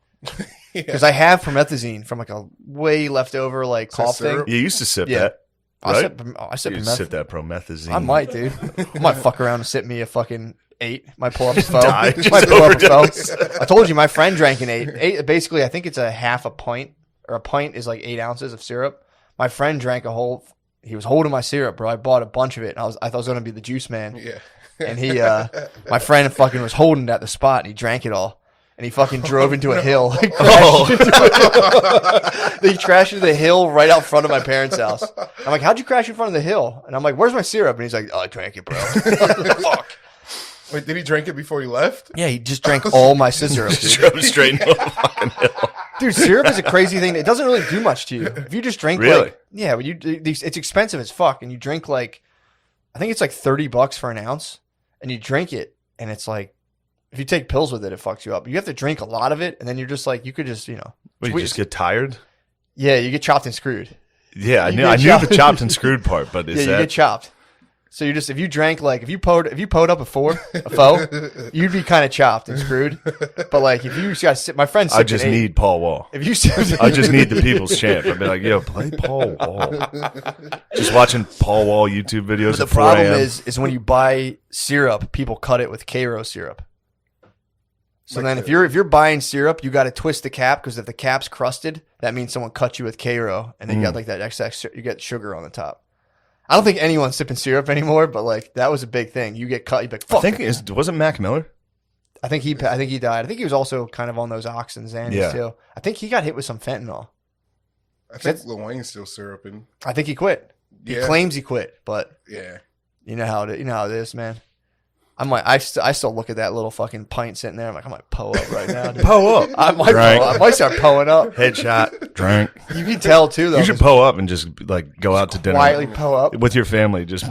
S1: because I have promethazine from like a way leftover like
S5: Is that
S1: cough thing.
S5: syrup?
S2: You used to sip
S1: Yeah.
S2: that,
S1: I
S2: right?
S1: sip
S2: You used to sip
S1: promethazine.
S2: that promethazine.
S1: I might, dude. I might fuck around and sip me a fucking 8. Might pull up a foe.
S2: Die.
S1: Might pull up a foe.
S2: Overdose.
S1: I told you my friend drank an 8. Basically, I think it's a half a pint, or a pint is like 8 ounces of syrup. My friend drank a whole. He was holding my syrup, bro. I bought a bunch of it. And I thought I was gonna be the juice man.
S5: Yeah.
S1: And he, my friend fucking was holding it at the spot, and he drank it all. And he fucking drove into a hill. He crashed into the hill right out front of my parents' house. I'm like, how'd you crash in front of the hill? And I'm like, where's my syrup? And he's like, oh, I drank it, bro. Fuck.
S5: Wait, did he drink it before he left?
S1: Yeah, he just drank all my syrup, dude.
S2: Drove straight into a fucking hill.
S1: Dude, syrup is a crazy thing. It doesn't really do much to you. If you just drink
S2: Really?
S1: like, yeah, when it's expensive as fuck, and you drink like, I think it's like $30 for an ounce, and you drink it, and it's like, if you take pills with it, it fucks you up. You have to drink a lot of it, and then you're just like, you could just,
S2: Wait, you just get tired?
S1: yeah, you get chopped and screwed.
S2: Yeah, I
S1: You
S2: knew
S1: get
S2: the
S1: chopped.
S2: chopped and screwed part, but
S1: Yeah,
S2: is
S1: you
S2: that
S1: get chopped. So you just, if you drank like, if you poed up a foe, you'd be kind of chopped and screwed. But like, if you just got to sit, my friend
S2: I
S1: sipped
S2: just
S1: an 8.
S2: need Paul Wall.
S1: If you sipped,
S2: I just need the people's champ. I'd be like, yo, play Paul Wall. Just watching Paul Wall YouTube videos
S1: But the
S2: at 4
S1: problem
S2: a.m.
S1: is when you buy syrup, people cut it with Cairo syrup. So
S5: Like
S1: then if you're buying syrup, you got to twist the cap, because if the cap's crusted, that means someone cut you with Cairo, and then you got like that excess, you get sugar on the top. I don't think anyone's sipping syrup anymore, but like that was a big thing. You get cut, you'd be like, fuck.
S2: I think wasn't Mac Miller?
S1: I think he died. I think he was also kind of on those Ox and Xannies
S2: Yeah.
S1: too. I think he got hit with some fentanyl.
S5: I think Lil Wayne's still syruping.
S1: I think he quit. He
S5: Yeah.
S1: claims he quit, but
S5: Yeah.
S1: you know how it is, man. I'm like, I still look at that little fucking pint sitting there. I'm like, I might po up right now. Dude.
S2: Poe up.
S1: I might
S2: Drank.
S1: I might start poing up.
S2: Headshot. Drink.
S1: You can tell too, though.
S2: You should Poe up and just like go out to dinner
S1: quietly po up.
S2: with your family. Just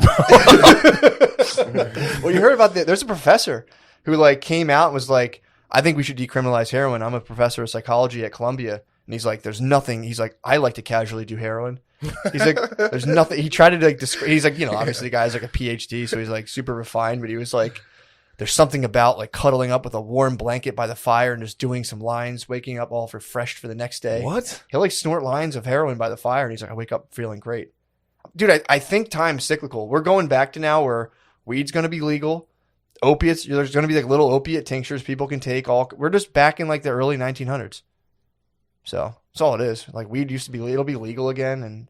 S1: Well, you heard about there's a professor who like came out and was like, I think we should decriminalize heroin. I'm a professor of psychology at Columbia. And he's like, there's nothing. He's like, I like to casually do heroin. He's like, there's nothing. He tried to like he's like, obviously the guy's like a PhD, so he's like super refined, but he was like, there's something about like cuddling up with a warm blanket by the fire and just doing some lines, waking up all refreshed for the next day.
S2: what?
S1: He'll like snort lines of heroin by the fire, and he's like, I wake up feeling great. Dude, I think time's cyclical. We're going back to now where weed's going to be legal. Opiates, there's going to be like little opiate tinctures people can take. We're just back in like the early 1900s. So that's all it is. Like weed used to be, it'll be legal again, and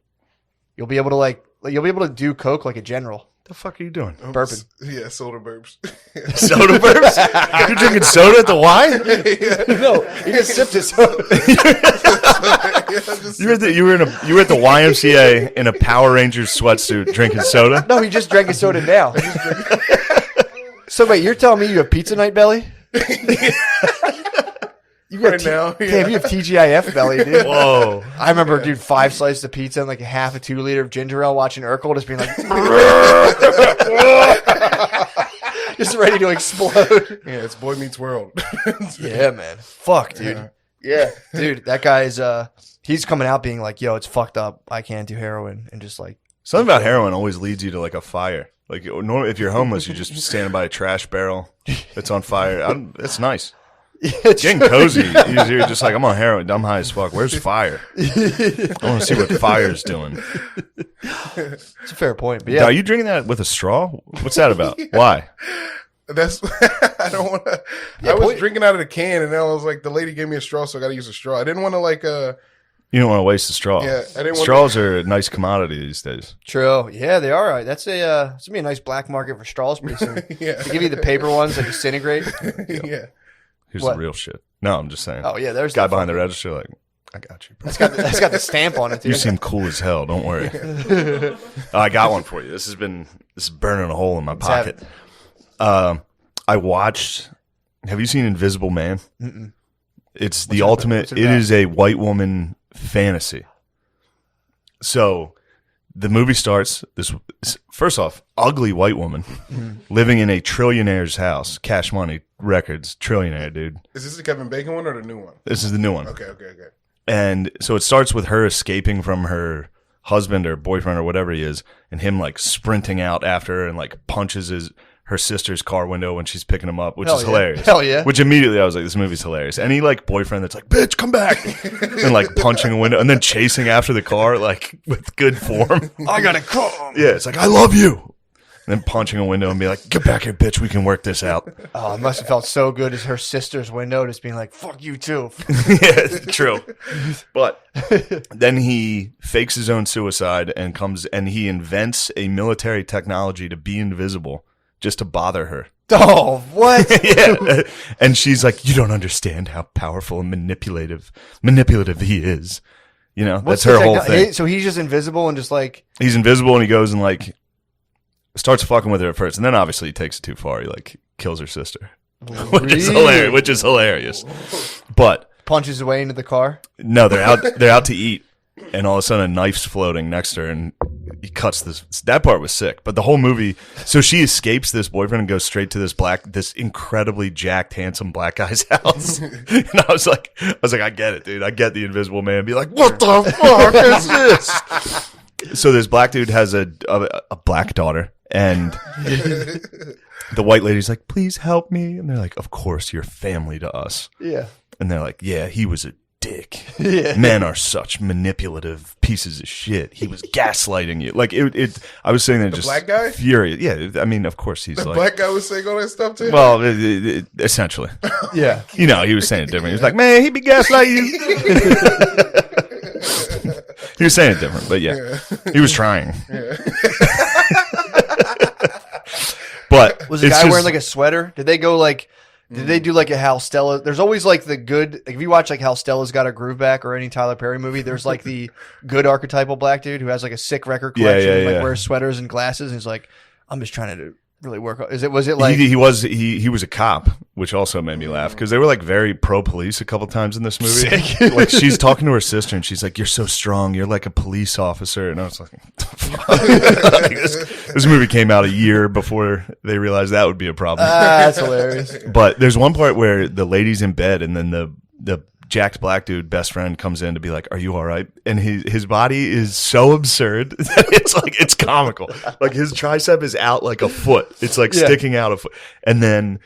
S1: you'll be able to do coke like a general.
S2: The fuck are you doing?
S1: Burping.
S5: Yeah, soda burps.
S2: Soda burps? You're drinking soda at the Y?
S1: No, he just sipped his soda.
S2: You were at the YMCA in a Power Rangers sweatsuit drinking soda?
S1: No, he just drank his soda now. So wait, you're telling me you have pizza night belly? You got
S5: Right now, yeah.
S1: Damn, you have TGIF belly, dude.
S2: Whoa.
S1: I remember, dude, 5 slices of pizza and like a half a 2 liter of ginger ale, watching Urkel just being like, just ready to explode.
S5: Yeah, it's Boy Meets World.
S1: Yeah, man. Fuck, dude. Yeah, dude. That guy's he's coming out being like, "Yo, it's fucked up. I can't do heroin," and just like
S2: Something about heroin always leads you to like a fire. Like normally, if you're homeless, you're just standing by a trash barrel that's on fire. It's nice.
S1: yeah, it's
S2: Getting
S1: true.
S2: cozy. You're just like, I'm on heroin. I'm high as fuck. Where's fire? I want to see what fire's doing.
S1: It's a fair point, but
S2: Yeah.
S1: yeah,
S2: Are you drinking that with a straw? What's that about? Why?
S5: That's I don't want to.
S1: Yeah,
S5: I was
S1: boy-
S5: drinking out of the can, and then I was like, the lady gave me a straw, so I got to use a straw. I didn't want to like
S2: You don't want to waste a straw.
S5: Yeah, I didn't want
S2: Straws are a nice commodity these days.
S1: true. Yeah, they are. Right. That's it's gonna be a nice black market for straws pretty soon.
S5: Yeah.
S1: They give you the paper ones that disintegrate.
S5: Yeah.
S2: Here's
S1: What?
S2: the real shit. No, I'm just saying.
S1: Oh yeah, there's
S2: Guy behind the register, like, I got you, bro.
S1: That's got the stamp on it.
S2: You
S1: Dude.
S2: seem cool as hell. Don't worry. I got one for you. This is burning a hole in my
S1: have
S2: pocket. I watched. Have you seen Invisible Man?
S1: Mm-mm.
S2: It's
S1: What's
S2: the
S1: it
S2: ultimate.
S1: about? What's it
S2: It
S1: about?
S2: is a white woman fantasy. So, the movie starts. This first off, ugly white woman living in a trillionaire's house. Cash Money Records, trillionaire dude.
S5: Is this the Kevin Bacon one or the new one?
S2: This is the new one.
S5: Okay.
S2: And so it starts with her escaping from her husband or boyfriend or whatever he is, and him like sprinting out after her and like punches her sister's car window when she's picking him up, which
S1: Hell
S2: is
S1: yeah.
S2: hilarious.
S1: Hell yeah.
S2: Which immediately I was like, this movie's hilarious. Any like boyfriend that's like, bitch, come back, and like punching a window and then chasing after the car like with good form.
S1: I gotta come.
S2: Yeah, it's like, I love you. And then punching a window and be like, get back here, bitch, we can work this out.
S1: Oh, it must have felt so good as her sister's window, just being like, "Fuck you too."
S2: Yeah, true. But then he fakes his own suicide and comes and he invents a military technology to be invisible just to bother her.
S1: Oh, what?
S2: Yeah. And she's like, you don't understand how powerful and manipulative he is. You know,
S1: What's
S2: that's her
S1: the
S2: whole
S1: techno-
S2: thing.
S1: So he's just invisible and just like,
S2: He's invisible and he goes and like starts fucking with her at first. And then obviously he takes it too far. He like kills her sister, which is hilarious. But
S1: punches his way into the car.
S2: no, they're out to eat. And all of a sudden a knife's floating next to her and he cuts this. That part was sick. But the whole movie, so she escapes this boyfriend and goes straight to this incredibly jacked, handsome black guy's house. And I was like, I get it, dude. I get the Invisible Man. Be like, what the fuck is this? So this black dude has a black daughter and the white lady's like, please help me. And they're like, of course, you're family to us.
S1: Yeah.
S2: And they're like, yeah, he was a dick.
S1: Yeah.
S2: Men are such manipulative pieces of shit. He was gaslighting you. Like it I was saying that just
S5: black guy?
S2: furious. Yeah, I mean, of course he's
S5: The
S2: like,
S5: black guy was saying all that stuff too.
S2: well, essentially,
S1: Yeah.
S2: you know, he was saying it different. He was like, man, he be gaslighting you. He was saying it different, but yeah, he was trying. But
S1: Was the
S2: it's
S1: guy
S2: just-
S1: wearing like a sweater? Did they go like? Did they do like a Hal Stella? There's always like the good. Like if you watch like Hal Stella's Got a Groove Back or any Tyler Perry movie, there's like the good archetypal black dude who has like a sick record
S2: Yeah,
S1: collection,
S2: yeah,
S1: and, like
S2: yeah.
S1: wears sweaters and glasses. And he's like, I'm just trying to really work. Was it like?
S2: he was a cop, which also made me laugh because they were like very pro police a couple times in this movie. Like she's talking to her sister and she's like, "You're so strong. You're like a police officer." And I was like, like, this movie came out a year before they realized that would be a problem.
S1: That's hilarious.
S2: But there's one part where the lady's in bed and then the jacked black dude best friend comes in to be like, are you all right? And his body is so absurd that it's comical. Like his tricep is out like a foot. It's like sticking out a foot. And then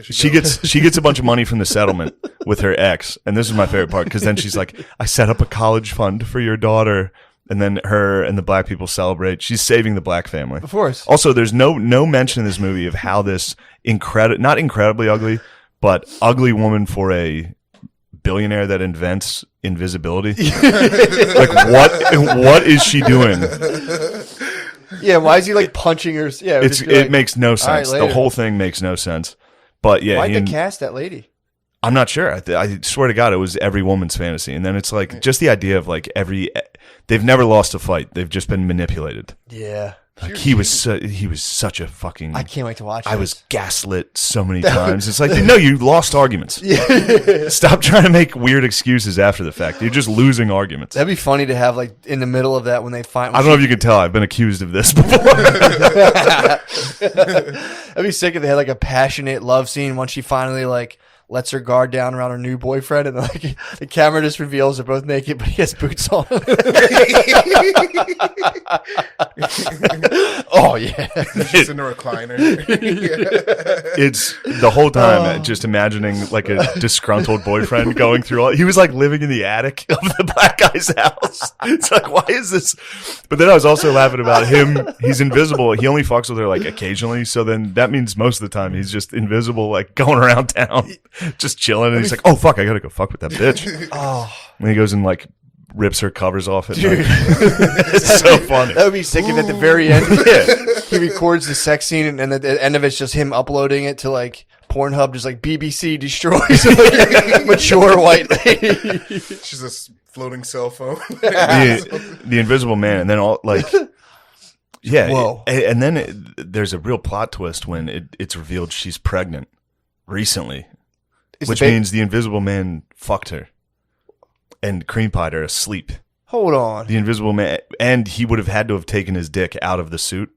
S2: she gets a bunch of money from the settlement with her ex. And this is my favorite part because then she's like, I set up a college fund for your daughter. And then her and the black people celebrate. She's saving the black family.
S1: Of course.
S2: Also, there's no mention in this movie of how this not incredibly ugly, but ugly woman for a billionaire that invents invisibility. Like what is she doing?
S1: Yeah. Why is he like punching her? Yeah.
S2: It makes no sense.
S1: later.
S2: The whole thing makes no sense. But yeah,
S1: Why'd they cast that lady?
S2: I'm not sure. I swear to God, it was every woman's fantasy. And then it's like just the idea of like they've never lost a fight. They've just been manipulated.
S1: Yeah.
S2: Like he was such a fucking.
S1: I can't wait to watch.
S2: I was gaslit so many times. It's like, no, you lost arguments. Stop trying to make weird excuses after the fact. You're just losing arguments.
S1: That'd be funny to have like in the middle of that when they find.
S2: I don't know if you can tell. I've been accused of this before.
S1: That'd be sick if they had like a passionate love scene once she finally like lets her guard down around her new boyfriend, and like the camera just reveals they're both naked, but he has boots on. Oh yeah,
S5: just in the recliner.
S2: It's the whole time just imagining like a disgruntled boyfriend going through all. He was like living in the attic of the black guy's house. It's like, why is this? But then I was also laughing about him. He's invisible. He only fucks with her like occasionally. So then that means most of the time he's just invisible, like going around town, just chilling. And he's like, oh fuck, I gotta go fuck with that bitch.
S1: Oh,
S2: And he goes and like rips her covers off at night. It's so funny.
S1: That would be sick if at the very end he records the sex scene, and at the end of it's just him uploading it to like Pornhub, just like BBC destroys a mature white lady.
S5: She's a floating cell phone.
S2: The Invisible Man, and then all like, yeah.
S1: Whoa.
S2: And then there's a real plot twist when it's revealed she's pregnant recently, which means the Invisible Man fucked her and cream pied her asleep.
S1: Hold on.
S2: The Invisible Man, and he would have had to have taken his dick out of the suit.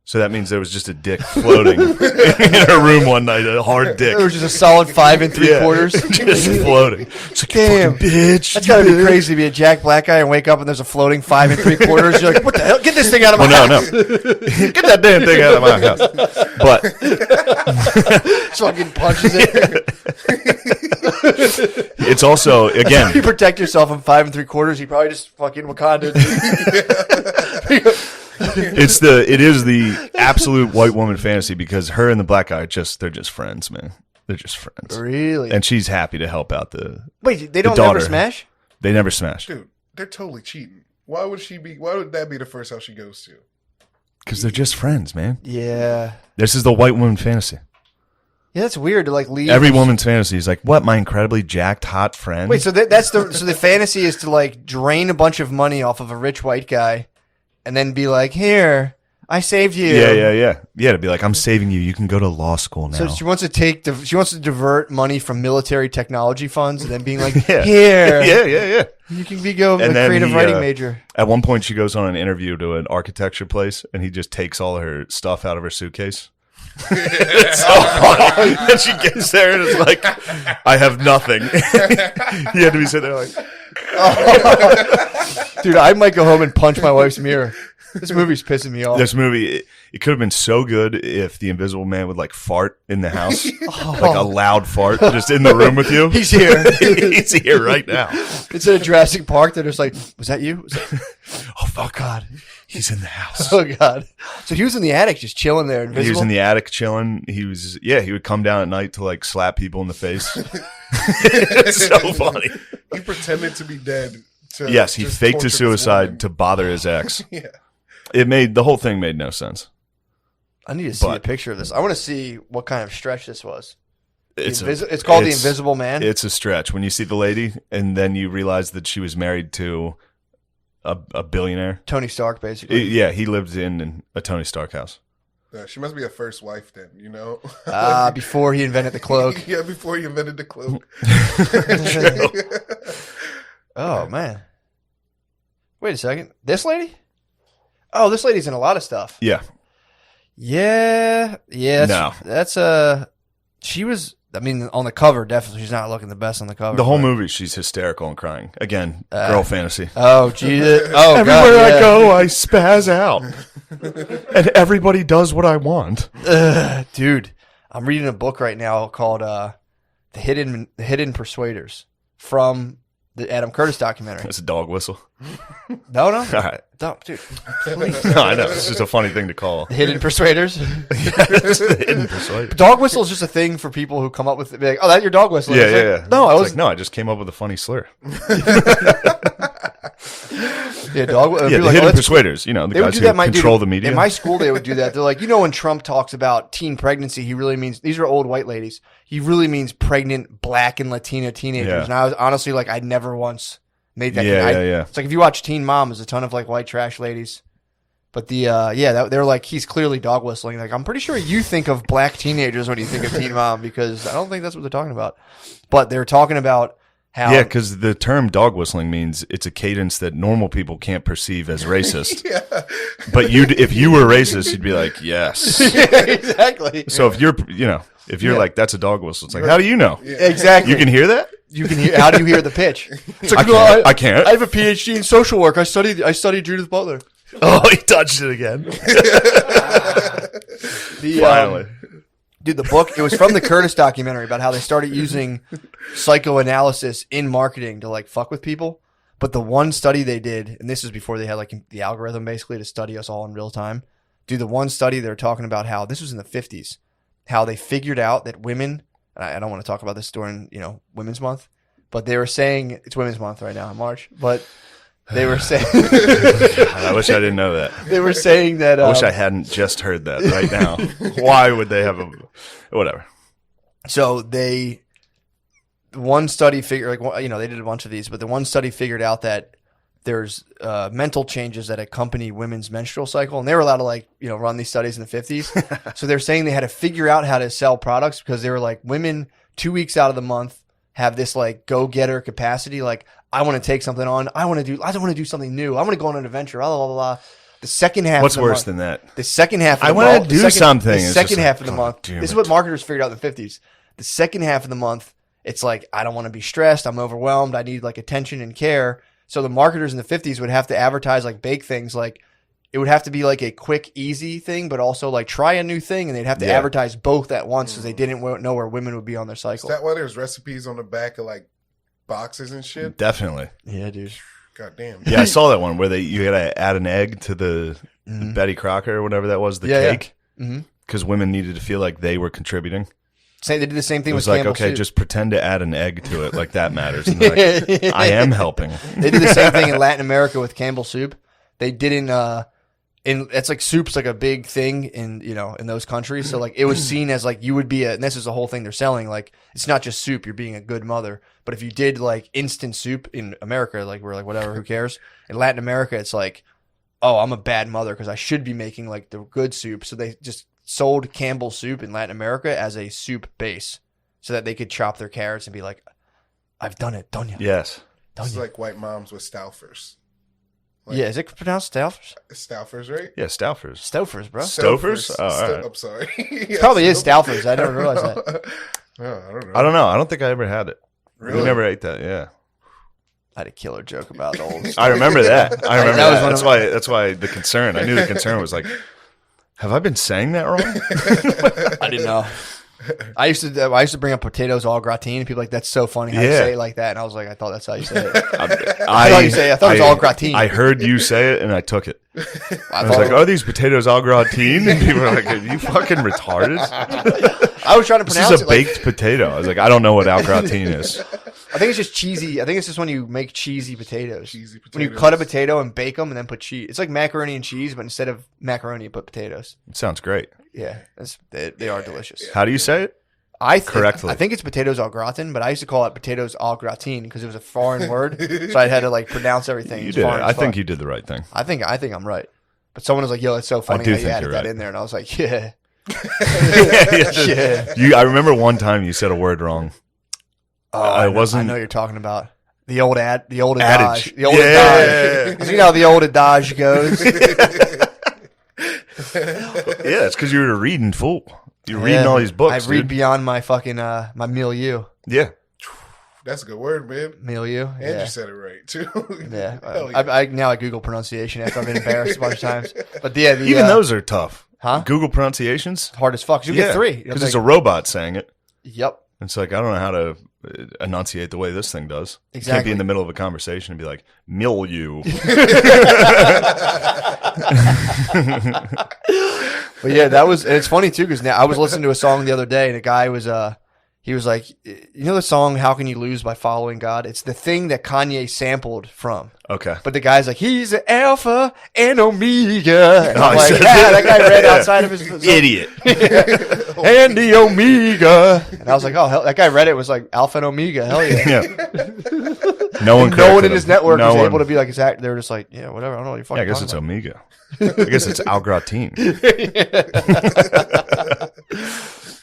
S2: So that means there was just a dick floating in her room one night, a hard dick.
S1: It was just a solid 5 3/4.
S2: Just floating. It's like,
S1: damn,
S2: you fucking bitch.
S1: That's gotta be crazy to be a Jack Black guy and wake up and there's a floating 5 3/4. You're like, what the hell? Get this thing out of my house.
S2: No. Get that damn thing out of my house. But
S1: Just fucking punches it.
S2: it's also, again,
S1: If you protect yourself in 5 3/4, you probably just fucking Wakanda.
S2: it is the absolute white woman fantasy because her and the black guy they're just friends, man. They're just friends.
S1: Really?
S2: And she's happy to help out the
S1: Wait, they don't
S2: daughter.
S1: never smash?
S2: They never smash.
S5: Dude, they're totally cheating. Why would that be the first house she goes to?
S2: Because they're just friends, man.
S1: Yeah.
S2: This is the white woman fantasy.
S1: Yeah, that's weird to like leave.
S2: Every woman's fantasy is like, what, my incredibly jacked hot friend?
S1: Wait, so the fantasy is to like drain a bunch of money off of a rich white guy and then be like, here, I saved you.
S2: Yeah. To be like, I'm saving you. You can go to law school now.
S1: So she wants to divert money from military technology funds and then being like,
S2: Yeah.
S1: here,
S2: Yeah.
S1: you can go a
S2: And then
S1: creative
S2: he,
S1: writing major.
S2: At one point, she goes on an interview to an architecture place, and he just takes all her stuff out of her suitcase. It's so funny. And she gets there, and it's like, I have nothing. He had to be sitting there like,
S1: Dude, I might go home and punch my wife's mirror. This movie's pissing me off.
S2: this movie, it could have been so good if the Invisible Man would like fart in the house, like a loud fart just in the room with you.
S1: He's here.
S2: He's here right now.
S1: Instead of Jurassic Park, they're just like, was that you?
S2: Oh, fuck God. He's in the house.
S1: Oh, God. So he was in the attic just chilling there. Invisible?
S2: He was in the attic chilling. He would come down at night to like slap people in the face. It's so funny.
S5: He pretended to be dead.
S2: Yes, he faked his suicide to bother his ex.
S5: Yeah.
S2: The whole thing made no sense.
S1: I need to see a picture of this. I want to see what kind of stretch this was.
S2: It's
S1: called The Invisible Man.
S2: It's a stretch when you see the lady and then you realize that she was married to a billionaire.
S1: Tony Stark, basically.
S2: Yeah, he lived in a Tony Stark house.
S5: She must be a first wife then, you know?
S1: Before he invented the cloak.
S5: Yeah, before he invented the cloak.
S1: Oh, man. Wait a second. This lady? Oh, this lady's in a lot of stuff.
S2: Yeah.
S1: Yeah. She was, I mean, on the cover, definitely she's not looking the best on the cover.
S2: The whole movie, she's hysterical and crying. Again, girl fantasy.
S1: Oh, Jesus. Oh,
S2: Everywhere
S1: God,
S2: I go, I spaz out. And everybody does what I want.
S1: Dude, I'm reading a book right now called The Hidden Persuaders from the Adam Curtis documentary.
S2: That's a dog whistle.
S1: No.
S2: All right.
S1: Don't, dude. Please.
S2: No, I know. It's just a funny thing to call.
S1: The Hidden Persuaders.
S2: It's the hidden persuader.
S1: Dog whistle is just a thing for people who come up with it. Be like, oh, that's your dog whistle.
S2: Yeah.
S1: No,
S2: I just came up with a funny slur.
S1: Yeah, dog.
S2: Yeah, the hidden persuaders. You know, the guys who control the media.
S1: In my school, they would do that. They're like, when Trump talks about teen pregnancy, he really means, these are old white ladies. He really means pregnant Black and Latina teenagers.
S2: Yeah.
S1: And I was honestly like, I'd never once made that.
S2: Yeah.
S1: It's like if you watch Teen Mom, there's a ton of like white trash ladies. But they're like, he's clearly dog whistling. Like, I'm pretty sure you think of black teenagers when you think of Teen Mom, because I don't think that's what they're talking about. But they're talking about how.
S2: Yeah, because the term dog whistling means it's a cadence that normal people can't perceive as racist.
S5: Yeah.
S2: But if you were racist, you'd be like, yes.
S1: Exactly.
S2: So if you're like, that's a dog whistle, it's like, how do you know?
S5: Yeah.
S1: Exactly.
S2: You can hear that?
S1: You can hear. How do you hear the pitch? It's like,
S2: I can't.
S1: I have a PhD in social work. I studied Judith Butler.
S2: Oh, he touched it again. Finally.
S1: Dude, the book, it was from the Curtis documentary about how they started using psychoanalysis in marketing to like fuck with people. But the one study they did, and this is before they had like the algorithm basically to study us all in real time. Dude, the one study they're talking about how this was in the 50s, how they figured out that women, and I don't want to talk about this during, Women's Month, but they were saying, it's Women's Month right now in March, but they were saying.
S2: I wish I didn't know that.
S1: They were saying that.
S2: I wish I hadn't just heard that right now. Why would they have whatever?
S1: So one study figured, they did a bunch of these, but the one study figured out that there's mental changes that accompany women's menstrual cycle, and they were allowed to run these studies in the 50s. So they're saying they had to figure out how to sell products because they were like, women 2 weeks out of the month have this like go-getter capacity. Like, I want to take something on. I want to do something new. I want to go on an adventure. Blah, blah, blah, blah. The second half.
S2: What's
S1: of the
S2: worse
S1: month,
S2: than that?
S1: The second half. Of
S2: I
S1: the
S2: want
S1: month,
S2: to do something.
S1: The
S2: It's
S1: second
S2: just
S1: half
S2: like,
S1: of the
S2: God
S1: month.
S2: damn
S1: This is
S2: it.
S1: what marketers figured out in the 50s. The second half of the month, it's like, I don't want to be stressed. I'm overwhelmed. I need like attention and care. So the marketers in the 50s would have to advertise like bake things. Like, it would have to be like a quick, easy thing, but also like try a new thing. And they'd have to advertise both at once because they didn't know where women would be on their cycle.
S5: Is that why there's recipes on the back of like boxes and shit?
S2: Definitely.
S1: Yeah, dude.
S5: God damn.
S2: Yeah, I saw that one where you had to add an egg to the Betty Crocker or whatever that was, the cake, because women needed to feel like they were contributing.
S1: They did the same thing
S2: It
S1: with
S2: was like,
S1: Campbell
S2: okay,
S1: soup.
S2: just pretend to add an egg to it, like that matters. And they're like, I am helping.
S1: They did the same thing in Latin America with Campbell soup. They didn't. It's like soup's like a big thing in those countries. So like it was seen as like you would be and this is the whole thing they're selling. Like, it's not just soup. You're being a good mother. But if you did like instant soup in America, like we're like whatever, who cares? In Latin America, it's like, oh, I'm a bad mother because I should be making like the good soup. So they just sold Campbell soup in Latin America as a soup base, so that they could chop their carrots and be like, I've done it, done ya?
S2: Yes.
S5: It's like white moms with Stouffer's. Like,
S1: Yeah, is it pronounced Stouffer's?
S5: Stouffer's, right?
S2: Yeah, Stouffer's.
S1: Stouffer's, bro.
S2: Stouffer's? Oh, all right.
S5: I'm sorry.
S1: It probably is Stouffer's. I never realized that.
S5: Oh, I don't know.
S2: I don't know. I don't think I ever had it.
S5: Really?
S2: We never ate that. Yeah.
S1: I had a killer joke about the old.
S2: I remember that. I remember
S1: That was
S2: that.
S1: one
S2: That's
S1: of-
S2: why. That's why the concern. I knew the concern was like, have I been saying that wrong?
S1: I didn't know. I used to bring up potatoes au gratin, and people were like, that's so funny how you
S2: Yeah.
S1: say it like that. And I was like, I thought that's how you say it.
S2: I
S1: thought it was au gratin.
S2: I heard you say it and I took it. I was
S1: thought-
S2: like, "Are these potatoes au gratin?" And people were like, "Are you fucking retarded?
S1: I was trying to
S2: This
S1: pronounce
S2: is a
S1: it. Like,
S2: baked potato." I was like, "I don't know what au gratin is."
S1: I think it's just cheesy. I think it's just when you make cheesy potatoes.
S5: Cheesy
S1: When you
S5: potatoes.
S1: cut a potato and bake them and then put cheese. It's like macaroni and cheese, but instead of macaroni, you put potatoes.
S2: It sounds great.
S1: Yeah, they are delicious.
S2: How do you say it? Correctly.
S1: I think it's potatoes au gratin, but I used to call it potatoes au gratin because it was a foreign word, so I had to like pronounce everything.
S2: You
S1: as
S2: did it.
S1: foreign
S2: I
S1: as
S2: think
S1: fuck.
S2: you did the right thing.
S1: I think I'm right. But someone was like, "Yo, it's so funny
S2: do
S1: how you
S2: think
S1: added
S2: you're
S1: that
S2: right.
S1: in there," and I was like, "Yeah,
S2: Yeah.
S1: yeah."
S2: I remember one time you said a word wrong.
S1: Oh,
S2: I
S1: I
S2: wasn't-
S1: know what you're talking about the old adage,
S2: Adage.
S1: the old
S2: Yeah.
S1: adage. You know how the old adage goes.
S2: Yeah, it's because you were reading full. You're reading all these books.
S1: I read
S2: dude.
S1: beyond my fucking my milieu.
S2: Yeah.
S5: That's a good word, man.
S1: Milieu.
S5: And
S1: Yeah.
S5: you said it right too.
S1: Yeah.
S5: Hell yeah.
S1: I now I Google pronunciation after I've been embarrassed a bunch of times. But yeah, the,
S2: Even those are tough.
S1: Huh?
S2: Google pronunciations.
S1: hard as fuck. You get three
S2: Because it's a robot saying it.
S1: Yep.
S2: It's like, I don't know how to enunciate the way this thing does. You can't
S1: Exactly.
S2: be in the middle of a conversation and be like, milieu.
S1: But yeah, that was. And it's funny too because now I was listening to a song the other day, and a guy was he was like, you know the song "How Can You Lose by Following God"? It's the thing that Kanye sampled from.
S2: Okay.
S1: But the guy's like, he's an alpha and omega. And I'm
S2: he
S1: like,
S2: said
S1: yeah,
S2: that.
S1: that guy read
S2: Yeah.
S1: outside of his
S2: Idiot.
S1: and the omega. And I was like, oh, hell, that guy read it was like alpha and omega. Hell yeah.
S2: Yeah. No one
S1: in his network is able to be like his act. They're just like, yeah, whatever. I don't know what you're fucking
S2: I guess it's
S1: talking
S2: Omega. I guess it's Al Gratin.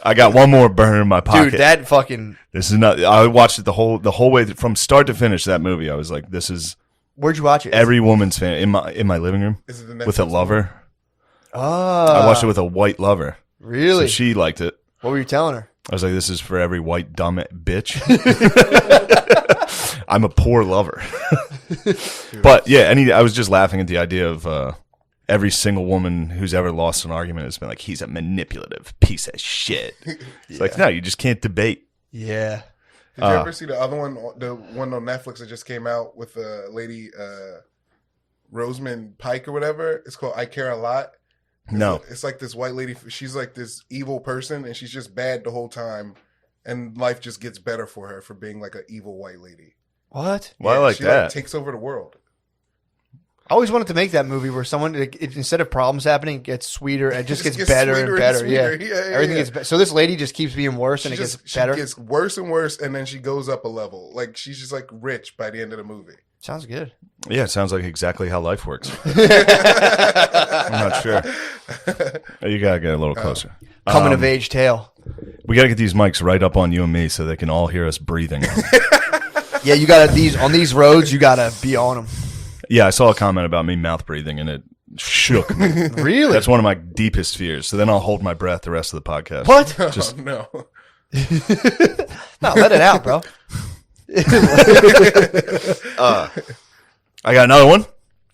S2: I got one more burner in my pocket.
S1: Dude, that fucking...
S2: This is not... I watched it the whole way from start to finish, that movie. I was like, this is...
S1: Where'd you watch it?
S2: Every woman's fan. In my living room.
S5: Is it the
S2: with a
S5: Netflix
S2: lover.
S1: Oh.
S2: I watched it with a white lover.
S1: Really?
S2: So she liked it.
S1: What were you telling her?
S2: I was like, this is for every white dumb bitch. I'm a poor lover. But yeah, I was just laughing at the idea of every single woman who's ever lost an argument has been like, he's a manipulative piece of shit. It's like, no, you just can't debate.
S1: Yeah.
S5: Did you ever see the other one, the one on Netflix that just came out with a lady, Rosamund Pike or whatever? It's called I Care a Lot.
S2: No.
S5: It's like this white lady. She's like this evil person, and she's just bad the whole time. And life just gets better for her for being like an evil white lady.
S1: What?
S2: Well, I like
S5: she
S2: that.
S5: Like, takes over the world.
S1: I always wanted to make that movie where someone, instead of problems happening, it gets sweeter. It just gets better and better. Yeah. Everything gets better. So this lady just keeps being worse, and it gets better.
S5: She gets worse and worse, and then she goes up a level. Like she's just like rich by the end of the movie.
S1: Sounds good.
S2: Yeah, it sounds like exactly how life works. I'm not sure. You gotta get a little closer.
S1: Coming of age tale.
S2: We gotta get these mics right up on you and me so they can all hear us breathing.
S1: Yeah, you gotta on these roads. You gotta be on them.
S2: Yeah, I saw a comment about me mouth breathing, and it shook me.
S1: Really?
S2: That's one of my deepest fears. So then I'll hold my breath the rest of the podcast.
S1: What?
S2: Just
S5: no.
S1: No, let it out, bro.
S2: I got another one.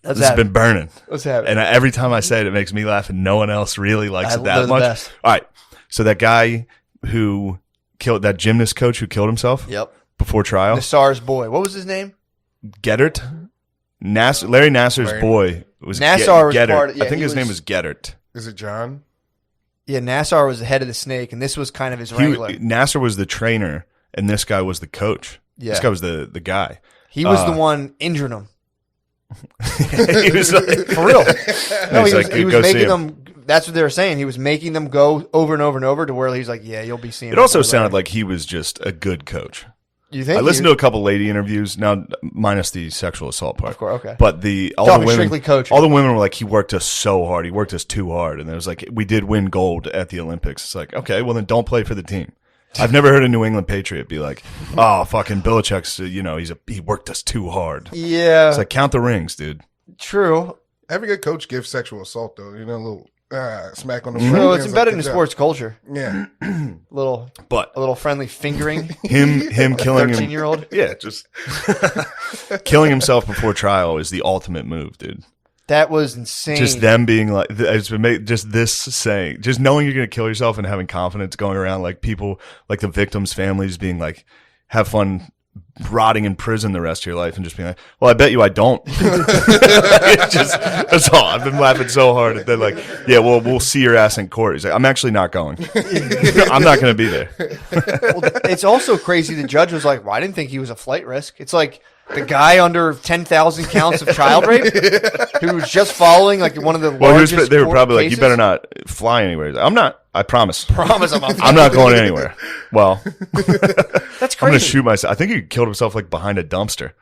S1: This
S2: has been burning.
S1: Let's have it.
S2: And every time I say it, it makes me laugh, and no one else really likes it that much.
S1: Best.
S2: All right. So that guy who killed that gymnast coach who killed himself before trial,
S1: Nassar's boy. What was his name?
S2: Gettert. Larry Nassar's boy was
S1: Nassar was
S2: Gettert.
S1: part of,
S2: I think his name was Gettert.
S5: Is it John?
S1: Yeah, Nassar was the head of the snake, and this was kind of his wrangler.
S2: Nassar was the trainer, and this guy was the coach.
S1: Yeah.
S2: This guy was the guy.
S1: He was the one injuring him.
S2: He was like,
S1: for real. No, he was
S2: go see
S1: making
S2: him.
S1: them. That's what they were saying. He was making them go over and over and over to where he's like, "Yeah, you'll be seeing."
S2: It also sounded like he was just a good coach.
S1: You think?
S2: I listened to a couple lady interviews, now minus the sexual assault part.
S1: Of course, okay.
S2: But all the women were like, he worked us so hard. He worked us too hard. And it was like, we did win gold at the Olympics. It's like, okay, well then don't play for the team. I've never heard a New England Patriot be like, oh, fucking Belichick's, he worked us too hard.
S1: Yeah.
S2: It's like, count the rings, dude.
S1: True.
S5: Every good coach gives sexual assault, though. A little smack on the
S1: Well, it's embedded in sports culture.
S5: Yeah.
S1: a little friendly fingering.
S2: Him killing him.
S1: 13-year-old.
S2: Yeah, just killing himself before trial is the ultimate move, dude.
S1: That was insane.
S2: Just them being like, just knowing you're going to kill yourself and having confidence going around, like people, like the victims' families being like, have fun rotting in prison the rest of your life, and just being like, well, I bet you I don't. That's all. I've been laughing so hard at that. Like, yeah, well, we'll see your ass in court. He's like, I'm actually not going. I'm not going to be there.
S1: Well, it's also crazy. The judge was like, well, I didn't think he was a flight risk. It's like the guy under 10,000 counts of child rape who was just following like one of the largest
S2: they were probably
S1: cases.
S2: like, you better not fly anywhere. He's like, I'm not. I promise.
S1: I'm
S2: not going anywhere. Well,
S1: that's crazy.
S2: I'm going to shoot myself. I think he killed himself like behind a dumpster.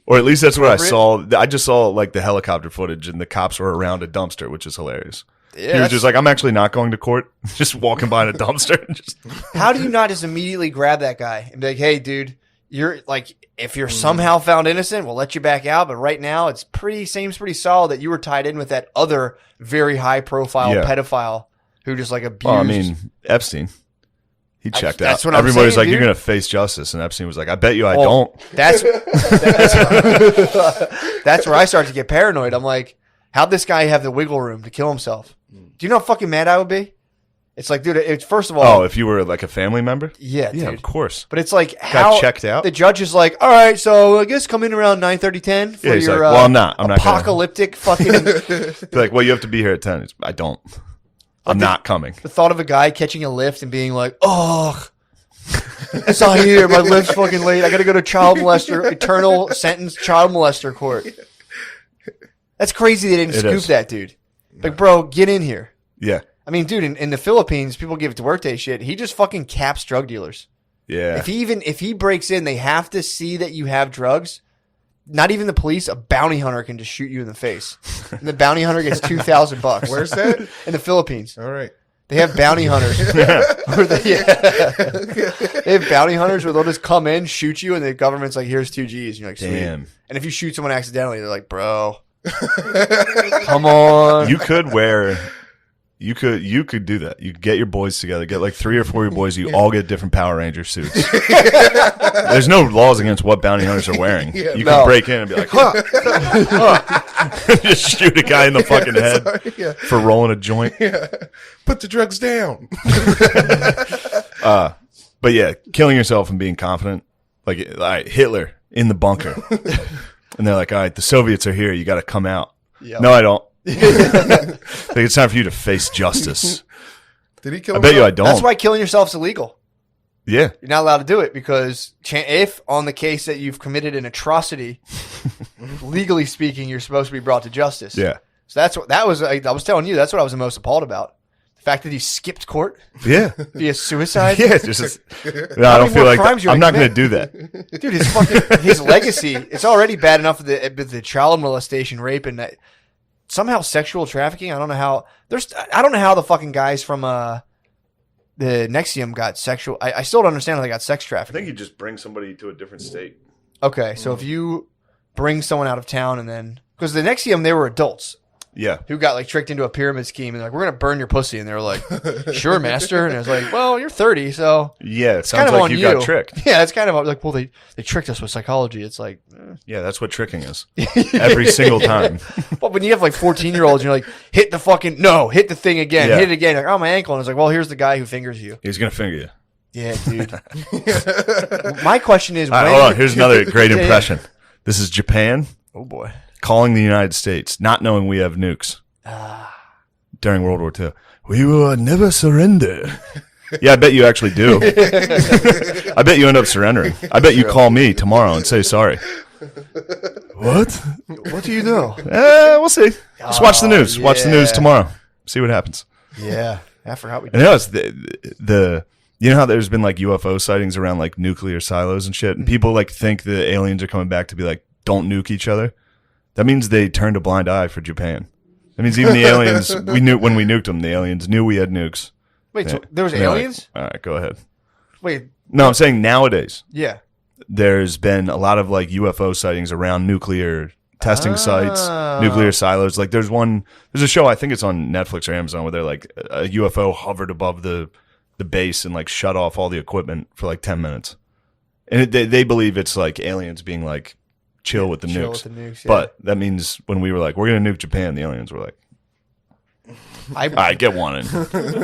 S2: Or at least that's what I saw. I just saw like the helicopter footage and the cops were around a dumpster, which is hilarious. Yeah, he was just like, I'm actually not going to court. Just walking behind a dumpster.
S1: How do you not just immediately grab that guy and be like, hey, dude, you're like, if you're somehow found innocent, we'll let you back out. But right now, it seems pretty solid that you were tied in with that other very high profile pedophile who just like abused.
S2: Well, I mean, Epstein. He checked out.
S1: That's what
S2: Everybody's
S1: I'm saying,
S2: like,
S1: dude.
S2: you're going to face justice. And Epstein was like, I bet you I don't.
S1: That's where I start to get paranoid. I'm like, how'd this guy have the wiggle room to kill himself? Do you know how fucking mad I would be? It's like, dude, it's first of all.
S2: Oh, if you were like a family member?
S1: Yeah,
S2: Yeah,
S1: dude.
S2: of course.
S1: But it's like,
S2: Got
S1: how
S2: checked out?
S1: The judge is like, all right, so I guess come in around 9:30, 10 for
S2: he's
S1: your
S2: like, well, I'm not
S1: apocalyptic fucking.
S2: They're like, well, you have to be here at 10. I don't. I'm not coming.
S1: The thought of a guy catching a lift and being like, oh, it's not here. My lift's fucking late. I got to go to child molester, eternal sentence child molester court. That's crazy they didn't scoop that, dude. Like, bro, get in here.
S2: Yeah.
S1: I mean, dude, in the Philippines, people give it to workday shit. He just fucking caps drug dealers.
S2: Yeah.
S1: If he breaks in, they have to see that you have drugs not even the police, a bounty hunter can just shoot you in the face. And the bounty hunter gets $2,000.
S5: Where's that?
S1: In the Philippines.
S5: All right.
S1: They have bounty hunters. They have bounty hunters where they'll just come in, shoot you, and the government's like, here's 2 Gs. And you're like, sweet.
S2: Damn.
S1: And if you shoot someone accidentally, they're like, bro, come on.
S2: You could do that. You could get your boys together, get like 3 or 4 of your boys, you all get different Power Ranger suits. There's no laws against what bounty hunters are wearing.
S5: Yeah,
S2: you
S1: no.
S2: can break in and be like, just shoot a guy in the fucking head
S5: Yeah.
S2: for rolling a joint.
S5: Yeah. Put the drugs down.
S2: But yeah, killing yourself and being confident. Like, all right, Hitler in the bunker. And they're like, all right, the Soviets are here. You got to come out.
S1: Yep.
S2: No, I don't. I think it's time for you to face justice.
S5: Did he kill
S2: I bet you I
S5: himself?
S2: don't.
S1: That's why killing yourself is illegal.
S2: Yeah.
S1: You're not allowed to do it because if on the case that you've committed an atrocity, legally speaking, you're supposed to be brought to justice.
S2: Yeah.
S1: So I was telling you, that's what I was the most appalled about. The fact that he skipped court
S2: Yeah.
S1: via suicide.
S2: Yeah. Just, no, I
S1: How
S2: don't
S1: many
S2: feel
S1: more
S2: like
S1: crimes you
S2: I'm
S1: gonna
S2: not going to
S1: commit?
S2: do that.
S1: Dude, his legacy, it's already bad enough with the child molestation, rape, and somehow sexual trafficking. I don't know how the fucking guys from the Nexium got sexual. I still don't understand how they got sex trafficking.
S2: you just bring somebody to a different state.
S1: Okay, so if you bring someone out of town and then because the Nexium, they were adults
S2: Yeah.
S1: who got like tricked into a pyramid scheme and like, we're gonna burn your pussy, and they were like, sure, master. And I was like, well, you're 30, so
S2: Yeah. It
S1: it's
S2: sounds
S1: kind of
S2: like
S1: on
S2: you
S1: you.
S2: got tricked.
S1: Yeah, it's kind of like, well, they tricked us with psychology. It's like,
S2: Yeah. That's what tricking is. Every single time.
S1: but when you have like 14-year-olds, you're like, hit the thing again,
S2: Yeah.
S1: hit it again. Like, oh, my ankle, and it's like, well, here's the guy who fingers you.
S2: He's going to finger you.
S1: Yeah, dude. My question is,
S2: All right,
S1: when-
S2: hold on. Here's another great
S1: Yeah, yeah.
S2: impression. This is Japan
S1: Oh boy.
S2: calling the United States, not knowing we have nukes during World War II. We will never surrender. Yeah, I bet you actually do. I bet you end up surrendering. I bet you call me tomorrow and say sorry. What?
S1: What do you know?
S2: We'll see. Just watch the news. Watch the news
S1: yeah.
S2: tomorrow. See what happens.
S1: Yeah, I forgot we
S2: And
S1: did.
S2: you know, it's the you know how there's been like UFO sightings around like nuclear silos and shit, and people like think the aliens are coming back to be like, don't nuke each other. That means they turned a blind eye for Japan. That means even the aliens we knew when we nuked them. The aliens knew we had nukes.
S1: Wait, so there was
S2: And they're like,
S1: aliens?
S2: all right, go ahead.
S1: Wait,
S2: No, I'm saying nowadays
S1: yeah.
S2: there's been a lot of like UFO sightings around nuclear testing sites, nuclear silos. Like there's a show, I think it's on Netflix or Amazon, where they're like a UFO hovered above the base and like shut off all the equipment for like 10 minutes. And they believe it's like aliens being like, chill with the
S1: Chill
S2: nukes.
S1: with the nukes, yeah.
S2: But that means when we were like, we're going to nuke Japan, the aliens were like, all right, get one in.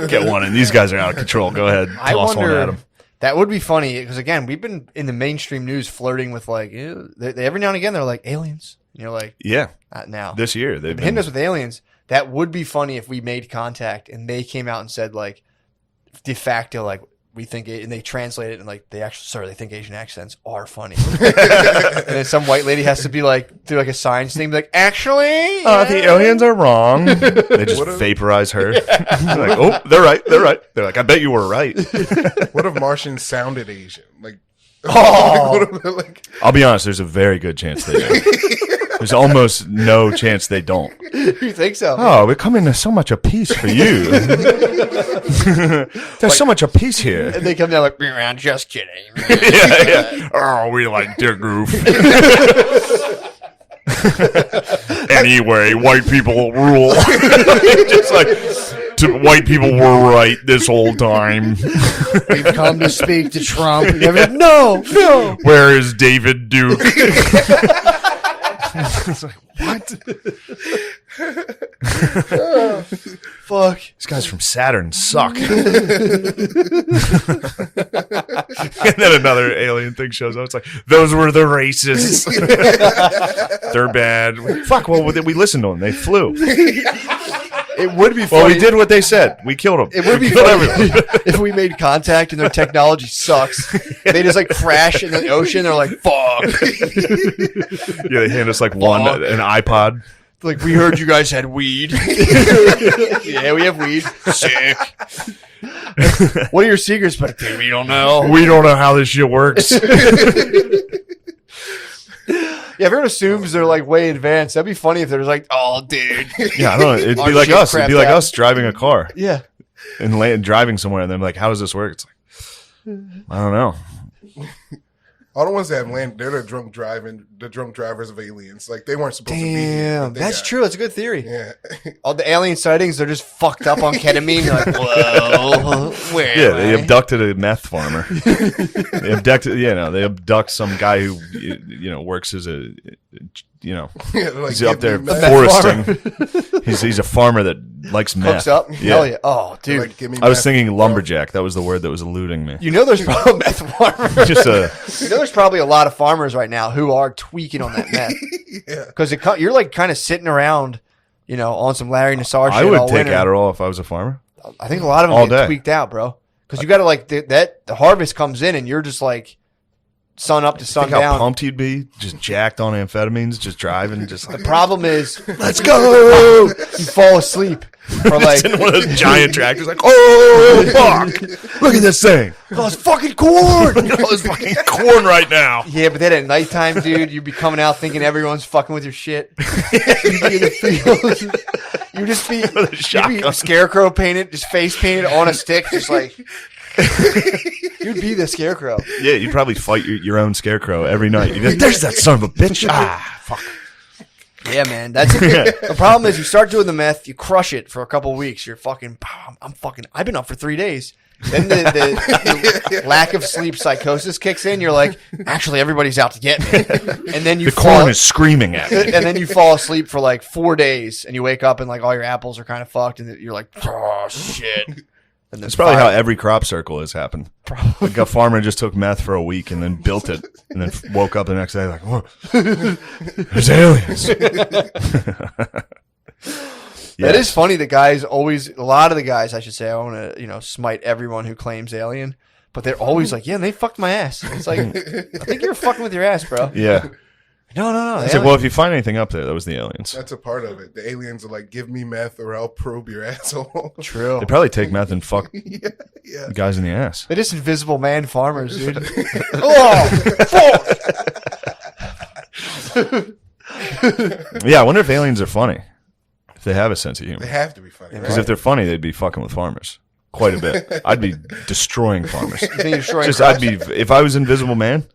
S2: Get one in. These guys are out of control. Go ahead.
S1: I
S2: Toss one at
S1: wonder.
S2: them.
S1: That would be funny because again, we've been in the mainstream news flirting with like every now and again they're like aliens. And you're like,
S2: Yeah.
S1: not now.
S2: This year, they've
S1: They've hitting
S2: been.
S1: us with aliens. That would be funny if we made contact and they came out and said like de facto like we think it, and they translate it and like they think Asian accents are funny. And then some white lady has to be like do like a signs thing, be like actually
S2: The aliens are wrong. They just vaporize her. They're like, oh, they're right. They're right. They're like, I bet you were right.
S5: What if Martians sounded Asian? Like, like
S2: I'll be honest. There's a very good chance they do. There's almost no chance they don't.
S1: You think so?
S2: Oh, we're coming to so much apiece for you. There's so much apiece here.
S1: And they come down like, "Meow, just kidding."
S2: Yeah. Oh, we like Dick Goof. Anyway, white people rule. Just like white people were right this whole time.
S1: We've come to speak to Trump. And everyone's like, no.
S2: Where is David Duke? It's like, what?
S1: Fuck.
S2: These guys from Saturn suck. And then another alien thing shows up. It's like, those were the racists. They're bad. Fuck, well, we listened to them. They flew.
S1: It would be funny.
S2: Well, we did what they said. We killed them.
S1: It would be funny if we made contact and their technology sucks. They just like crash in the ocean. They're like, fuck.
S2: Yeah, they hand us like an iPod.
S1: Like, we heard you guys had weed. Yeah, we have weed. Sick. What are your secrets? But we don't know.
S2: We don't know how this shit works.
S1: Yeah, everyone assumes they're like way advanced. That'd be funny if they're like, "Oh, dude."
S2: Yeah, I don't know. It'd
S1: Our
S2: be like
S1: shit
S2: us. It'd be
S1: crapped
S2: like
S1: out.
S2: us driving a car
S1: Yeah.
S2: and driving somewhere, and then like, how does this work? It's like, I don't know.
S5: All the ones that have landed, they're the drunk drivers of aliens. Like they weren't supposed to be here.
S1: Damn,
S5: but they
S1: that's
S5: got-
S1: true. That's a good theory.
S5: Yeah.
S1: All the alien sightings, they're just fucked up on ketamine. You're like, whoa, where?
S2: Yeah,
S1: am
S2: they
S1: I?
S2: abducted a meth farmer. They abduct some guy who works as a
S5: Yeah, they're like,
S2: he's up
S5: give
S2: there
S5: me meth.
S2: foresting. he's a farmer that likes meth.
S1: Hooks up.
S2: Yeah.
S1: Hell yeah. Oh,
S5: They're
S1: dude.
S5: like, give me
S2: I was
S5: meth,
S2: thinking
S5: bro.
S2: lumberjack. That was the word that was eluding me.
S1: You know there's probably meth farmers.
S2: Just a
S1: You know there's probably a lot of farmers right now who are tweaking on that meth.
S5: Yeah.
S1: Because you're like kind of sitting around, on some Larry Nassar shit
S2: I would
S1: all
S2: take
S1: winter.
S2: Adderall if I was a farmer.
S1: I think a lot of them
S2: all
S1: get
S2: day.
S1: tweaked out, bro. Because you got to like the harvest comes in and you're just like sun up to sun
S2: Think how
S1: down.
S2: pumped you'd be, just jacked on amphetamines, just driving, just like
S1: The problem is, let's go. You fall asleep for like,
S2: in one of those giant tractors, like, oh fuck! Look at this thing!
S1: oh, it's fucking corn.
S2: Look at all this fucking corn right now.
S1: Yeah, but then at nighttime, dude, you'd be coming out thinking everyone's fucking with your shit. You'd be in the field. You'd just be,
S2: With a
S1: you'd be
S2: shotgun.
S1: scarecrow painted, just face painted on a stick, just like, you'd be the scarecrow.
S2: Yeah, you'd probably fight your own scarecrow every night. You'd be like, there's that son of a bitch. Ah, fuck.
S1: Yeah, man. That's the problem is you start doing the meth, you crush it for a couple of weeks. You're fucking, I've been up for 3 days. Then the lack of sleep psychosis kicks in. You're like, actually, everybody's out to get me. And then you
S2: The corn is screaming at me.
S1: and then you fall asleep for like 4 days, and you wake up and like all your apples are kind of fucked, and you're like, oh shit. And then
S2: That's probably how every crop circle has happened. Like a farmer just took meth for a week and then built it, and then woke up the next day like, "Whoa, there's aliens."
S1: That is funny. The guys always, a lot of the guys, I should say, I want to, smite everyone who claims alien, but they're always like, yeah, and they fucked my ass. It's like, I think you're fucking with your ass, bro.
S2: Yeah.
S1: No.
S2: I said, well, if you find anything up there, that was the aliens.
S5: That's a part of it. The aliens are like, give me meth or I'll probe your asshole.
S1: True.
S2: They probably take meth and fuck
S5: Yeah.
S2: guys in the ass.
S1: They're just invisible man farmers, dude. Oh, fuck.
S2: Yeah, I wonder if aliens are funny. If they have a sense of humor.
S5: They have to be funny.
S2: Because if they're funny, they'd be fucking with farmers quite a bit. I'd be destroying farmers.
S1: You think you're destroying
S2: I'd be, if I was Invisible Man,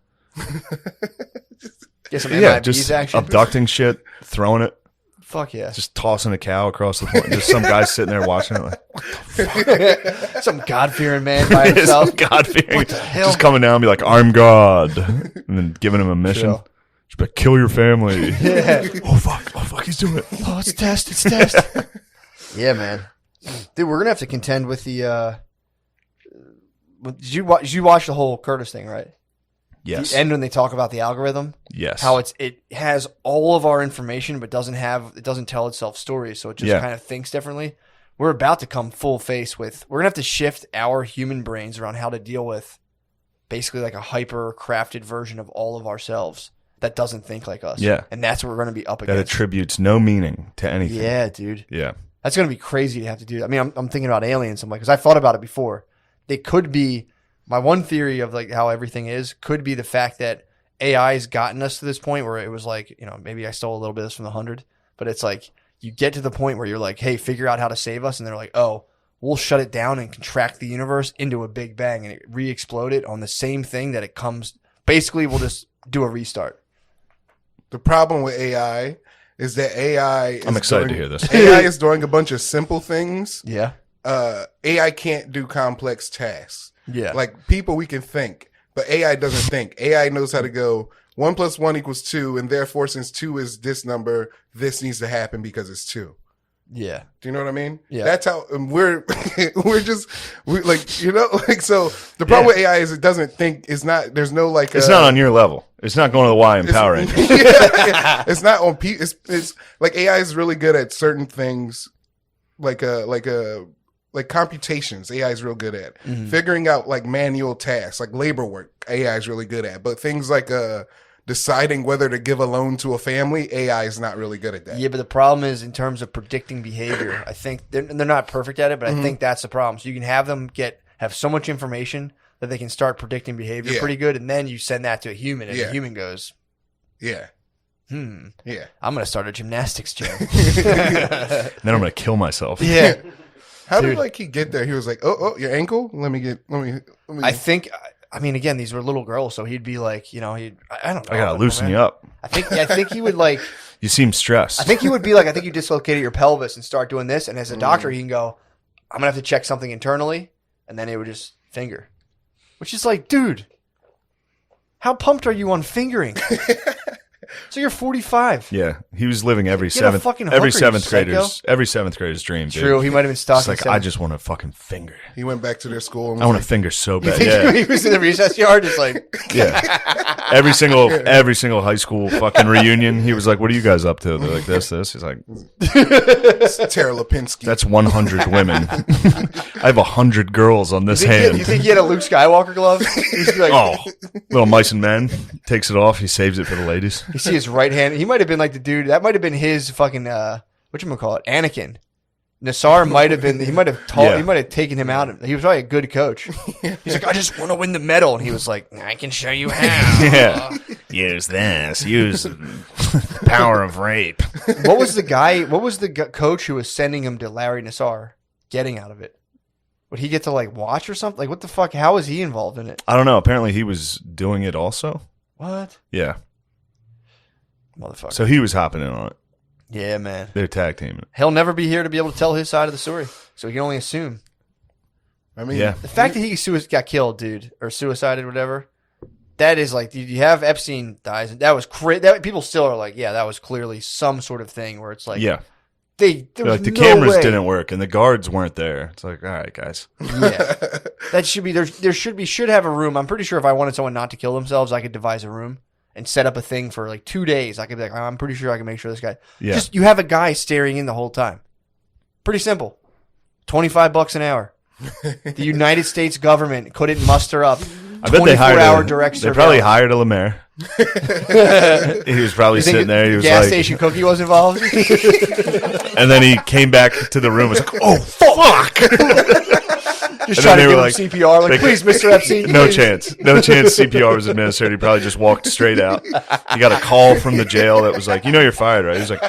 S1: get some
S2: yeah,
S1: MIBs
S2: just
S1: action.
S2: abducting shit, throwing it,
S1: Fuck yeah.
S2: just tossing a cow across the floor. Just some guy sitting there watching it like,
S1: Some God-fearing man by himself.
S2: some God-fearing,
S1: hell?
S2: just coming down and be like, I'm God. And then giving him a mission.
S1: Chill.
S2: Just be like, kill your family.
S1: Yeah.
S2: Oh, fuck, he's doing it.
S1: Oh, it's a test. Yeah, man. Dude, we're going to have to contend with the, did you watch the whole Curtis thing, right?
S2: Yes.
S1: The end when they talk about the algorithm,
S2: Yes.
S1: how it has all of our information, but doesn't tell itself stories. So it just kind of thinks differently. We're about to come full face with, we're going to have to shift our human brains around how to deal with basically like a hyper crafted version of all of ourselves that doesn't think like us.
S2: Yeah.
S1: And that's what we're going to be up
S2: that
S1: against.
S2: attributes no meaning to anything.
S1: Yeah, dude.
S2: Yeah.
S1: That's going to be crazy to have to do that. I mean, I'm thinking about aliens. I'm like, because I thought about it before. They could be, my one theory of like how everything is could be the fact that AI has gotten us to this point where it was like, maybe I stole a little bit of this from the 100, but it's like you get to the point where you're like, hey, figure out how to save us. And they're like, oh, we'll shut it down and contract the universe into a big bang and re-explode it on the same thing that it comes. Basically, we'll just do a restart.
S5: The problem with AI is that AI
S2: I'm excited to hear this.
S5: AI is doing a bunch of simple things.
S1: Yeah.
S5: AI can't do complex tasks.
S1: Yeah.
S5: Like people, we can think, but AI doesn't think. AI knows how to go 1 + 1 = 2, and therefore, since 2 is this number, this needs to happen because it's 2.
S1: Yeah.
S5: Do you know what I mean?
S1: Yeah.
S5: That's how we're so the problem with AI is it doesn't think. It's not. There's no like.
S2: It's not on your level. It's not going to the Y in Power Rangers.
S5: It's not on. It's like AI is really good at certain things, like computations. AI is real good at figuring out like manual tasks, like labor work. AI is really good at, but things like deciding whether to give a loan to a family, AI is not really good at that.
S1: Yeah, but the problem is in terms of predicting behavior. I think they're not perfect at it, but I think that's the problem. So you can have them have so much information that they can start predicting behavior pretty good, and then you send that to a human, and the human goes,
S5: Yeah. Yeah.
S1: I'm going to start a gymnastics gym.
S2: Then I'm gonna kill myself.
S1: Yeah.
S5: How did like he get there? He was like, "Oh, your ankle. Let me."
S1: I think. I mean, again, these were little girls, so he'd be like, I don't know.
S2: I gotta loosen you up.
S1: I think he would like.
S2: You seem stressed.
S1: I think he would be like, I think you dislocated your pelvis and start doing this, and as a doctor, he can go, I'm gonna have to check something internally, and then it would just finger, which is like, dude, how pumped are you on fingering? So you're 45.
S2: Yeah, he was living every
S1: Get a
S2: seventh
S1: fucking hooker, you
S2: seventh grader's dream. Dude.
S1: True, he might have been
S2: It's
S1: stalking.
S2: like I just want to fucking finger.
S5: He went back to their school. And
S2: I want to
S5: was
S2: finger so bad.
S1: He
S2: Yeah,
S1: was in the recess yard, just like,
S2: yeah. Every single high school fucking reunion, he was like, "What are you guys up to?" They're like, "This." He's like,
S5: like, Tara Lipinski.
S2: "That's 100 women. I have 100 girls on this hand."
S1: you think he had a Luke Skywalker glove? He's like,
S2: Oh, little mice and men takes it off. He saves it for the ladies.
S1: You see his right hand. He might have been like the dude. That might have been his fucking whatchamacallit, Anakin. Nassar might have been. He might have taught.
S2: Yeah.
S1: He might have taken him out. He was probably a good coach. He's like, I just want to win the medal, and he was like, I can show you how.
S2: Yeah, use this. Use the power of rape.
S1: What was the guy? What was the coach who was sending him to Larry Nassar getting out of it? Would he get to like watch or something? Like, what the fuck? How was he involved in it?
S2: I don't know. Apparently, he was doing it also.
S1: What?
S2: Yeah.
S1: Motherfucker.
S2: So he was hopping in on it.
S1: Yeah, man.
S2: They're tag teaming.
S1: He'll never be here to be able to tell his side of the story, so we can only assume.
S5: I mean,
S2: Yeah.
S1: The fact that he got killed, dude, or suicided, whatever, that is like, you have Epstein dies, and that was crazy. People still are like, yeah, that was clearly some sort of thing where it's like,
S2: Yeah.
S1: there was
S2: Like the
S1: no
S2: cameras
S1: way.
S2: didn't work and the guards weren't there. It's like, all right, guys.
S1: Yeah, that should be there. Should have a room. I'm pretty sure if I wanted someone not to kill themselves, I could devise a room and set up a thing for like 2 days. I could be like, I'm pretty sure I can make sure this guy.
S2: Yeah.
S1: Just you have a guy staring in the whole time. Pretty simple. $25 an hour. The United States government couldn't muster up.
S2: I bet they hired
S1: 24-hour direct
S2: They probably
S1: surveillance.
S2: hired a Lemaire. He was probably
S1: You think
S2: sitting there. He was
S1: gas
S2: like,
S1: station cookie was involved.
S2: and then he came back to the room. And was like, oh fuck!
S1: Just
S2: And
S1: trying
S2: then
S1: to
S2: they
S1: give
S2: were
S1: him CPR. Like, please, Mr. Epstein.
S2: No
S1: please."
S2: chance. No chance CPR was administered. He probably just walked straight out. He got a call from the jail that was like, you're fired, right? He was like,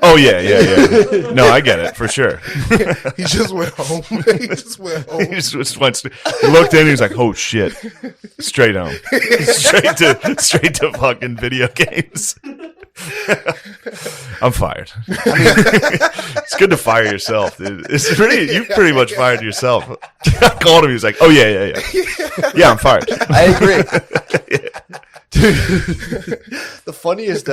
S2: oh, yeah. No, I get it, for sure.
S5: he just went home. He just went home.
S2: He just went, he looked in, he was like, oh, shit. Straight home. Straight to fucking video games. I'm fired. It's good to fire yourself, dude. You pretty much fired yourself. I called him. He was like, "Oh yeah. Yeah, I'm fired."
S1: I agree. Dude, the funniest,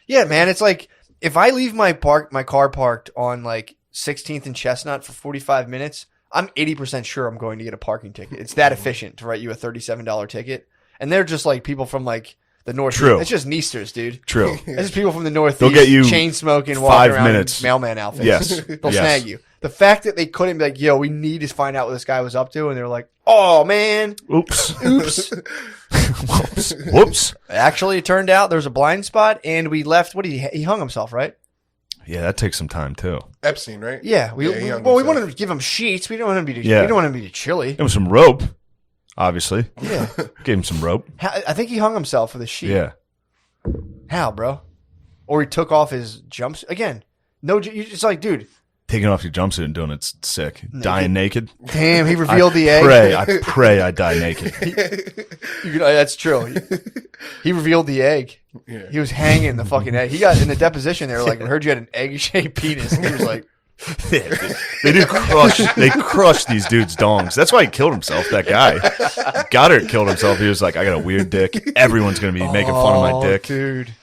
S1: yeah, man, it's like if I leave my car parked on like 16th and Chestnut for 45 minutes, I'm 80% sure I'm going to get a parking ticket. It's that efficient to write you a $37 ticket. And they're just like people from like the Northeast.
S2: True.
S1: It's just Neasters, dude.
S2: True.
S1: It's just people from the Northeast.
S2: They'll get you
S1: chain smoking,
S2: 5
S1: walking around
S2: minutes.
S1: in mailman outfits.
S2: Yes.
S1: They'll
S2: Yes.
S1: snag you. The fact that they couldn't be like, yo, we need to find out what this guy was up to. And they're like, oh, man.
S2: Oops.
S1: Oops.
S2: Whoops.
S1: Actually, it turned out there was a blind spot, and we left. What did he hung himself, right?
S2: Yeah, that takes some time too.
S5: Epstein, right?
S1: Yeah.
S5: he hung
S1: We
S5: himself.
S1: wanted to give him sheets. We don't want him to be.
S2: Yeah.
S1: We don't want him to be chilly.
S2: It was some rope, obviously.
S1: Yeah.
S2: Gave him some rope.
S1: I think he hung himself with a sheet.
S2: Yeah.
S1: How, bro? Or he took off his jumps again. No, it's like, dude.
S2: Taking off your jumpsuit and doing it's sick. Dying naked.
S1: Damn, he revealed the egg.
S2: I pray I die naked.
S1: That's true. He revealed the egg.
S5: Yeah.
S1: He was hanging the fucking egg. He got in the deposition. They were like, "We heard you had an egg-shaped penis." And he was like,
S2: They crush these dudes' dongs. That's why he killed himself, that guy. Goddard killed himself. He was like, I got a weird dick. Everyone's going to be making fun of my dick.
S1: dude.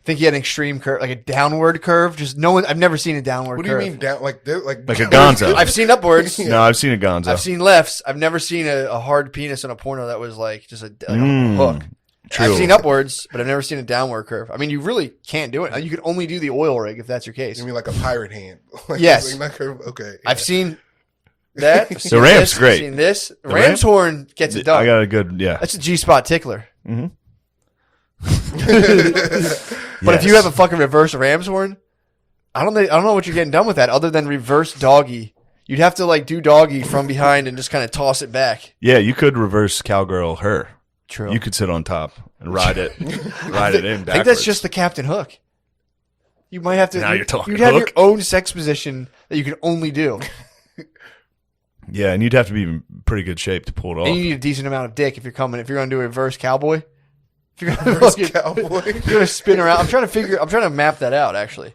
S1: Think he had an extreme curve, like a downward curve. Just no one. I've never seen a downward
S5: What do you
S1: curve.
S5: mean down? Like
S2: Like a gonzo.
S1: I've seen upwards.
S2: No, I've seen a gonzo.
S1: I've seen lefts. I've never seen a hard penis in a porno that was like just a hook.
S2: True.
S1: I've seen upwards, but I've never seen a downward curve. I mean, you really can't do it. You can only do the oil rig if that's your case.
S5: You mean like a pirate hand? Like,
S1: Yes.
S5: like that curve? Okay.
S1: I've seen that. I've seen
S2: The ramp's
S1: this,
S2: great.
S1: I've seen this.
S2: The
S1: Ram's
S2: ramp?
S1: horn gets it done.
S2: I got a good, yeah.
S1: That's a G-spot tickler.
S2: Mm-hmm.
S1: But if you have a fucking reverse ram's horn, I don't know what you're getting done with that other than reverse doggy. You'd have to like do doggy from behind and just kind of toss it back.
S2: Yeah, you could reverse cowgirl her.
S1: True.
S2: You could sit on top and ride it in backwards.
S1: I think that's just the Captain Hook. You might have to.
S2: Now you're talking
S1: You'd have your
S2: hook.
S1: own sex position that you can only do,
S2: Yeah, and you'd have to be in pretty good shape to pull it off.
S1: and you need a decent amount of dick if you're coming. If you're going to do a reverse cowboy, if you're going
S5: Reverse
S1: to
S5: cowboy.
S1: you're going to spin around. I'm trying to map that out actually.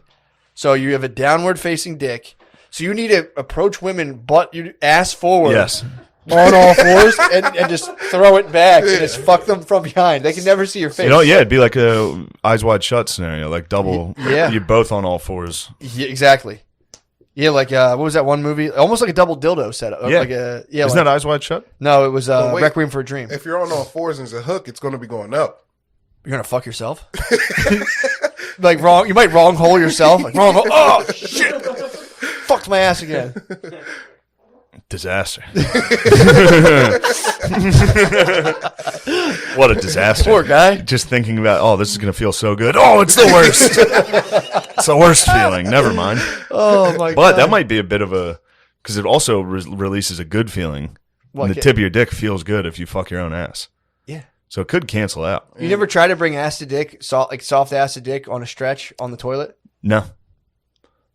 S1: So you have a downward facing dick. So you need to approach women, butt you ass forward.
S2: Yes.
S1: On all fours and just throw it back and just fuck them from behind. They can never see your face.
S2: Yeah, it'd be like a eyes wide shut scenario, like double.
S1: Yeah.
S2: You're both on all fours.
S1: Yeah, exactly. Yeah, like what was that one movie? Almost like a double dildo setup.
S2: Yeah.
S1: Isn't
S2: that eyes wide shut?
S1: No, it was
S5: wait.
S1: Requiem for a Dream.
S5: If you're on all fours and it's a hook, it's going to be going up.
S1: You're gonna fuck yourself. Like wrong. You might wrong hole yourself. Like wrong hole. Oh shit! Fucked my ass again.
S2: Disaster. What a disaster.
S1: Poor guy.
S2: Just thinking about, this is going to feel so good. Oh, it's the worst. It's the worst feeling. Never mind.
S1: Oh my god.
S2: But that might be a bit of because it also releases a good feeling.
S1: What,
S2: And the tip of your dick feels good if you fuck your own ass.
S1: Yeah.
S2: So it could cancel out.
S1: You never try to bring ass to dick, soft ass to dick on a stretch on the toilet?
S2: No.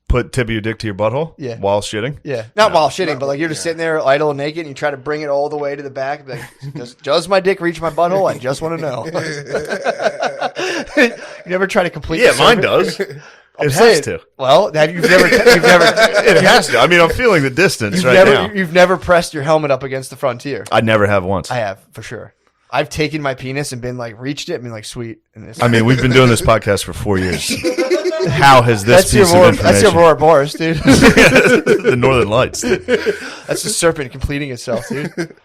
S2: Put tip of your dick to your butthole?
S1: Yeah.
S2: While shitting?
S1: Yeah. Not while shitting, but like you're just sitting there idle and naked and you try to bring it all the way to the back. Be like, does my dick reach my butthole? I just want to know. You never try to complete
S2: Yeah,
S1: the
S2: mine
S1: survey?
S2: does. It
S1: I'm
S2: has
S1: saying,
S2: to.
S1: Well, you've never
S2: It has to. I mean, I'm feeling the distance now.
S1: You've never pressed your helmet up against the frontier.
S2: I never have once.
S1: I have, for sure. I've taken my penis and been like, reached it and been like, sweet. And it's,
S2: I mean, we've been doing this podcast for 4 years. How has this
S1: that's your
S2: piece of
S1: Aurora,
S2: information?
S1: that's your Aurora Boris, dude.
S2: The Northern Lights.
S1: That's the serpent completing itself, dude.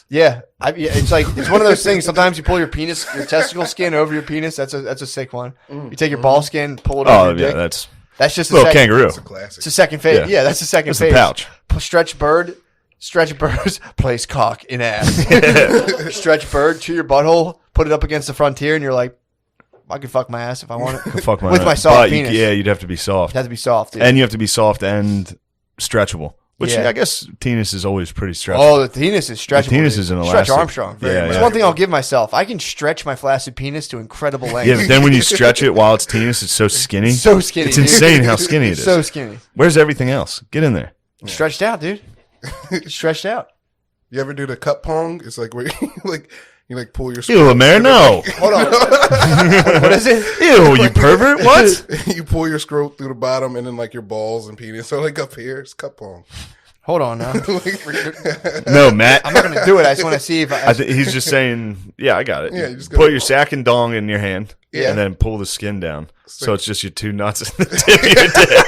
S1: Yeah, it's like it's one of those things. Sometimes you pull your testicle skin over your penis. That's a sick one. You take your ball skin, pull it over your dick.
S2: that's
S1: That's just a
S2: little
S1: second,
S2: kangaroo.
S5: It's a classic.
S1: It's a second phase.
S2: Yeah.
S1: Yeah, that's the second
S2: It's
S1: phase.
S2: the pouch.
S1: Stretch bird, place cock in ass. Stretch bird to your butthole, put it up against the frontier, and you're like, I can fuck my ass if I want it.
S2: Fuck
S1: With my soft penis.
S2: You'd have to be soft,
S1: It has to be soft, dude.
S2: and you have to be soft and stretchable. Which
S1: Yeah.
S2: I guess penis is always pretty stretchable.
S1: Oh, the penis is stretchable.
S2: The penis
S1: dude.
S2: is an
S1: Stretch
S2: elastic.
S1: Armstrong.
S2: Yeah,
S1: That's
S2: yeah.
S1: one thing I'll give myself. I can stretch my flaccid penis to incredible lengths.
S2: Yeah, but then when you stretch it while it's penis, it's so skinny.
S1: So skinny.
S2: It's
S1: dude.
S2: insane how skinny it is.
S1: So skinny.
S2: Where's everything else? Get in there.
S1: Stretched out, dude. Stretched out.
S5: You ever do the cup pong? It's like where you like pull your
S2: Ew, Amer, no.
S1: Hold on. What is it?
S2: Ew, you pervert. What?
S5: you pull your scrote through the bottom and then like your balls and penis are like up here. It's cup pong.
S1: Hold on now.
S2: No, Matt.
S1: I'm not going to do it. I just want to see if
S2: I think he's just saying, yeah, I got it.
S5: Yeah, you just go-
S2: put your sack and dong in your hand,
S5: Yeah.
S2: and then pull the skin down. So it's just your two nuts and the tip of your dick.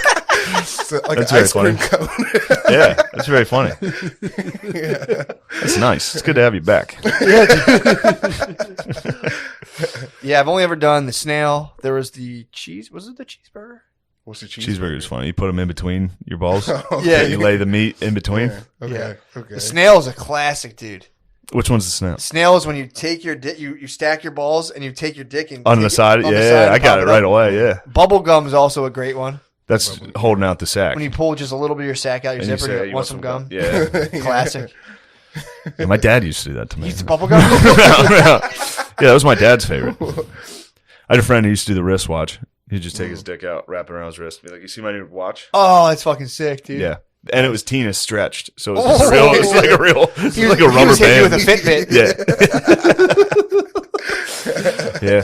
S5: So, like
S2: That's
S5: an ice
S2: very
S5: cream cone.
S2: Yeah, that's very funny. That's nice. It's good to have you back.
S1: Yeah, I've only ever done the snail. There was the cheese. Was it the cheeseburger?
S5: What's the
S2: Cheeseburger's funny. You put them in between your balls.
S1: Yeah.
S2: You lay the meat in between.
S5: Yeah. Okay.
S1: Yeah.
S5: Okay.
S1: The snail is a classic, dude.
S2: Which one's the snail?
S1: Snail is when you take your dick, you stack your balls and you take your dick and
S2: On
S1: take
S2: the
S1: it
S2: side?
S1: on the
S2: Yeah,
S1: side and
S2: I got
S1: pop
S2: it right
S1: up.
S2: away. Yeah.
S1: Bubble gum is also a great one.
S2: That's holding out the sack.
S1: When you pull just a little bit of your sack out your
S2: And you
S1: zipper,
S2: say,
S1: and
S2: "You
S1: you want some gum.
S2: Yeah.
S1: Classic.
S2: Yeah, my dad used to do that to me.
S1: Eat the bubble gum.
S2: Yeah, that was my dad's favorite. I had a friend who used to do the wristwatch. He'd just take his dick out, wrap it around his wrist, and be like, "You see my new watch?"
S1: Oh, that's fucking sick, dude.
S2: Yeah, and it was Tina stretched, so it was just real. It was like a real, it was like a
S1: He
S2: rubber
S1: was hitting you
S2: band.
S1: with a Fitbit.
S2: Yeah,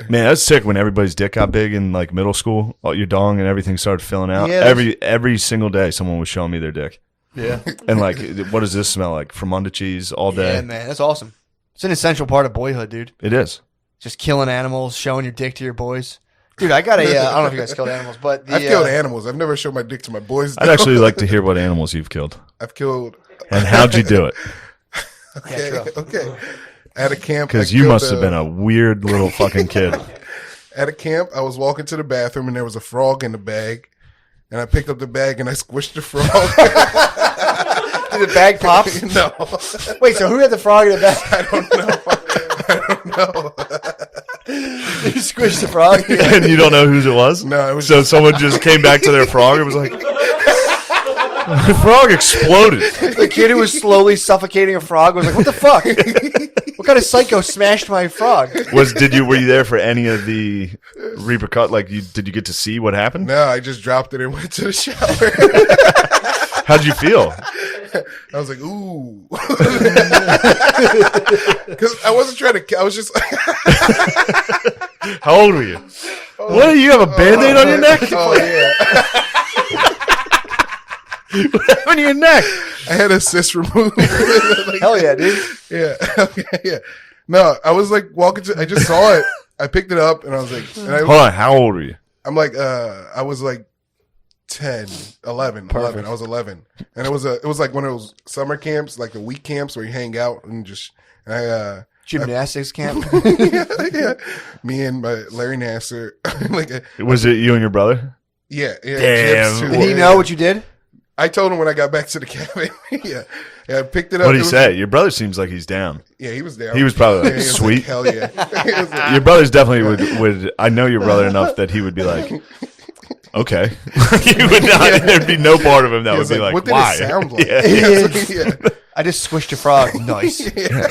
S2: man, that's sick. When everybody's dick got big in like middle school, all your dong and everything started filling out.
S1: Yeah,
S2: every single day, someone was showing me their dick,
S1: Yeah.
S2: and like, what does this smell like? Fermunda cheese all day.
S1: Yeah, man, that's awesome. It's an essential part of boyhood, dude.
S2: It is.
S1: Just killing animals, showing your dick to your boys. Dude, I got a. I don't know if you guys killed animals, but
S5: I've killed animals. I've never showed my dick to my boys.
S2: I'd actually like to hear what animals you've killed
S5: I've killed.
S2: and how'd you do it.
S5: Okay.
S1: Yeah, true.
S5: Okay. At a camp,
S2: Because
S5: I
S2: you
S5: killed
S2: must have been a weird little fucking kid.
S5: At a camp, I was walking to the bathroom and there was a frog in the bag, and I picked up the bag and I squished the frog.
S1: Did the bag pop?
S5: No,
S1: Wait, so who had the frog in the bag?
S5: I don't know.
S1: You squished the frog?
S2: And you don't know whose it was?
S5: No, it was
S2: So someone just came back to their frog and was like, the frog exploded.
S1: The kid who was slowly suffocating a frog was like, what the fuck? What kind of psycho smashed my frog?
S2: Were you there for any of the repercut? Like, did you get to see what happened?
S5: No, I just dropped it and went to the shower.
S2: How'd you feel?
S5: I was like, ooh. Because I wasn't trying to, I was just
S2: How old were you? What, do you have a Band-Aid on your neck?
S5: Oh, yeah.
S2: What happened to your neck?
S5: I had a cyst removed. Like,
S1: Hell yeah, dude.
S5: yeah. Yeah. No, I was like walking to, I just saw it. I picked it up and I was like,
S2: Hold on, how old were you?
S5: I'm like, I was like 10, 11. I was 11. And it was like one of those summer camps, like the week camps where you hang out and just,
S1: Gymnastics camp.
S5: yeah. Me and my Larry Nasser. Like,
S2: Was it you and your brother?
S5: yeah.
S2: Damn.
S5: Chips too.
S1: Did he know what you did?
S5: I told him when I got back to the cabin. Yeah, I picked it up.
S2: What did he
S5: It was-
S2: say? Your brother seems like he's down.
S5: Yeah, he was there.
S2: He was probably like,
S5: he was
S2: sweet.
S5: hell yeah. He was like,
S2: Your brother's definitely would. I know your brother enough that he would be like, okay. He would not. There'd be no part of him that
S5: he
S2: would
S5: was
S2: be like,
S5: what did
S2: why?
S5: it sound like?
S2: Yeah.
S5: Yeah.
S1: I just squished a frog. Nice.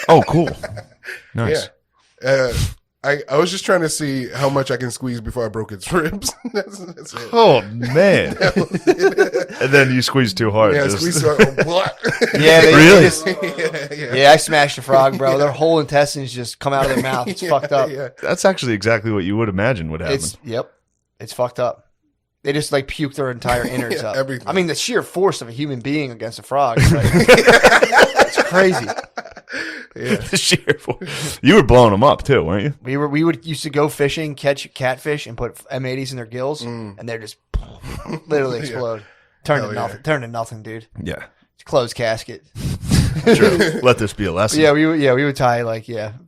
S2: Oh, cool. Nice.
S5: Yeah. I was just trying to see how much I can squeeze before I broke its ribs. That's it.
S2: Oh man. And then you squeezed too hard.
S5: Yeah,
S2: just-
S5: squeeze. What?
S1: Yeah, they
S2: Really?
S1: just-
S5: Yeah.
S1: yeah, I smashed a frog, bro. Their whole intestines just come out of their mouth. It's fucked up.
S5: Yeah.
S2: That's actually exactly what you would imagine would happen.
S1: It's fucked up. They just like puke their entire innards
S5: Yeah,
S1: up.
S5: everything.
S1: I mean, the sheer force of a human being against a frog. Is like, it's crazy.
S5: Yeah.
S2: The sheer force. You were blowing them up too, weren't you?
S1: We would used to go fishing, catch catfish, and put M80s in their gills,
S5: Mm.
S1: and they're just literally explode. Turn to
S5: Hell
S1: nothing.
S5: yeah.
S1: Turn to nothing, dude.
S2: Yeah.
S1: Closed casket.
S2: True. Let this be a lesson.
S1: Yeah, we would tie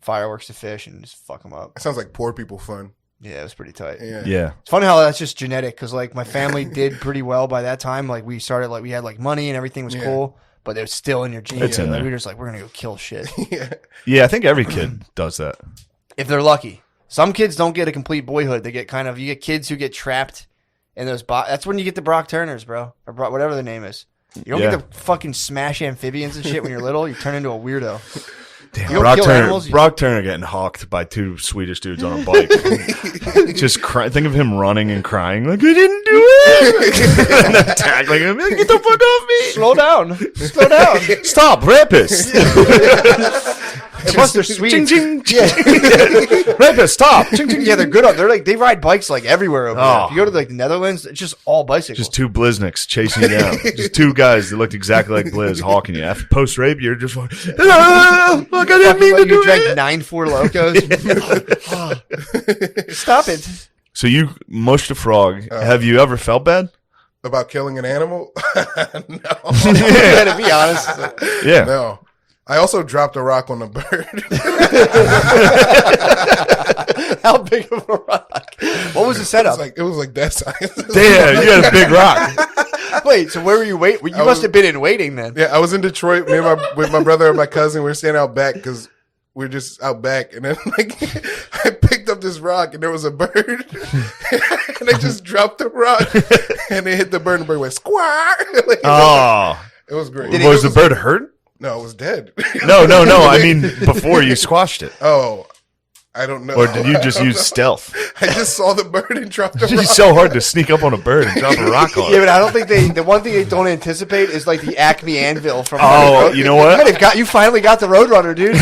S1: fireworks to fish and just fuck them up.
S5: That sounds like poor people fun.
S1: Yeah, it was pretty tight.
S5: Yeah.
S2: Yeah.
S1: It's funny how that's just genetic because like my family did pretty well by that time. Like we started we had like money and everything was
S5: Yeah.
S1: cool, but it was still in your genes.
S2: It's in
S1: Like,
S2: there.
S1: we were just like, we're gonna go kill shit
S5: Yeah.
S2: Yeah, I think every kid does that.
S1: if they're lucky. Some kids don't get a complete boyhood. They get you get kids who get trapped in those. That's when you get the Brock Turners, bro, or whatever the name is. You don't
S2: Yeah.
S1: get to fucking smash amphibians and shit when you're little. You turn into a weirdo.
S2: Damn,
S1: You don't
S2: Brock
S1: kill
S2: Turner,
S1: animals, you-
S2: Brock Turner getting hawked by two Swedish dudes on a bike. Just think of him running and crying like, I didn't do it. And then tackling him, like, get the fuck off me.
S1: Slow down. Slow down.
S2: Stop, rapist.
S1: Plus they're sweet.
S2: Ching, ching, ching.
S1: Yeah.
S2: Rapist, stop. Ching, ching.
S1: Yeah, they're good. They ride bikes like everywhere over there.
S2: Oh.
S1: If you go to like the Netherlands, it's just all bicycles.
S2: Just two Blizniks chasing you down. Just two guys that looked exactly like Blizz hawking you. After post-rape, you're just like, ah, fuck, I didn't mean to do
S1: you drank
S2: it.
S1: 9 Four Locos. Stop it.
S2: So you mushed a frog. Have you ever felt bad?
S5: About killing an animal? No.
S1: Yeah, to be honest.
S2: Yeah.
S5: No. I also dropped a rock on a bird.
S1: How big of a rock? What was the setup?
S5: It was like that size.
S2: Damn, you had a big rock.
S1: Wait, so where were you waiting? You must have been in waiting then.
S5: Yeah, I was in Detroit with my brother and my cousin. We were standing out back because we were just out back. And then I picked up this rock and there was a bird. And I just dropped the rock. And it hit the bird and the bird went squawk.
S2: Oh.
S5: It was great.
S2: Was the bird hurt?
S5: No, it was dead.
S2: No. I mean, before you squashed it.
S5: Oh, I don't know.
S2: Or did you just use stealth?
S5: I just saw the bird and dropped the rock.
S2: It's so hard to sneak up on a bird and drop a rock on
S1: Yeah,
S2: it.
S1: but I don't think the one thing they don't anticipate is like the Acme anvil from.
S2: Oh, you know what?
S1: You finally got the Roadrunner, dude.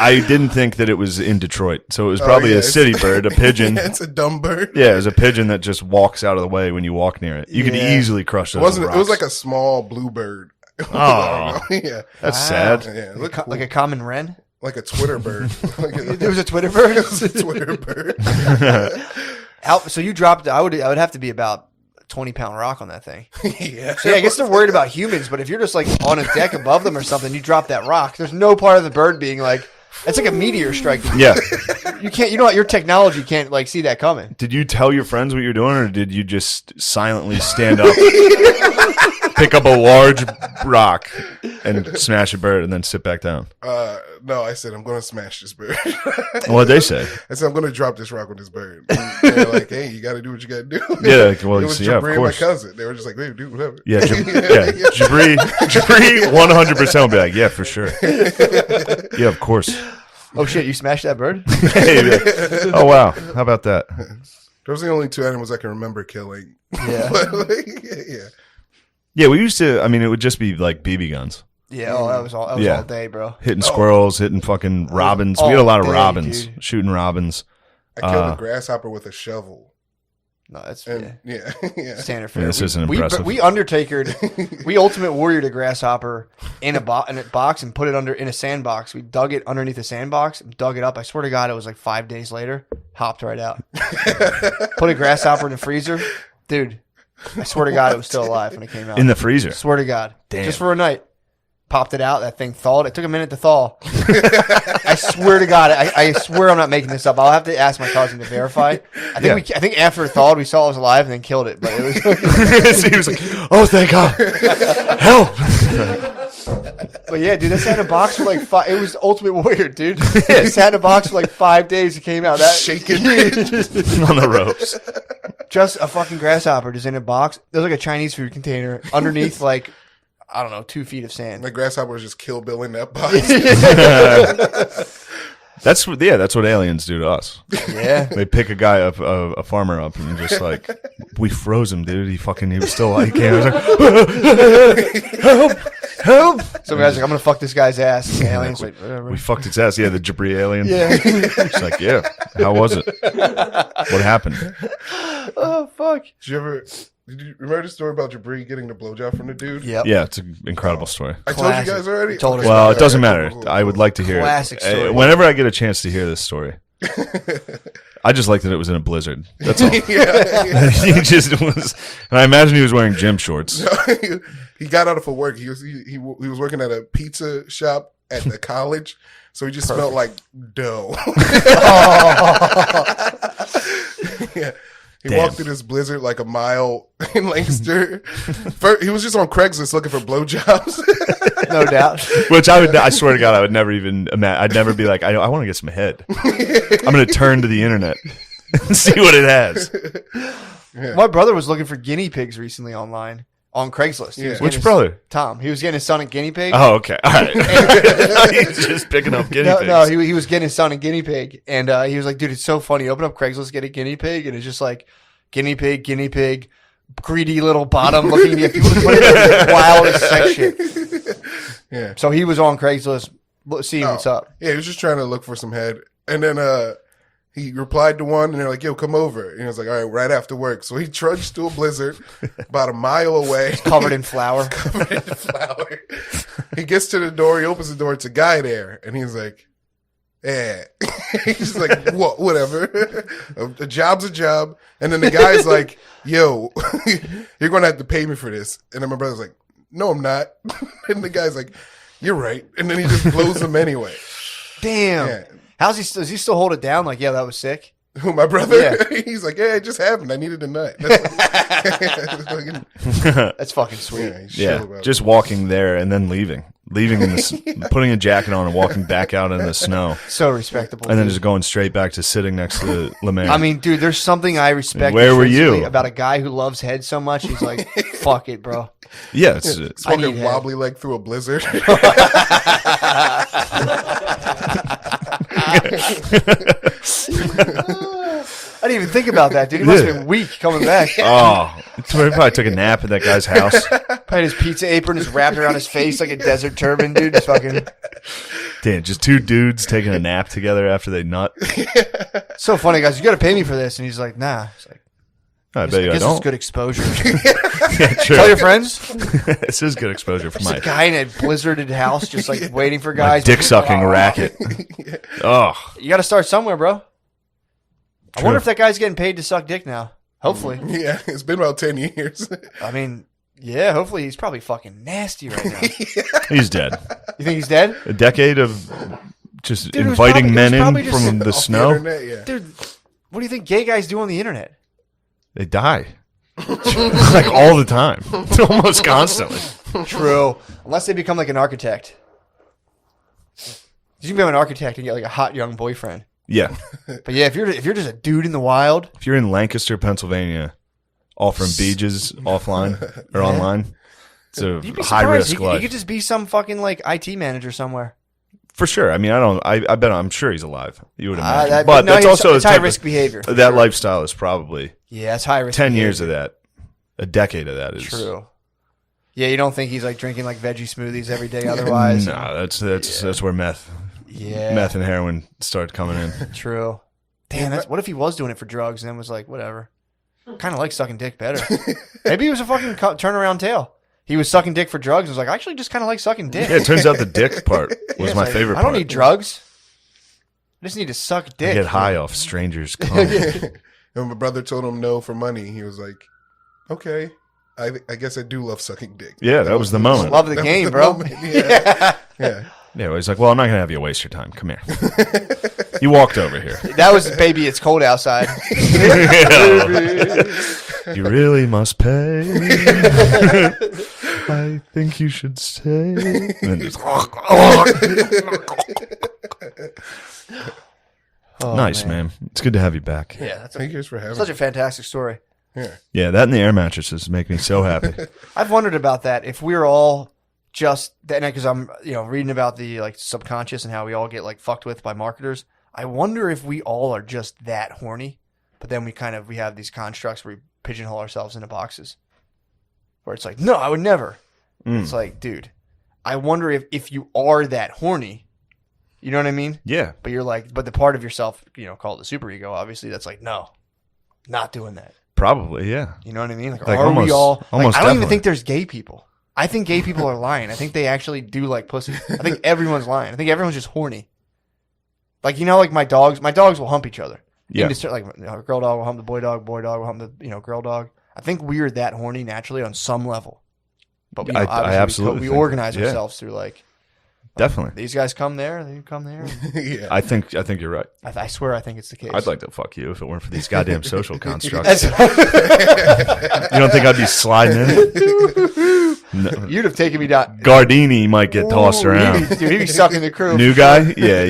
S2: I didn't think that it was in Detroit. So it was probably
S5: yeah,
S2: a city bird, a pigeon.
S5: Yeah, it's a dumb bird.
S2: Yeah, it was a pigeon that just walks out of the way when you walk near it. You could
S1: Yeah.
S2: easily crush those
S5: It wasn't.
S2: rocks.
S5: It was like a small blue bird.
S2: Oh.
S5: Yeah,
S2: That's
S1: Wow.
S2: sad.
S5: yeah. It looked cool.
S1: Like a common wren.
S5: Like a Twitter bird.
S1: There was a Twitter bird.
S5: It was a Twitter bird.
S1: So you dropped. I would have to be about a 20-pound rock on that thing.
S5: Yeah.
S1: So yeah, I guess they're worried about humans, but if you're just like on a deck above them or something, you drop that rock. There's no part of the bird being like, it's like a meteor striking.
S2: Yeah.
S1: You can't. You know what? Your technology can't like see that coming.
S2: Did you tell your friends what you were doing, or did you just silently stand up? pick up a large rock and smash a bird and then sit back down.
S5: No, I said I'm going to smash this bird.
S2: What'd they say?
S5: I said I'm going to drop this rock on this bird. And they're like, hey, you got to do what you got to do.
S2: Yeah, like, well,
S5: it was
S2: yeah, of
S5: Jabri and my
S2: course.
S5: cousin. They were just like, hey, dude, whatever.
S2: Yeah, Jabri 100% will be like, yeah, for sure. Yeah, of course.
S1: Oh shit, you smashed that bird?
S2: Oh wow, how about that?
S5: Those are the only two animals I can remember killing.
S1: Yeah.
S5: But, like, yeah.
S2: Yeah, we used to. I mean, it would just be like BB guns,
S1: Yeah, oh, that was all day, bro.
S2: hitting squirrels, hitting fucking robins. We had a lot of
S1: all day,
S2: robins,
S1: dude.
S2: shooting robins.
S5: I killed a grasshopper with a shovel.
S1: No, that's
S5: And yeah.
S1: standard fare.
S2: This isn't impressive.
S1: We Undertakered, we Ultimate Warriored a grasshopper in a box and put it in a sandbox. We dug it underneath a sandbox and dug it up. I swear to God, it was like 5 days later. Hopped right out. Put a grasshopper in the freezer, dude. I swear to God, it was still alive when it came out.
S2: In the freezer.
S1: Swear to God,
S2: Damn.
S1: just for a night. Popped it out. That thing thawed. It took a minute to thaw. I swear to God. I swear I'm not making this up. I'll have to ask my cousin to verify. I think after it thawed, we saw it was alive and then killed it. But it was.
S2: So he was like, "Oh, thank God, help!"
S1: But yeah, dude, that sat in a box for like 5. It was Ultimate Warrior, dude. It sat in a box for like 5 days. It came out that
S5: Shaking.
S2: On the ropes.
S1: just a fucking grasshopper just in a box. There's like a Chinese food container underneath like, I don't know, 2 feet of sand.
S5: The grasshopper was just Kill Bill in that box.
S2: That's what aliens do to us.
S1: Yeah.
S2: They pick a guy up, a farmer up, and just like, we froze him, dude. He was still like, he was like, help.
S1: Some guy's like, I'm gonna fuck this guy's ass. And the alien's like, whatever.
S2: We fucked his ass. Yeah, the Jabri alien.
S1: Yeah.
S2: It's like, yeah. How was it? What happened?
S1: Oh fuck.
S5: Did you remember the story about Jabri getting the blowjob from the dude?
S1: Yep.
S2: Yeah, it's an incredible story.
S5: I told you guys already?
S1: You told us.
S2: Well, it
S5: Okay,
S2: doesn't
S5: all right,
S2: matter.
S5: cool, cool,
S2: I would
S5: cool.
S2: like to hear
S1: Classic
S2: it.
S1: story.
S2: Whenever I get a chance to hear this story. I just like that it was in a blizzard. That's all.
S5: Yeah.
S2: He just was, and I imagine he was wearing gym shorts.
S5: He got out of work. He was working at a pizza shop at the college, so he just smelled like dough. Yeah. He walked through this blizzard like a mile in Lancaster. First, he was just on Craigslist looking for blowjobs.
S1: No doubt.
S2: Which I swear to God, I would never even imagine. I'd never be like, I want to get some head. I'm going to turn to the internet and see what it has.
S5: Yeah.
S1: My brother was looking for guinea pigs recently online on Craigslist. He
S5: Yeah.
S1: was
S2: Which
S1: getting his-
S2: brother?
S1: Tom. He was getting his son a guinea pig.
S2: Oh, okay. All right. He's just picking up guinea pigs.
S1: No, he was getting his son a guiney pig, and he was like, "Dude, it's so funny. Open up Craigslist, get a guinea pig, and it's just like guinea pig, greedy little bottom looking at people put it in the wildest section."
S5: Yeah.
S1: So he was on Craigslist, seeing what's up.
S5: Yeah, he was just trying to look for some head. And then he replied to one, and they're like, yo, come over. And he was like, all right, right after work. So he trudged to a blizzard about a mile away.
S1: Covered in flour.
S5: Covered in flour. He gets to the door. He opens the door. It's a guy there. And he's like, yeah. He's like, what? Whatever. A job's a job. And then the guy's like, yo, you're going to have to pay me for this. And then my brother's like, no, I'm not. And the guy's like, you're right. And then he just blows him anyway.
S1: Damn.
S5: Yeah.
S1: Does he still hold it down? Like, yeah, that was sick.
S5: Who, my brother?
S1: Yeah.
S5: He's like, yeah, it just happened. I needed a nut.
S1: That's fucking sweet.
S5: Yeah, he's chill
S2: Yeah,
S5: about
S2: just
S5: it.
S2: walking there and then leaving in the putting a jacket on and walking back out in the snow,
S1: So respectable.
S2: and then
S1: dude.
S2: just going straight back to sitting next to Lemaire.
S1: I mean, dude, there's something I respect.
S2: Where were
S1: intrinsically
S2: you?
S1: about a guy who loves head so much? He's like, fuck it, bro.
S2: yeah, it's
S1: I need
S5: Smoking
S1: head.
S5: wobbly leg through a blizzard.
S1: I didn't even think about that, dude. He must have been weak coming back.
S2: oh, he probably took a nap at that guy's house.
S1: Probably had his pizza apron is wrapped around his face like a desert turban, dude. Just fucking
S2: Damn, just two dudes taking a nap together after they nut.
S1: so funny, guys. You got to pay me for this, and he's like, nah. It's like,
S2: I bet you I
S1: guess it's
S2: don't.
S1: good exposure.
S2: Yeah, true.
S1: Tell your friends.
S2: This is good exposure for
S1: There's
S2: my
S1: a guy in a blizzarded house, just like waiting for guys.
S2: dick sucking racket. Oh,
S1: You got to start somewhere, bro. I
S2: True.
S1: wonder if that guy's getting paid to suck dick now. Hopefully.
S5: Yeah, it's been about 10 years.
S1: I mean, yeah. Hopefully, he's probably fucking nasty right now.
S2: he's dead.
S1: You think he's dead?
S2: A decade of just
S1: Dude, it was
S2: inviting
S1: probably-
S2: men
S1: it was probably
S2: in
S1: just
S2: from the
S5: Off
S2: snow.
S5: internet, yeah.
S1: Dude, what do you think gay guys do on the internet?
S2: They die. Like all the time. Almost constantly.
S1: True. Unless they become like an architect. You can become an architect and get like a hot young boyfriend.
S2: Yeah.
S1: But yeah, if you're just a dude in the wild,
S2: If you're in Lancaster, Pennsylvania, offering beaches offline or online, it's a
S1: you'd be
S2: high
S1: surprised.
S2: risk
S1: He
S2: life.
S1: could just be some fucking like IT manager somewhere.
S2: For sure. I mean, I bet I'm sure he's alive. You would imagine.
S1: But
S2: but
S1: no,
S2: that's also
S1: it's
S2: a
S1: high
S2: type of-
S1: risk behavior. for
S2: That
S1: sure.
S2: lifestyle is probably
S1: Yeah, it's high risk.
S2: 10
S1: behavior.
S2: years of that. A decade of that is
S1: True. Yeah, you don't think he's like drinking like veggie smoothies every day otherwise?
S2: No, that's where meth
S1: Yeah.
S2: and heroin started coming in.
S1: True. Damn, what if he was doing it for drugs and then was like, whatever. Kind of like sucking dick better. Maybe he was a fucking turnaround tail. He was sucking dick for drugs and was like, I actually just kind of like sucking dick.
S2: Yeah, it turns out the dick part was
S1: Yeah,
S2: my
S1: it's like,
S2: favorite
S1: I
S2: part.
S1: don't need drugs. I just need to suck dick.
S2: Get high off strangers' cum.
S5: And my brother told him no for money. He was like, okay, I guess I do love sucking dick.
S2: Yeah, that was the moment.
S1: Love the
S5: That was
S1: game,
S5: the
S1: bro.
S5: moment, yeah. Yeah.
S2: Yeah, he's like, well, I'm not going to have you waste your time. Come here. You walked over here.
S1: That was, baby, it's cold outside.
S2: You really must pay. I think you should stay. And then just,
S1: Oh,
S2: nice, man. It's good to have you back.
S1: Yeah, that's
S5: Thank you for having
S1: such
S5: me.
S1: a fantastic story.
S5: Yeah.
S2: Yeah, that and the air mattresses make me so happy.
S1: I've wondered about that. If we're all just that, because I'm reading about the like subconscious and how we all get like fucked with by marketers. I wonder if we all are just that horny, but then we have these constructs where we pigeonhole ourselves into boxes, where it's like, no, I would never. It's like, dude, I wonder if you are that horny. You know what I mean?
S2: Yeah.
S1: But you're like, but the part of yourself, called the superego, obviously, that's like, no, not doing that.
S2: Probably, yeah.
S1: You know what I mean? Like
S2: Like,
S1: are we
S2: almost-
S1: all?
S2: almost
S1: I don't even
S2: definitely.
S1: think there's gay people. I think gay people are lying. I think they actually do like pussy. I think everyone's lying. I think everyone's just horny. Like like my dogs will hump each other.
S2: Yeah.
S1: Like a girl dog will hump the boy dog will hump the girl dog. I think we're that horny naturally on some level. But
S2: I
S1: obviously
S2: absolutely
S1: we
S2: think-
S1: organize
S2: yeah.
S1: ourselves through like
S2: Definitely.
S1: these guys come there, they come there.
S5: Yeah.
S2: I think you're right.
S1: I swear I think it's the case.
S2: I'd like to fuck you if it weren't for these goddamn social
S1: That's-
S2: constructs. You don't think I'd be sliding in? No.
S1: You'd have taken me down.
S2: Gardini might get tossed around.
S1: He'd be sucking the crew.
S2: New guy? Yeah,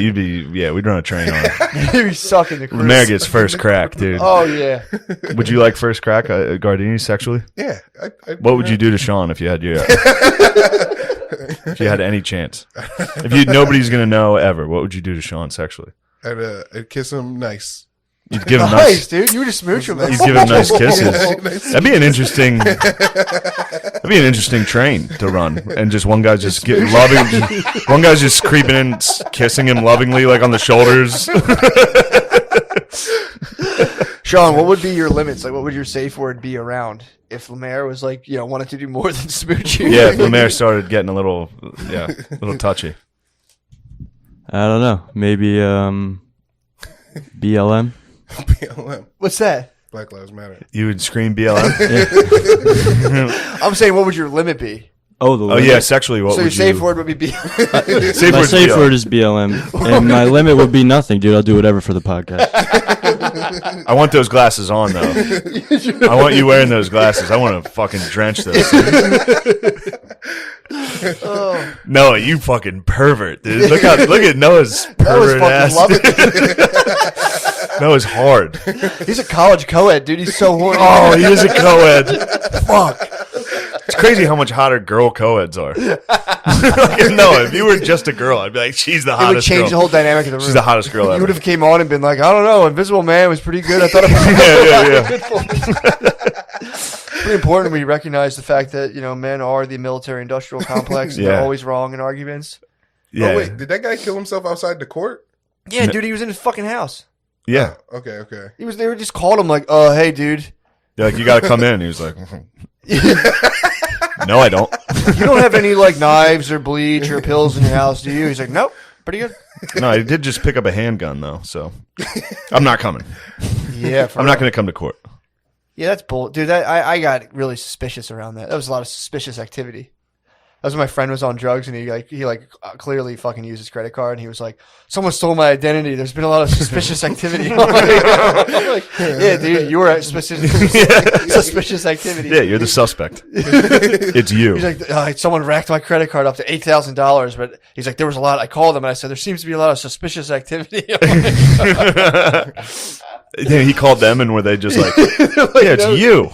S2: we'd run a train on him.
S1: He'd be sucking the crew.
S2: Lemaire gets first crack, dude.
S1: Oh yeah.
S2: Would you like first crack, Gardini, sexually?
S5: Yeah.
S2: What would you do to Sean if you had if you had any chance? If nobody's gonna know ever, what would you do to Sean sexually?
S5: I'd kiss him nice.
S2: You'd give him
S1: Nice,
S2: nice.
S1: dude. You would just smooch him.
S2: You'd give him nice kisses. That'd be an interesting. That'd be an interesting train to run, and just one guy's just getting loving. One guy's just creeping in, kissing him lovingly, like on the shoulders.
S1: Sean, what would be your limits? Like, what would your safe word be around if Lemaire was like, wanted to do more than smooch you?
S2: Yeah, if Lemaire started getting a little touchy.
S3: I don't know. Maybe BLM.
S5: BLM.
S1: What's that?
S5: Black Lives Matter.
S2: You would scream BLM.
S1: I'm saying, what would your limit be?
S3: Oh, the
S2: Oh
S3: limit.
S2: yeah, sexually. What
S1: So your
S2: would
S1: safe
S2: you?
S1: word would be B.
S2: Safe
S3: My
S2: word's
S3: safe
S2: BLM.
S3: word is BLM, and my limit would be nothing, dude. I'll do whatever for the podcast.
S2: I want those glasses on though. I want you wearing those glasses. I want to fucking drench those.
S1: Oh,
S2: Noah, you fucking pervert, dude. Look at Noah's
S1: that was
S2: pervert
S1: fucking
S2: ass.
S1: love it.
S2: Noah's hard.
S1: He's a college co-ed, dude. He's so horny.
S2: Oh, he is a co-ed. Fuck. It's crazy how much hotter girl co-eds are. No, if you were just a girl, I'd be like, she's the
S1: It would
S2: hottest
S1: change
S2: girl.
S1: the whole dynamic of the room.
S2: She's the hottest girl
S1: You
S2: ever.
S1: would have came on and been like, I don't know, Invisible Man was pretty good. I thought it was pretty important we recognize the fact that, men are the military-industrial complex. And
S2: Yeah.
S1: they're always wrong in arguments.
S2: Yeah.
S5: Oh, wait. Did that guy kill himself outside the court?
S1: Yeah, dude, he was in his fucking house.
S2: Yeah.
S5: Okay.
S1: They were just called him like, hey, dude,
S2: They're like, you got to come in. He was like, no, I don't.
S1: you don't have any like knives or bleach or pills in your house, do you? He's like, nope, pretty good.
S2: No, I did just pick up a handgun though, so I'm not coming.
S1: Yeah,
S2: I'm not going to come to court.
S1: Yeah, that's bull, dude. I got really suspicious around that. That was a lot of suspicious activity. That was when my friend was on drugs and he clearly fucking used his credit card and he was like, someone stole my identity. There's been a lot of suspicious activity. I'm like, yeah, dude, you were at suspicious activity.
S2: Yeah, you're the suspect. It's you.
S1: He's like, someone racked my credit card up to $8,000, but he's like, there was a lot. I called them and I said, there seems to be a lot of suspicious activity.
S2: Yeah, he called them and were they just like, yeah, it's you.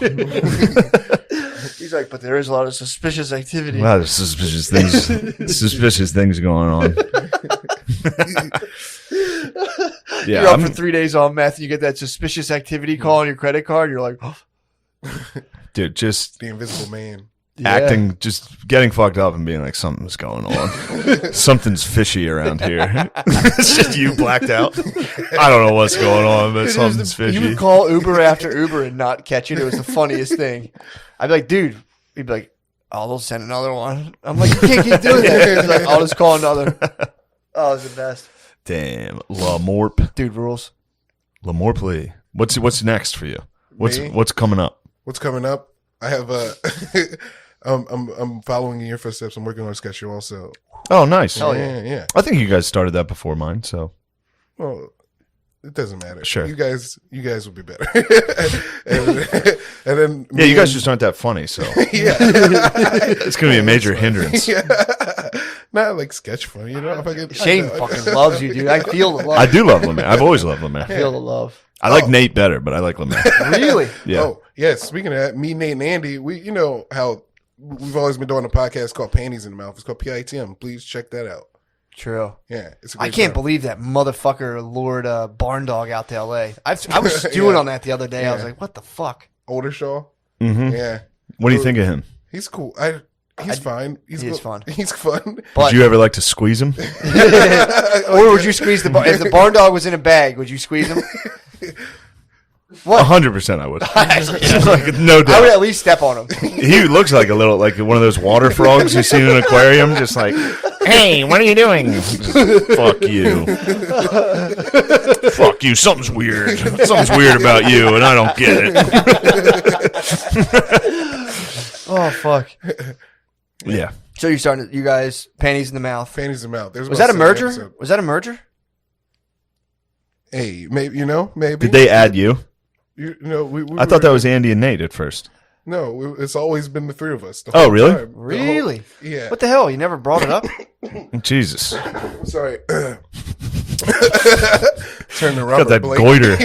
S1: He's like, but there is a lot of suspicious activity.
S2: Wow, there's suspicious things going on. Yeah,
S1: you're up for 3 days on meth and you get that suspicious activity call on your credit card. You're like, oh.
S2: Dude, just
S5: The Invisible Man.
S2: acting, just getting fucked up and being like, something's going on. Something's fishy around here. It's just you blacked out. I don't know what's going on, but something's fishy.
S1: You would call Uber after Uber and not catch it. It was the funniest thing. I'd be like, dude. He'd be like, oh, they'll send another one. I'm like, you can't keep doing that. He's like, I'll just call another. Oh, it's the best.
S2: Damn, Lamorp.
S1: Dude rules.
S2: Lamorp. What's next for you? What's coming up?
S5: What's coming up? I have I'm following in your footsteps. I'm working on a sketch show also.
S2: Oh, nice.
S1: Hell yeah.
S5: Yeah.
S2: I think you guys started that before mine, so.
S5: Well, it doesn't matter.
S2: Sure.
S5: You guys will be better. and then
S2: Yeah, you guys just aren't that funny, so.
S5: yeah.
S2: It's going to be a major hindrance.
S5: Yeah. Not like sketch funny, you know. If I get,
S1: Shane fucking loves you, dude. I feel the love.
S2: I do love Lemaire. I've always loved Lemaire.
S1: I feel the love.
S2: I like Nate better, but I like Lemaire.
S1: Really?
S2: Yeah.
S5: Oh, yeah. Speaking of that, me, Nate, and Andy, you know how we've always been doing a podcast called Panties in the Mouth. It's called PITM. Please check that out.
S1: True.
S5: Yeah, it's a
S1: I
S5: great
S1: can't
S5: show.
S1: believe that motherfucker lured Barn Dog out to L.A. I was stewing
S5: Yeah.
S1: on that the other day. I was
S5: Yeah.
S1: like, what the fuck?
S5: Older Shaw.
S2: Mm-hmm.
S5: Yeah,
S2: What do you think of him?
S5: he's cool. He's fine.
S1: He is fun.
S5: He's fun.
S1: But,
S2: Did you ever like to squeeze him?
S1: or would you squeeze the if the Barn Dog was in a bag, would you squeeze him? What?
S2: 100% I would. Like, no
S1: I would
S2: doubt.
S1: at least step on him.
S2: He looks like a little, like one of those water frogs you see in an aquarium, just like, hey, what are you doing? Fuck you. Fuck you. Something's weird. Something's weird about you, and I don't get it.
S1: Oh fuck.
S2: Yeah.
S1: So you're starting, you guys, panties in the mouth.
S5: Panties in the Mouth. There's
S1: Was
S5: about
S1: that a
S5: 7
S1: merger?
S5: episodes.
S1: Was that a merger?
S5: Hey, maybe maybe.
S2: Did they add you?
S5: You know, we
S2: I thought that was Andy and Nate at first.
S5: No, it's always been the three of us. the
S2: Oh,
S5: whole
S2: really?
S5: time. The whole-
S1: Really?
S5: Yeah.
S1: What the hell? You never brought it up?
S2: Jesus.
S5: Sorry. Turn the
S2: Got
S5: Robert
S2: that
S5: Blake.
S2: goiter.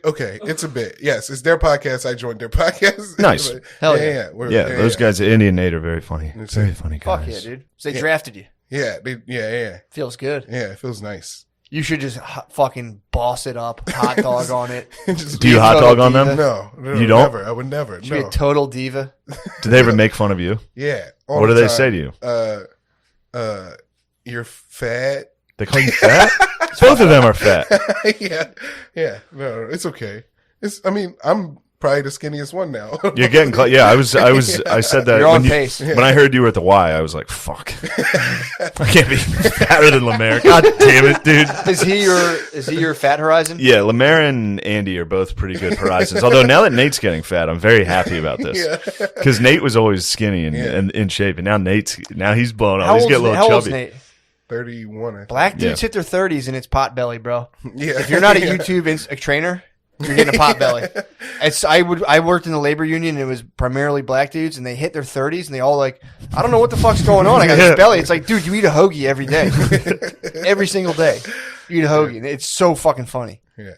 S5: Okay, it's a bit. Yes, it's their podcast. I joined their podcast.
S2: Nice.
S1: Hell
S5: yeah.
S1: yeah.
S2: Yeah, those guys, Andy and Nate, are very funny.
S5: It's
S2: Very
S5: like,
S2: funny guys.
S1: Fuck yeah, dude. So they drafted you.
S5: Yeah,
S1: Feels good.
S5: yeah. It feels nice.
S1: You should just fucking boss it up, hot dog on it.
S5: Just
S2: Do you
S1: Be a
S2: hot
S1: total
S2: dog on them?
S1: diva.
S5: no,
S2: You don't?
S5: Never. I would never.
S1: Should be
S5: No.
S1: a total diva.
S2: Did they ever make fun of you?
S5: Yeah. all
S2: What
S5: the
S2: do they
S5: time.
S2: say to you?
S5: You're fat.
S2: They call you fat? Both of them are fat.
S5: yeah. No, it's okay. I mean, I'm probably the skinniest one now.
S2: You're getting close. Yeah, I said that.
S1: You're on
S2: when
S1: pace.
S2: When I heard you were at the Y, I was like, fuck. I can't be fatter than Lemaire. God damn it, dude.
S1: Is he your fat horizon?
S2: Yeah, Lemaire and Andy are both pretty good horizons. Although now that Nate's getting fat, I'm very happy about this. Because Nate was always skinny and in shape, and now he's blown up.
S1: How
S2: He's
S1: old's,
S2: getting a
S1: how
S2: little
S1: old's
S2: chubby.
S1: Nate?
S5: 31. I think.
S1: Black dudes
S2: Yeah.
S1: hit their 30s and it's pot belly, bro.
S5: Yeah.
S1: If you're not a YouTube a trainer, you're getting a pot belly. I worked in the labor union and it was primarily black dudes and they hit their 30s and they all like, I don't know what the fuck's going on. I got this belly. It's like, dude, you eat a hoagie every day. Every single day. You eat a hoagie. And it's so fucking funny.
S5: Yeah.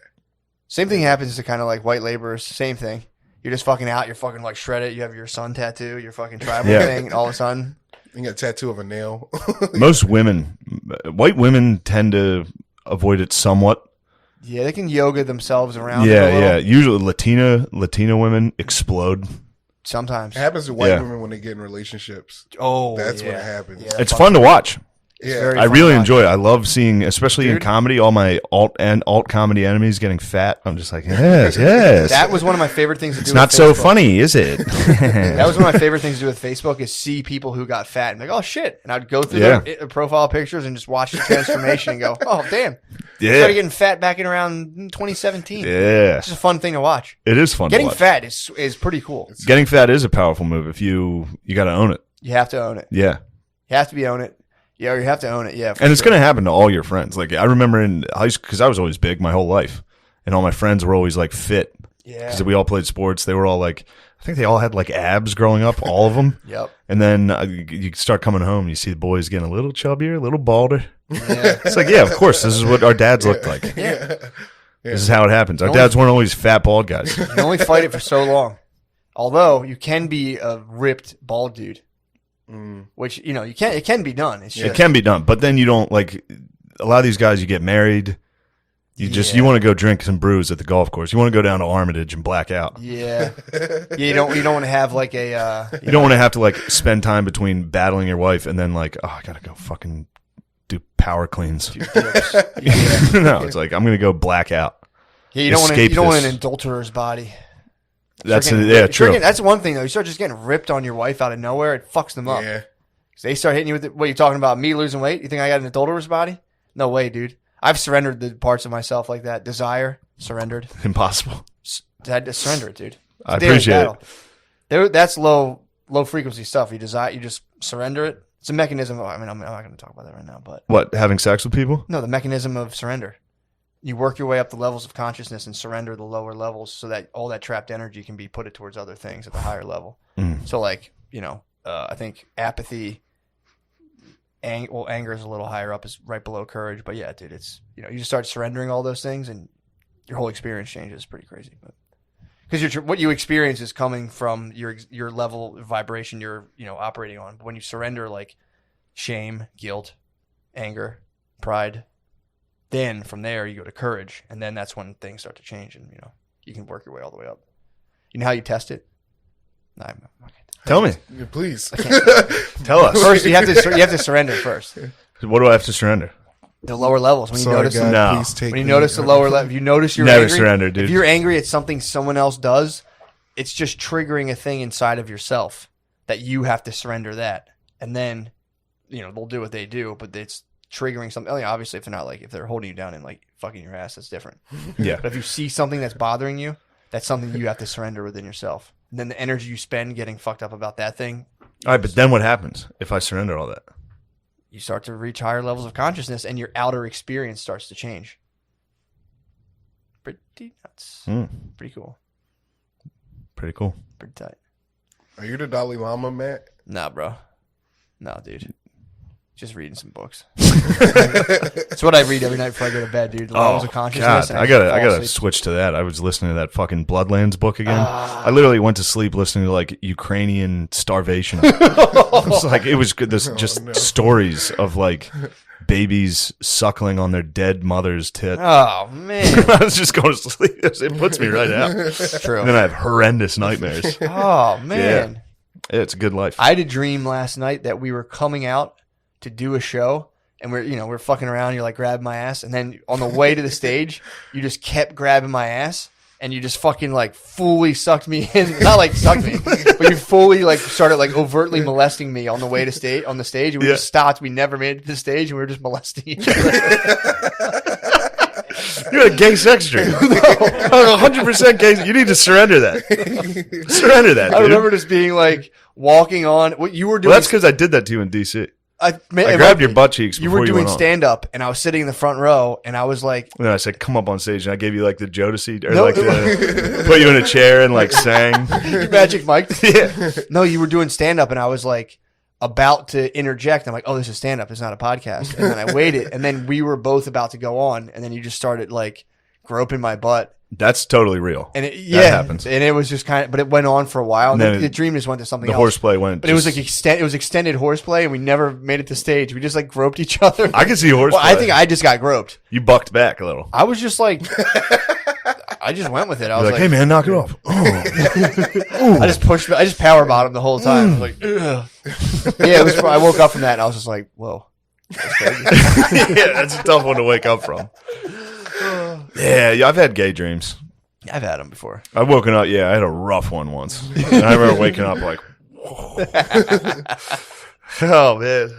S1: Same thing happens to kind of like white laborers. Same thing. You're just fucking out. You're fucking like shredded. You have your sun tattoo, your fucking tribal
S2: Yeah.
S1: thing, and all of a sudden,
S5: You got a tattoo of a nail.
S2: Most white women tend to avoid it somewhat.
S1: yeah, they can yoga themselves around. it a
S2: Yeah,
S1: little.
S2: yeah. Usually Latina women explode.
S1: Sometimes.
S5: It happens to white
S2: Yeah.
S5: women when they get in relationships.
S1: Oh,
S5: That's
S1: yeah.
S5: what happens.
S1: Yeah,
S2: It's fun to watch.
S5: Yeah.
S1: very
S2: I
S1: fun
S2: really
S1: to watch.
S2: enjoy it. I love seeing, especially in
S1: Dude.
S2: comedy, all my alt comedy enemies getting fat. I'm just like, yes, yes.
S1: That was one of my favorite things to do.
S2: It's not
S1: with
S2: so
S1: Facebook.
S2: funny, is it?
S1: That was one of my favorite things to do with Facebook is see people who got fat and like, oh shit, and I'd go through
S2: Yeah.
S1: their profile pictures and just watch the transformation and go, oh damn,
S2: Yeah.
S1: I started getting fat back in around 2017.
S2: Yeah.
S1: It's just a fun thing to watch.
S2: It is fun
S1: Getting
S2: to watch.
S1: fat is pretty cool.
S2: Getting fat is a powerful move if you got to own it.
S1: You have to own it.
S2: Yeah.
S1: You have to own it. Yeah, you have to own it. Yeah.
S2: And it's going to happen to all your friends. Like, I remember in high school, because I was always big my whole life, and all my friends were always like fit.
S1: Yeah.
S2: Because we all played sports. They were all like, I think they all had like abs growing up, all of them.
S1: Yep.
S2: And then you start coming home, you see the boys getting a little chubbier, a little balder.
S1: Yeah.
S2: It's like, yeah, of course, this is what our dads looked like.
S1: Yeah.
S2: This is how it happens. Our dads weren't always fat, bald guys.
S1: You can only fight it for so long. Although you can be a ripped bald dude, which it can be done. It's just,
S2: It can be done, but then you don't like a lot of these guys. You get married, you want to go drink some brews at the golf course. You want to go down to Armitage and black out.
S1: Yeah. You don't want to have like a.
S2: You don't want to have to like spend time between battling your wife and then like, oh, I gotta go fucking do power cleans.
S1: Yeah.
S2: No, it's like I'm gonna go black out.
S1: Yeah, you don't
S2: Escape
S1: want
S2: this.
S1: an adulterer's body.
S2: That's
S1: Start
S2: true.
S1: getting- that's one thing though. You start just getting ripped on your wife out of nowhere. It fucks them up.
S5: Yeah.
S1: They start hitting you with what are you talking about? Me losing weight? You think I got an adulterous body? No way, dude. I've surrendered the parts of myself like that. Desire, surrendered.
S2: Impossible.
S1: I had to surrender it, dude.
S2: I appreciate it.
S1: That's low frequency stuff. You just surrender it. It's a mechanism. I'm not going to talk about that right now, but
S2: What, having sex with people?
S1: no, the mechanism of surrender. You work your way up the levels of consciousness and surrender the lower levels so that all that trapped energy can be put it towards other things at the higher level. So like, I think apathy, anger is a little higher up, is right below courage. But yeah, dude, it's, you just start surrendering all those things and your whole experience changes. It's pretty crazy. But because what you experience is coming from your level of vibration you're, operating on. When you surrender like shame, guilt, anger, pride, then from there you go to courage, and then that's when things start to change, and you can work your way all the way up. You know how you test it? No, I'm not gonna
S2: Tell me.
S5: Yeah, please.
S2: Tell us.
S1: First, you have to surrender first.
S2: What do I have to surrender?
S1: The lower levels. When you
S5: Sorry,
S1: notice,
S5: God,
S2: No.
S5: please take
S1: when you
S5: me.
S1: notice the lower level, if you notice you're
S2: Never
S1: angry,
S2: surrender, dude.
S1: If you're angry at something someone else does, it's just triggering a thing inside of yourself that you have to surrender that, and then they'll do what they do, but it's triggering something. Obviously, if they're holding you down and like fucking your ass, that's different.
S2: Yeah.
S1: But if you see something that's bothering you, that's something you have to surrender within yourself. And then the energy you spend getting fucked up about that thing,
S2: All right, but then what happens if I surrender all that?
S1: you start to reach higher levels of consciousness and your outer experience starts to change. Pretty nuts. Pretty cool.
S2: Pretty cool.
S1: Pretty tight.
S5: Are you the Dalai Lama, Matt?
S1: Nah, bro. Nah, dude. Just reading some books. That's what I read every night before I go to bed, dude. The Levels of Consciousness.
S2: God,
S1: and
S2: I gotta
S1: fall asleep.
S2: switch to that. I was listening to that fucking Bloodlands book again. I literally went to sleep listening to like Ukrainian starvation. It was good. This just stories of like babies suckling on their dead mother's tit.
S1: Oh, man.
S2: I was just going to sleep. It puts me right out.
S1: True.
S2: And then I have horrendous nightmares.
S1: Oh, man.
S2: Yeah, it's a good life.
S1: I had a dream last night that we were coming out to do a show, and we're fucking around. You're like grabbing my ass, and then on the way to the stage, you just kept grabbing my ass, and you just fucking like fully sucked me in. Not like sucked me, but you fully like started like overtly molesting me on the way to on the stage. And we just stopped. We never made it to the stage, and we were just molesting each other.
S2: You had a gay sex dream. 100% gay. You need to surrender that. Surrender that, dude.
S1: I remember just being like walking on what you were doing.
S2: Well, that's because I did that to you in D.C. I
S1: I
S2: grabbed your butt cheeks
S1: You
S2: before
S1: were
S2: you
S1: doing
S2: went on.
S1: stand up, and I was sitting in the front row, and I was like,
S2: And then I said, come up on stage, and I gave you like the Jodeci, or
S1: No.
S2: like put you in a chair and like sang.
S1: "You Magic Mike."
S2: Yeah.
S1: No, you were doing stand up, and I was like about to interject. I'm like, oh, this is stand up. It's not a podcast. And then I waited, and then we were both about to go on, and then you just started like groping my butt.
S2: That's totally real.
S1: And
S2: That happens.
S1: And it was just kind of, but it went on for a while. And
S2: And
S1: then
S2: then
S1: the dream just went to something
S2: The
S1: else.
S2: horseplay went.
S1: But it was like extended horseplay, and we never made it to stage. We just like groped each other.
S2: I can see horseplay.
S1: Well, I think I just got groped.
S2: You bucked back a little.
S1: I was just like, I just went with it. I
S2: You're
S1: was
S2: like, hey man, knock it off.
S1: I just power bottomed the whole time. I was like, ugh. Yeah, it was. I woke up from that, and I was just like, whoa.
S2: Yeah, that's a tough one to wake up from. Yeah, I've had gay dreams.
S1: I've had them before.
S2: I've woken up. Yeah, I had a rough one once. And I remember waking up like, whoa. Oh man,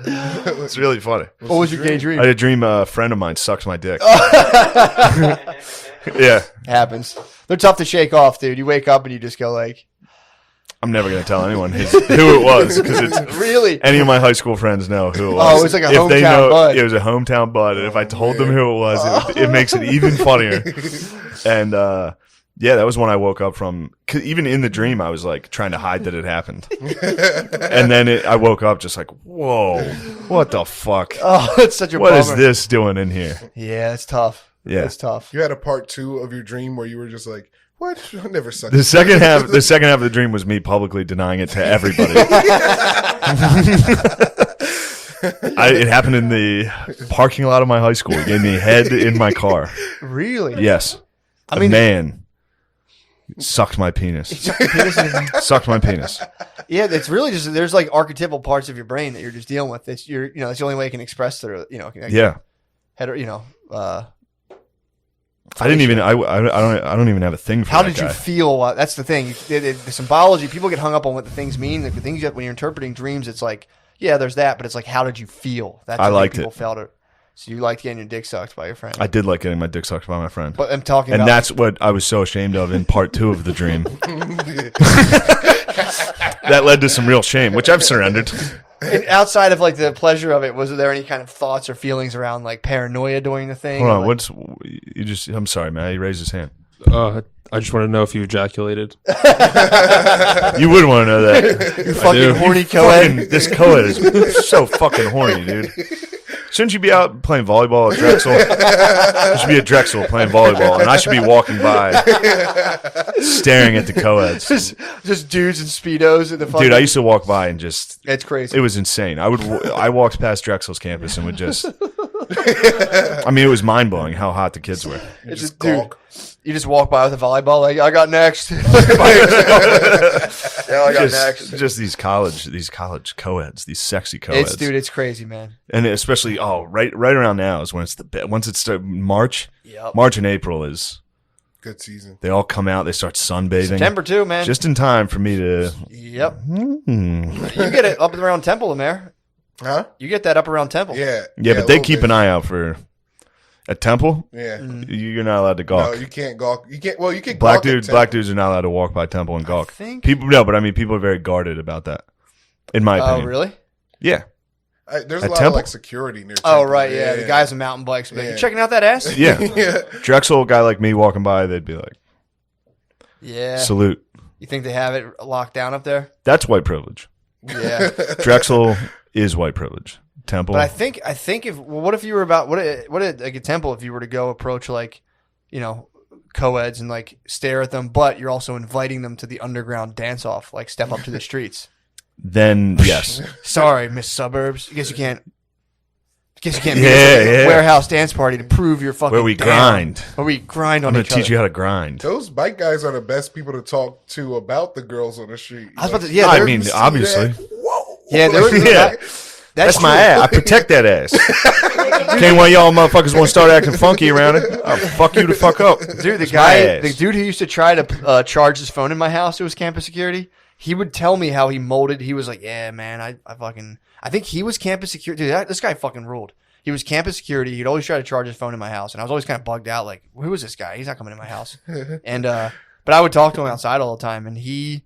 S2: it's really funny.
S1: What was your gay dream?
S2: I had a dream a friend of mine sucks my dick. Yeah,
S1: Happens. They're tough to shake off, dude. You wake up and you just go like,
S2: I'm never gonna tell anyone who it was because it's
S1: really?
S2: any of my high school friends know who it was.
S1: Oh, it was like a hometown bud.
S2: It was a hometown bud, and if I told them who it was, it makes it even funnier. And yeah, that was when I woke up from. 'Cause even in the dream, I was like trying to hide that it happened, and then I woke up just like, whoa, what the fuck?
S1: Oh, it's such a
S2: What
S1: bummer.
S2: is this doing in here?
S1: Yeah, it's tough.
S2: Yeah.
S1: It's tough.
S5: You had a part 2 of your dream where you were just like, what? I never sucked.
S2: The second half of the dream was me publicly denying it to everybody. It happened in the parking lot of my high school. He gave me head in my car.
S1: Really?
S2: Yes.
S1: I mean,
S2: a man sucked my penis. Sucked my penis.
S1: yeah, it's really just there's like archetypal parts of your brain that you're just dealing with. It's that's the only way you can express through.
S2: Yeah. I didn't even. I don't even have a thing for
S1: How
S2: that
S1: did
S2: guy.
S1: you feel? That's the thing. The symbology. People get hung up on what the things mean. Like the things when you're interpreting dreams, it's like, yeah, there's that, but it's like, how did you feel? That's
S2: I
S1: the way
S2: liked
S1: people
S2: it.
S1: felt it. So you liked getting your dick sucked by your friend.
S2: I did like getting my dick sucked by my friend.
S1: But I'm talking
S2: And
S1: about.
S2: that's what I was so ashamed of in part 2 of the dream. That led to some real shame, which I've surrendered.
S1: And outside of like the pleasure of it, was there any kind of thoughts or feelings around like paranoia during the thing?
S2: Hold on,
S1: Like,
S2: I'm sorry, man. He raised his hand.
S4: I just want to know if you ejaculated.
S2: You would want to know that.
S1: you fucking
S4: do.
S1: horny
S2: Fucking,
S1: co-ed.
S2: this co-ed is so fucking horny, dude. Shouldn't you be out playing volleyball at Drexel? You should be at Drexel playing volleyball, and I should be walking by, staring at the co-eds.
S1: just dudes in speedos in the fucking.
S2: Dude, I used to walk by and just.
S1: It's crazy.
S2: It was insane. I walked past Drexel's campus and would just. I mean, it was mind blowing how hot the kids were.
S1: It's
S5: just
S1: just, dude,
S5: gawk.
S1: you just walk by with a volleyball, like, I got next. Yeah, I got next.
S2: Just these college co-eds, these sexy co-eds.
S1: It's crazy, man.
S2: And especially, right around now is when it's once it's March.
S1: Yep.
S2: March and April is.
S5: Good season.
S2: They all come out. They start sunbathing.
S1: September too, man.
S2: Just in time for me to.
S1: Yep. You get it up around Temple, Amer.
S5: Huh?
S1: You get that up around Temple.
S5: Yeah.
S2: Yeah, but they keep an eye out for. At Temple,
S5: Yeah.
S2: you're not allowed to gawk.
S5: No, you can't gawk. You can't. Well, you can.
S2: Black
S5: gawk at
S2: dudes are not allowed to walk by Temple and gawk.
S1: think-
S2: People are very guarded about that. In my
S1: Oh,
S2: opinion.
S1: really?
S2: Yeah.
S5: There's a
S2: At
S5: lot
S2: Temple?
S5: of like security near.
S1: Oh,
S5: Temple.
S1: right. Yeah. The guys on mountain bikes. Like,
S5: Yeah.
S1: you checking out that ass?
S2: Yeah.
S5: Yeah.
S2: Drexel, a guy like me walking by, they'd be like,
S1: Yeah.
S2: salute.
S1: You think they have it locked down up there?
S2: That's white privilege.
S1: Yeah.
S2: Drexel is white privilege. Temple.
S1: But I think what if you were about like a Temple, if you were to go approach like, co-eds and like stare at them, but you're also inviting them to the underground dance off, like step up to the streets.
S2: Then yes.
S1: Sorry, Miss Suburbs. I guess you can't be at
S2: Yeah.
S1: a warehouse dance party to prove your fucking
S2: Where we
S1: down.
S2: grind.
S1: Where we grind
S2: I'm
S1: on
S2: going
S1: each
S2: to teach
S1: other.
S2: you how to grind.
S5: Those bike guys are the best people to talk to about the girls on the street.
S1: I was about to, yeah,
S2: I
S1: they're-
S2: mean,
S5: See
S2: obviously.
S5: that? Whoa.
S1: yeah, there was
S2: Yeah. That's my ass. I protect that ass. Okay, why y'all motherfuckers want to start acting funky around it? I'll fuck you the fuck up.
S1: Dude,
S2: It's my ass.
S1: the dude who used to try to charge his phone in my house who was campus security, he would tell me how he molded. He was like, yeah, man, I think he was campus security. Dude, this guy fucking ruled. He was campus security. He'd always try to charge his phone in my house. And I was always kind of bugged out. Like, who is this guy? He's not coming in my house. And, but I would talk to him outside all the time. And he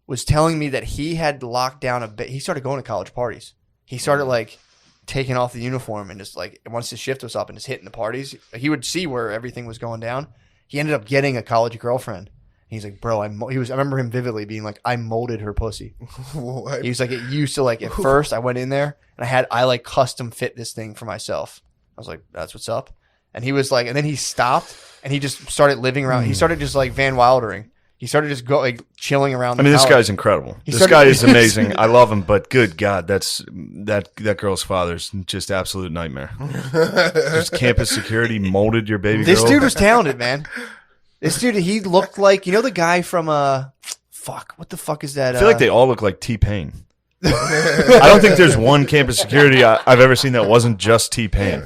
S1: was telling me that he had locked down he started going to college parties. He started like taking off the uniform and just like once his shift was up and just hitting the parties, he would see where everything was going down. He ended up getting a college girlfriend. He's like, bro, I remember him vividly being like, I molded her pussy.
S5: What?
S1: He was like, it used to like at first I went in there and I like custom fit this thing for myself. I was like, that's what's up. And he was like, and then he stopped and he just started living around. He started just like Van Wildering. He started just chilling around.
S2: I mean, this guy's incredible. This guy is amazing. I love him, but good God, that girl's father's just absolute nightmare. Just campus security molded your baby
S1: This
S2: girl.
S1: dude was talented, man. This dude, he looked like, the guy from, what the fuck is that?
S2: I feel like they all look like T-Pain. I don't think there's one campus security I've ever seen that wasn't just T-Pain.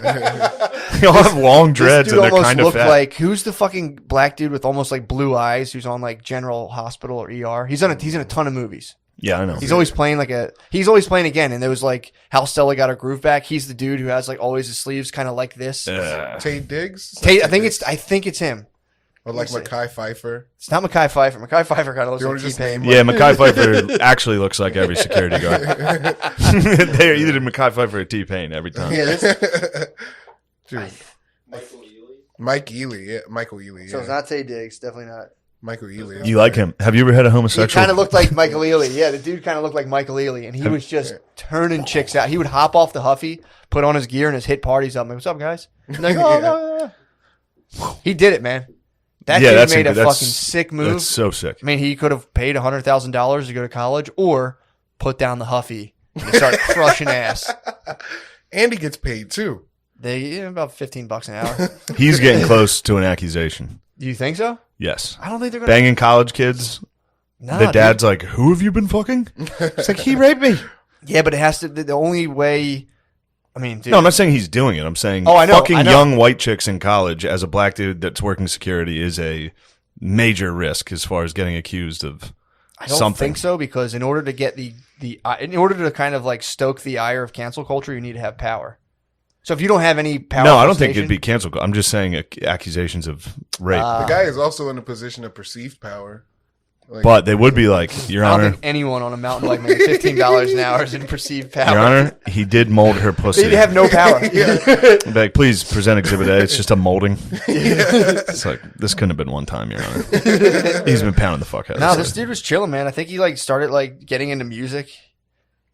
S2: They all have long dreads
S1: This dude
S2: and they're
S1: almost
S2: kind of
S1: looked
S2: fat.
S1: like, who's the fucking black dude with almost like blue eyes who's on like General Hospital or ER? He's in a ton of movies.
S2: Yeah, I know.
S1: He's always playing he's always playing again. And there was like how Stella got her groove back. He's the dude who has like always his sleeves kind of like this.
S5: Tate Diggs?
S1: I think it's him.
S5: Or like Mekhi Phifer.
S1: It's not Mekhi Phifer. Mekhi Phifer kind of looks like T-Pain.
S2: Yeah, Mekhi Phifer actually looks like every security guard. They're either Mekhi Phifer or T-Pain every time.
S1: Yeah,
S5: Dude. Mike Ely. Yeah, Michael Ely. Yeah.
S1: So it's not Tay Diggs. Definitely not.
S5: Michael Ely.
S2: You like him? Have you ever had a
S1: He
S2: homosexual?
S1: kind of looked like Michael Ealy. Yeah, the dude kind of looked like Michael Ealy, and he was just turning chicks out. He would hop off the Huffy, put on his gear, and his hit parties up. I'm like, what's up, guys? And they're like, oh, no. He did it, man. That dude made a fucking sick move.
S2: That's so sick.
S1: I mean, he could have paid $100,000 to go to college or put down the Huffy and start crushing ass.
S5: And he gets paid, too.
S1: About $15 an hour.
S2: He's getting close to an accusation.
S1: Do you think so?
S2: Yes.
S1: I don't think they're going to.
S2: Banging college kids.
S1: Nah,
S2: the dad's like, who have you been fucking? It's like, he raped me.
S1: Yeah, but it has to. The only way. I mean, dude.
S2: No, I'm not saying he's doing it. I'm saying
S1: I know,
S2: fucking young white chicks in college as a black dude that's working security is a major risk as far as getting accused of
S1: I don't
S2: something.
S1: think so, because in order to get in order to kind of like stoke the ire of cancel culture, you need to have power. So if you don't have any power,
S2: No, I don't think it'd be canceled. I'm just saying accusations of rape.
S5: The guy is also in a position of perceived power. Like,
S2: but they would be like, Your
S1: I don't
S2: Honor,
S1: think anyone on a mountain bike making $15 an hour is in perceived power.
S2: Your Honor, he did mold her pussy.
S1: They have no power.
S2: Be like, please present Exhibit A. It's just a molding. It's like, this couldn't have been one time, Your Honor. He's been pounding the fuck out of
S1: No,
S2: us.
S1: this dude was chilling, man. I think he like started like getting into music.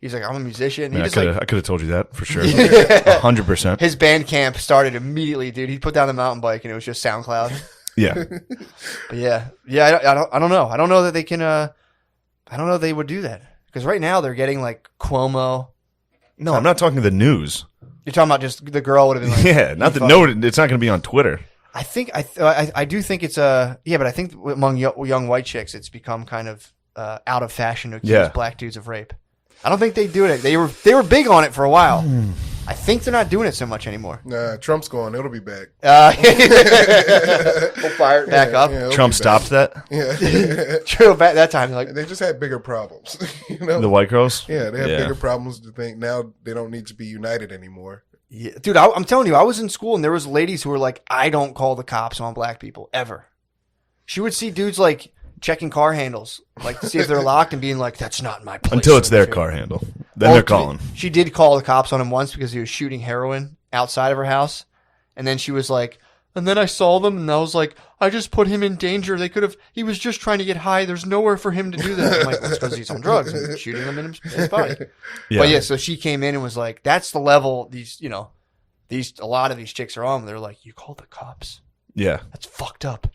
S1: He's like, I'm a musician. He
S2: I
S1: just
S2: could
S1: like
S2: have told you that for sure. 100%.
S1: his band camp started immediately, dude. He put down the mountain bike and it was just SoundCloud.
S2: Yeah.
S1: But yeah. I don't know. I don't know that they can. I don't know they would do that, because right now they're getting like Cuomo.
S2: No, I'm not talking the news.
S1: You're talking about just the girl would have been like,
S2: Yeah, not that. No, it's not going to be on Twitter.
S1: I think I do think it's but I think among young white chicks it's become kind of out of fashion to accuse black dudes of rape. I don't think they do it. They were big on it for a while. I think they're not doing it so much anymore.
S5: Nah, Trump's gone. It'll be back.
S1: We'll fire it back up.
S5: Yeah,
S2: Trump stopped that.
S5: Yeah.
S1: True. Back that time, like
S5: They just had bigger problems. You know?
S2: The white girls.
S5: Yeah, they have bigger problems to think now they don't need to be united anymore.
S1: yeah. Dude, I'm telling you, I was in school and there was ladies who were like, I don't call the cops on black people ever. She would see dudes like checking car handles, like to see if they're locked, and being like, "That's not my place."
S2: Until it's their car handle, then they're calling.
S1: She did call the cops on him once because he was shooting heroin outside of her house, and then she was like, "And then I saw them, and I was like, I just put him in danger. They could have. He was just trying to get high. There's nowhere for him to do that." I'm like, "That's because he's on drugs and shooting them in his body."
S2: Yeah.
S1: But yeah, so she came in and was like, "That's the level a lot of these chicks are on." They're like, "You called the cops?
S2: Yeah.
S1: That's fucked up.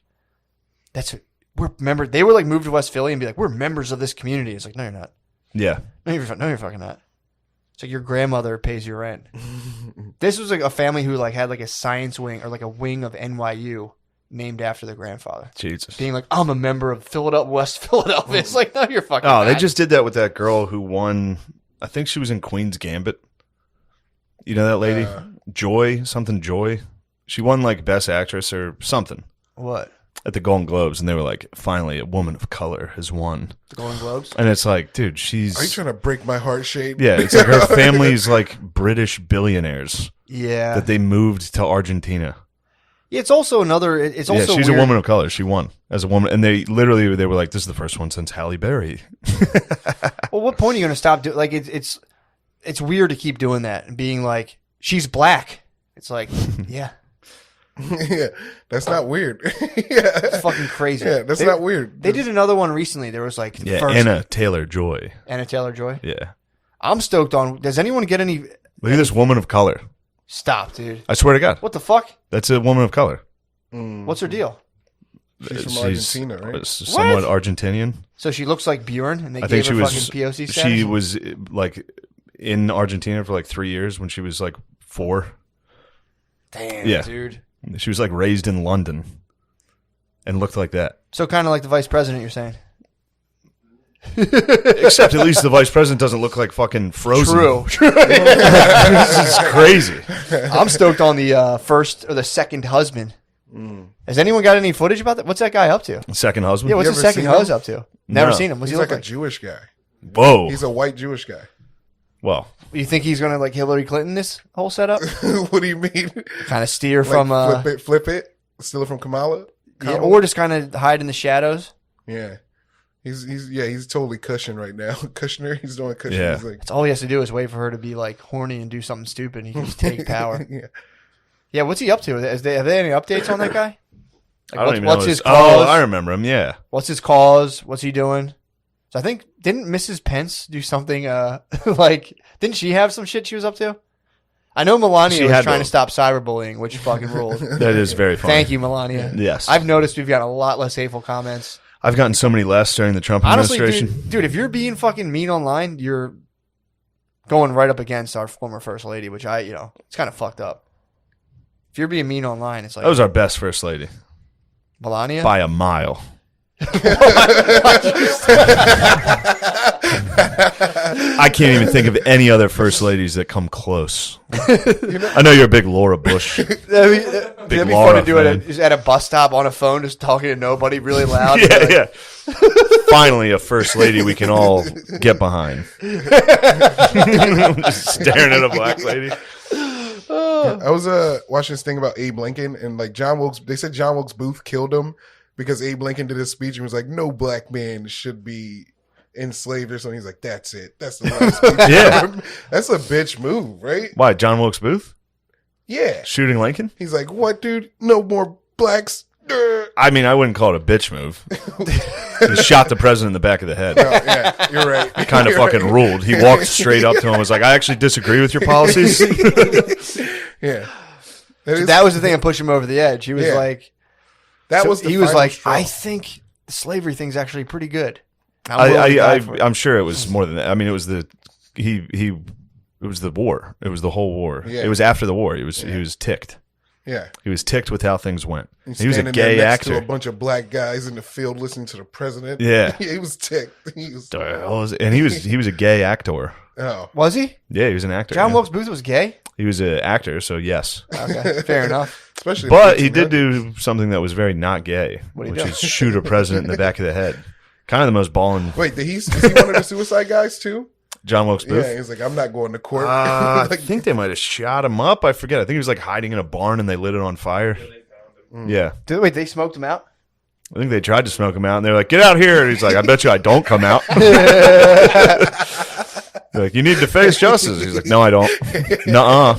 S1: They were like moved to West Philly and be like, we're members of this community." It's like, no, you're not.
S2: Yeah.
S1: No, you're fucking not. It's like your grandmother pays your rent. This was like a family who like had like a science wing or like a wing of NYU named after their grandfather.
S2: Jesus.
S1: Being like, I'm a member of West Philadelphia. It's like, no, you're fucking
S2: Oh, they
S1: not.
S2: just did that with that girl who won. I think she was in Queen's Gambit. You know that lady? Joy. She won like Best Actress or something.
S1: What?
S2: At the Golden Globes, and they were like, finally, a woman of color has won.
S1: The Golden Globes?
S2: And it's like, dude,
S5: Are you trying to break my heart, Shade?
S2: Yeah, it's like her family's like British billionaires
S1: Yeah.
S2: that they moved to Argentina.
S1: Yeah, it's also it's also
S2: she's
S1: weird.
S2: a woman of color. She won as a woman. And they were like, this is the first one since Halle Berry.
S1: Well, what point are you going to stop doing? Like, it's weird to keep doing that and being like, she's black. It's like, yeah.
S5: Yeah, that's not weird.
S1: It's fucking crazy.
S5: Yeah, that's not weird.
S1: They did another one recently. There was like
S2: Yeah,
S1: first,
S2: Anna Taylor-Joy.
S1: Anna Taylor-Joy.
S2: Yeah.
S1: I'm stoked on. Does anyone get any?
S2: Look at this woman of color.
S1: Stop, dude.
S2: I swear to God.
S1: What the fuck?
S2: That's a woman of color.
S1: What's her deal?
S5: She's from Argentina, right?
S2: Somewhat Argentinian.
S1: So she looks like Bjorn, and they
S2: I
S1: gave
S2: think
S1: her
S2: she was.
S1: fucking POC status.
S2: She was like in Argentina for like 3 years when she was like 4.
S1: Damn,
S2: Yeah.
S1: dude.
S2: She was like raised in London and looked like that.
S1: So kind of like the vice president, you're saying?
S2: Except at least the vice president doesn't look like fucking Frozen.
S1: True.
S2: This is crazy.
S1: I'm stoked on the first or the second husband. Has anyone got any footage about that? What's that guy up to?
S2: Second husband?
S1: Yeah, what's
S5: You
S1: the
S5: ever
S1: second
S5: seen
S1: husband
S5: him?
S1: up to? Never
S2: No.
S1: seen him. What's
S5: He's
S1: he
S5: like
S1: look
S5: a Jewish guy.
S2: Whoa.
S5: He's a white Jewish guy.
S2: Well,
S1: You think he's gonna like Hillary Clinton this whole setup?
S5: What do you mean?
S1: Kind of steer
S5: Like,
S1: from
S5: flip it, steal it from Kamala?
S1: yeah, or just kind of hide in the shadows.
S5: Yeah. He's totally Cushion right now. Kushner, he's doing Cushion.
S2: Yeah.
S5: He's like,
S1: That's all he has to do is wait for her to be like horny and do something stupid. And he can just take power.
S5: yeah.
S1: Yeah, what's he up to? Have they any updates on that guy? Like,
S2: I don't even
S1: what's
S2: know.
S1: his cause?
S2: I remember him. Yeah.
S1: What's his cause? What's he doing? So I think didn't Mrs. Pence do something? Like didn't she have some shit she was up to? I know Melania was trying to stop cyberbullying, which fucking ruled.
S2: That is very funny.
S1: Thank you, Melania.
S2: Yes.
S1: I've noticed we've got a lot less hateful comments.
S2: I've gotten so many less during the Trump
S1: Honestly,
S2: administration.
S1: dude, if you're being fucking mean online, you're going right up against our former first lady, which it's kind of fucked up. If you're being mean online, it's like
S2: That was our best first lady.
S1: Melania.
S2: By a mile. I can't even think of any other first ladies that come close. I know you're a big Laura Bush.
S1: That'd be fun to do at a bus stop on a phone, just talking to nobody really loud.
S2: Yeah. Finally, a first lady we can all get behind. Just staring at a black lady.
S5: I was watching this thing about Abe Lincoln, and like John Wilkes, they said John Wilkes Booth killed him because Abe Lincoln did his speech and was like, "No black man should be enslaved" or something. He's like, "That's it. That's the last speech."
S2: Yeah.
S5: That's a bitch move, right?
S2: Why, John Wilkes Booth?
S5: Yeah.
S2: Shooting Lincoln?
S5: He's like, "What, dude? No more blacks."
S2: I mean, I wouldn't call it a bitch move. He shot the president in the back of the head.
S5: No, yeah, you're right.
S2: He kind of fucking ruled. He walked straight up to him and was like, I actually disagree with your policies.
S5: Yeah.
S1: That was the thing that pushed him over the edge. He was like, he was like,
S5: straw.
S1: I think the slavery thing's actually pretty good. I'm
S2: sure it was more than that. I mean, it was it was the war. It was the whole war.
S5: Yeah.
S2: It was after the war. He was ticked.
S5: Yeah.
S2: He was ticked with how things went.
S5: He's
S2: He was a
S5: standing there
S2: gay
S5: next
S2: actor.
S5: to a bunch of black guys in the field listening to the president.
S2: Yeah.
S5: He was ticked. He was,
S2: And he was a gay actor.
S5: oh.
S1: Was he?
S2: Yeah, he was an actor.
S1: John
S2: yeah.
S1: Wilkes Booth was gay?
S2: He was an actor, so yes.
S1: Okay, fair enough.
S5: Especially
S2: But he did do something that was very not gay,
S1: What'd he
S2: which
S1: do?
S2: is shoot a president in the back of the head. Kind of the most balling.
S5: Wait, is he one of the suicide guys too?
S2: John Wilkes Booth?
S5: Yeah, he's like, I'm not going to court.
S2: I
S5: Like,
S2: think they might have shot him up. I forget. I think he was like hiding in a barn and they lit it on fire. Yeah.
S1: Wait, they smoked him out?
S2: I think they tried to smoke him out and they're like, get out here. And he's like, I bet you I don't come out. They're like, you need to face justice. He's like, no, I don't. Nuh-uh.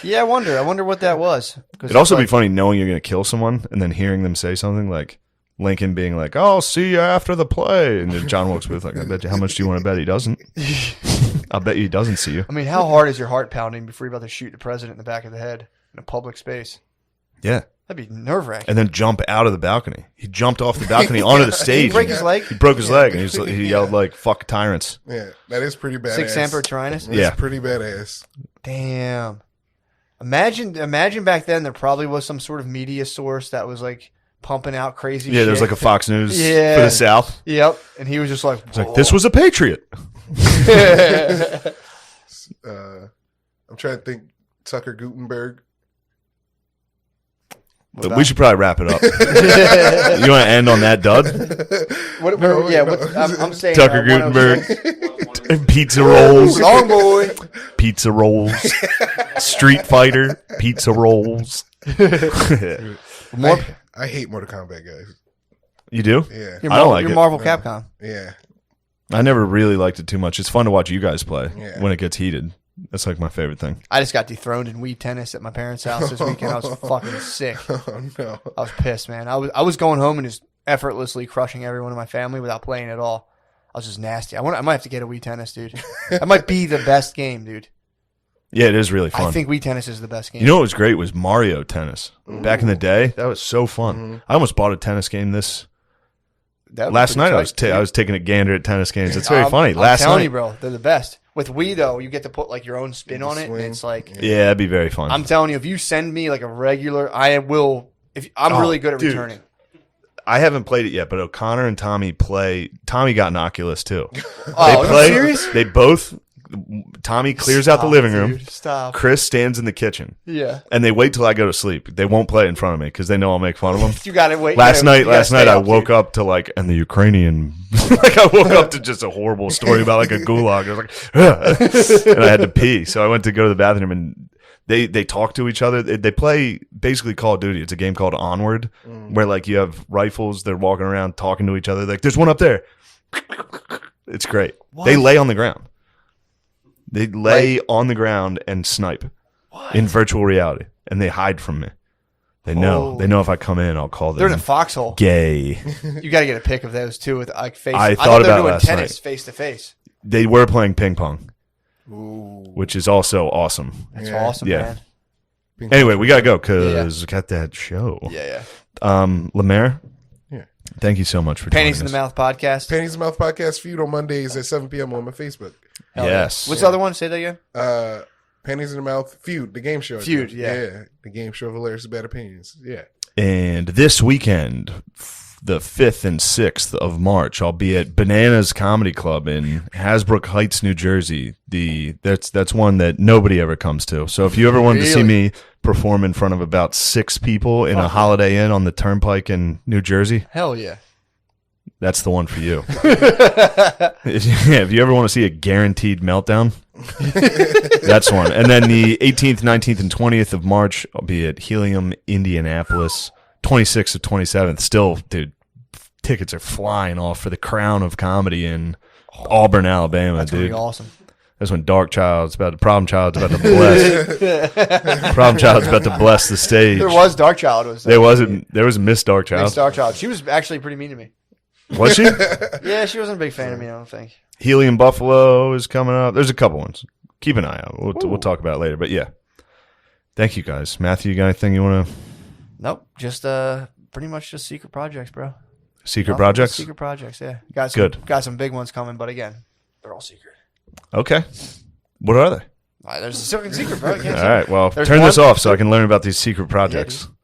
S1: Yeah, I wonder what that was.
S2: It'd also be funny knowing you're going to kill someone and then hearing them say something like Lincoln being like, oh, I'll see you after the play. And then John Wilkes Booth like, I bet you, how much do you want to bet he doesn't? I'll bet you he doesn't see you.
S1: I mean, how hard is your heart pounding before you're about to shoot the president in the back of the head in a public space?
S2: Yeah.
S1: That'd be nerve-wracking.
S2: And then jump out of the balcony. He jumped off the balcony onto the stage.
S1: Did he break his leg?
S2: He broke his leg and he yelled like, fuck tyrants.
S5: yeah, that is pretty badass.
S1: Six Semper Tyrannis?
S5: That's
S2: Yeah.
S5: pretty badass.
S1: Damn. Imagine back then there probably was some sort of media source that was like pumping out crazy shit.
S2: Yeah, there's like a Fox News
S1: Yeah.
S2: for the South.
S1: Yep. And he was just like,
S2: It's like, this was a patriot.
S5: I'm trying to think. Tucker Gutenberg.
S2: But we should probably wrap it up. You want to end on that dud?
S1: I'm saying
S2: Tucker Gutenberg, pizza rolls,
S1: Long boy.
S2: pizza rolls, Street Fighter, pizza rolls.
S1: More,
S5: I hate Mortal Kombat, guys.
S2: You do?
S5: Yeah.
S1: you're
S2: I don't like it.
S1: Marvel Capcom.
S5: Yeah.
S2: I never really liked it too much. It's fun to watch you guys play
S5: Yeah.
S2: when it gets heated. That's like my favorite thing.
S1: I just got dethroned in Wii tennis at my parents' house this weekend. I was fucking sick.
S5: Oh, no.
S1: I was pissed, man. I was going home and just effortlessly crushing everyone in my family without playing at all. I was just nasty. I might have to get a Wii tennis, dude. That might be the best game, dude.
S2: Yeah, it is really fun.
S1: I think Wii tennis is the best game.
S2: You know what was great was Mario Tennis. Back in the day, that was so fun. I almost bought a tennis game last night. I was taking a gander at tennis games. It's very funny.
S1: I'm telling you, bro, they're the best. With Wii though, you get to put like your own spin on it, and it's like
S2: Yeah, that'd be very fun.
S1: I'm telling you, if you send me like a regular, I will. If I'm really good at
S2: dude.
S1: returning.
S2: I haven't played it yet, but O'Connor and Tommy play. Tommy got an Oculus too.
S1: Oh, are you serious?
S2: They both Tommy clears out the living room.
S1: Dude, stop.
S2: Chris stands in the kitchen.
S1: Yeah.
S2: And they wait till I go to sleep. They won't play in front of me because they know I'll make fun of them.
S1: You got to wait.
S2: Last night I woke up to like, and the Ukrainian, like I woke up to just a horrible story about like a gulag. I was like, ugh. And I had to pee. So I went to go to the bathroom and they talk to each other. They play basically Call of Duty. It's a game called Onward where like you have rifles. They're walking around talking to each other. Like there's one up there. It's great.
S1: What?
S2: They lay on the ground. They lay on the ground and snipe in virtual reality, and they hide from me. They know. They know if I come in, I'll call them.
S1: They're in a foxhole.
S2: Gay.
S1: You got to get a pic of those too with like face.
S2: I
S1: thought
S2: thought
S1: they were
S2: about
S1: doing
S2: last
S1: tennis
S2: night.
S1: face to face.
S2: They were playing ping pong,
S5: Ooh.
S2: which is also awesome.
S1: That's
S5: Yeah.
S1: awesome,
S2: Yeah.
S1: man.
S2: Anyway, we gotta go because we got that show.
S1: Yeah.
S2: Lemaire.
S5: Yeah.
S2: Thank you so much for
S1: Panties in
S2: joining
S1: the
S2: us.
S1: Mouth podcast.
S5: Panties in the Mouth podcast feud on Mondays at 7 p.m. on my Facebook.
S1: Hell
S2: Yes.
S1: Yeah. What's the other one? Say that again.
S5: Panties in the Mouth feud, the game show.
S1: Feud, yeah.
S5: the game show of hilarious bad opinions. Yeah.
S2: And this weekend, the 5th and 6th of March, I'll be at Bananas Comedy Club in Hasbrook Heights, New Jersey. That's one that nobody ever comes to. So if you ever wanted to see me perform in front of about 6 people in a Holiday Inn on the Turnpike in New Jersey,
S1: Hell yeah.
S2: that's the one for you. If you ever want to see a guaranteed meltdown, that's one. And then the 18th, 19th, and 20th of March, I'll be at Helium, Indianapolis. 26th to 27th. Still, dude, tickets are flying off for the Crown of Comedy in Auburn, Alabama,
S1: That's gonna
S2: dude.
S1: be awesome.
S2: That's when Problem Child's about to bless. Problem Child's about to bless the stage.
S1: There was Dark Child.
S2: There was Miss Dark Child.
S1: Miss Dark Child. She was actually pretty mean to me.
S2: Was she?
S1: Yeah, she wasn't a big fan of me, I don't think.
S2: Helium Buffalo is coming up. There's a couple ones. Keep an eye out. We'll talk about it later. But yeah, thank you guys. Matthew, you got anything you want to?
S1: Nope. Just pretty much just secret projects, bro.
S2: Secret
S1: Nothing but
S2: projects?
S1: Secret projects, yeah. Got some big ones coming, but again, they're all secret.
S2: Okay. What are they?
S1: There's a secret, bro.
S2: All right. Well,
S1: There's
S2: turn this
S1: one-
S2: off so I can learn about these secret projects.
S1: Yeah, dude.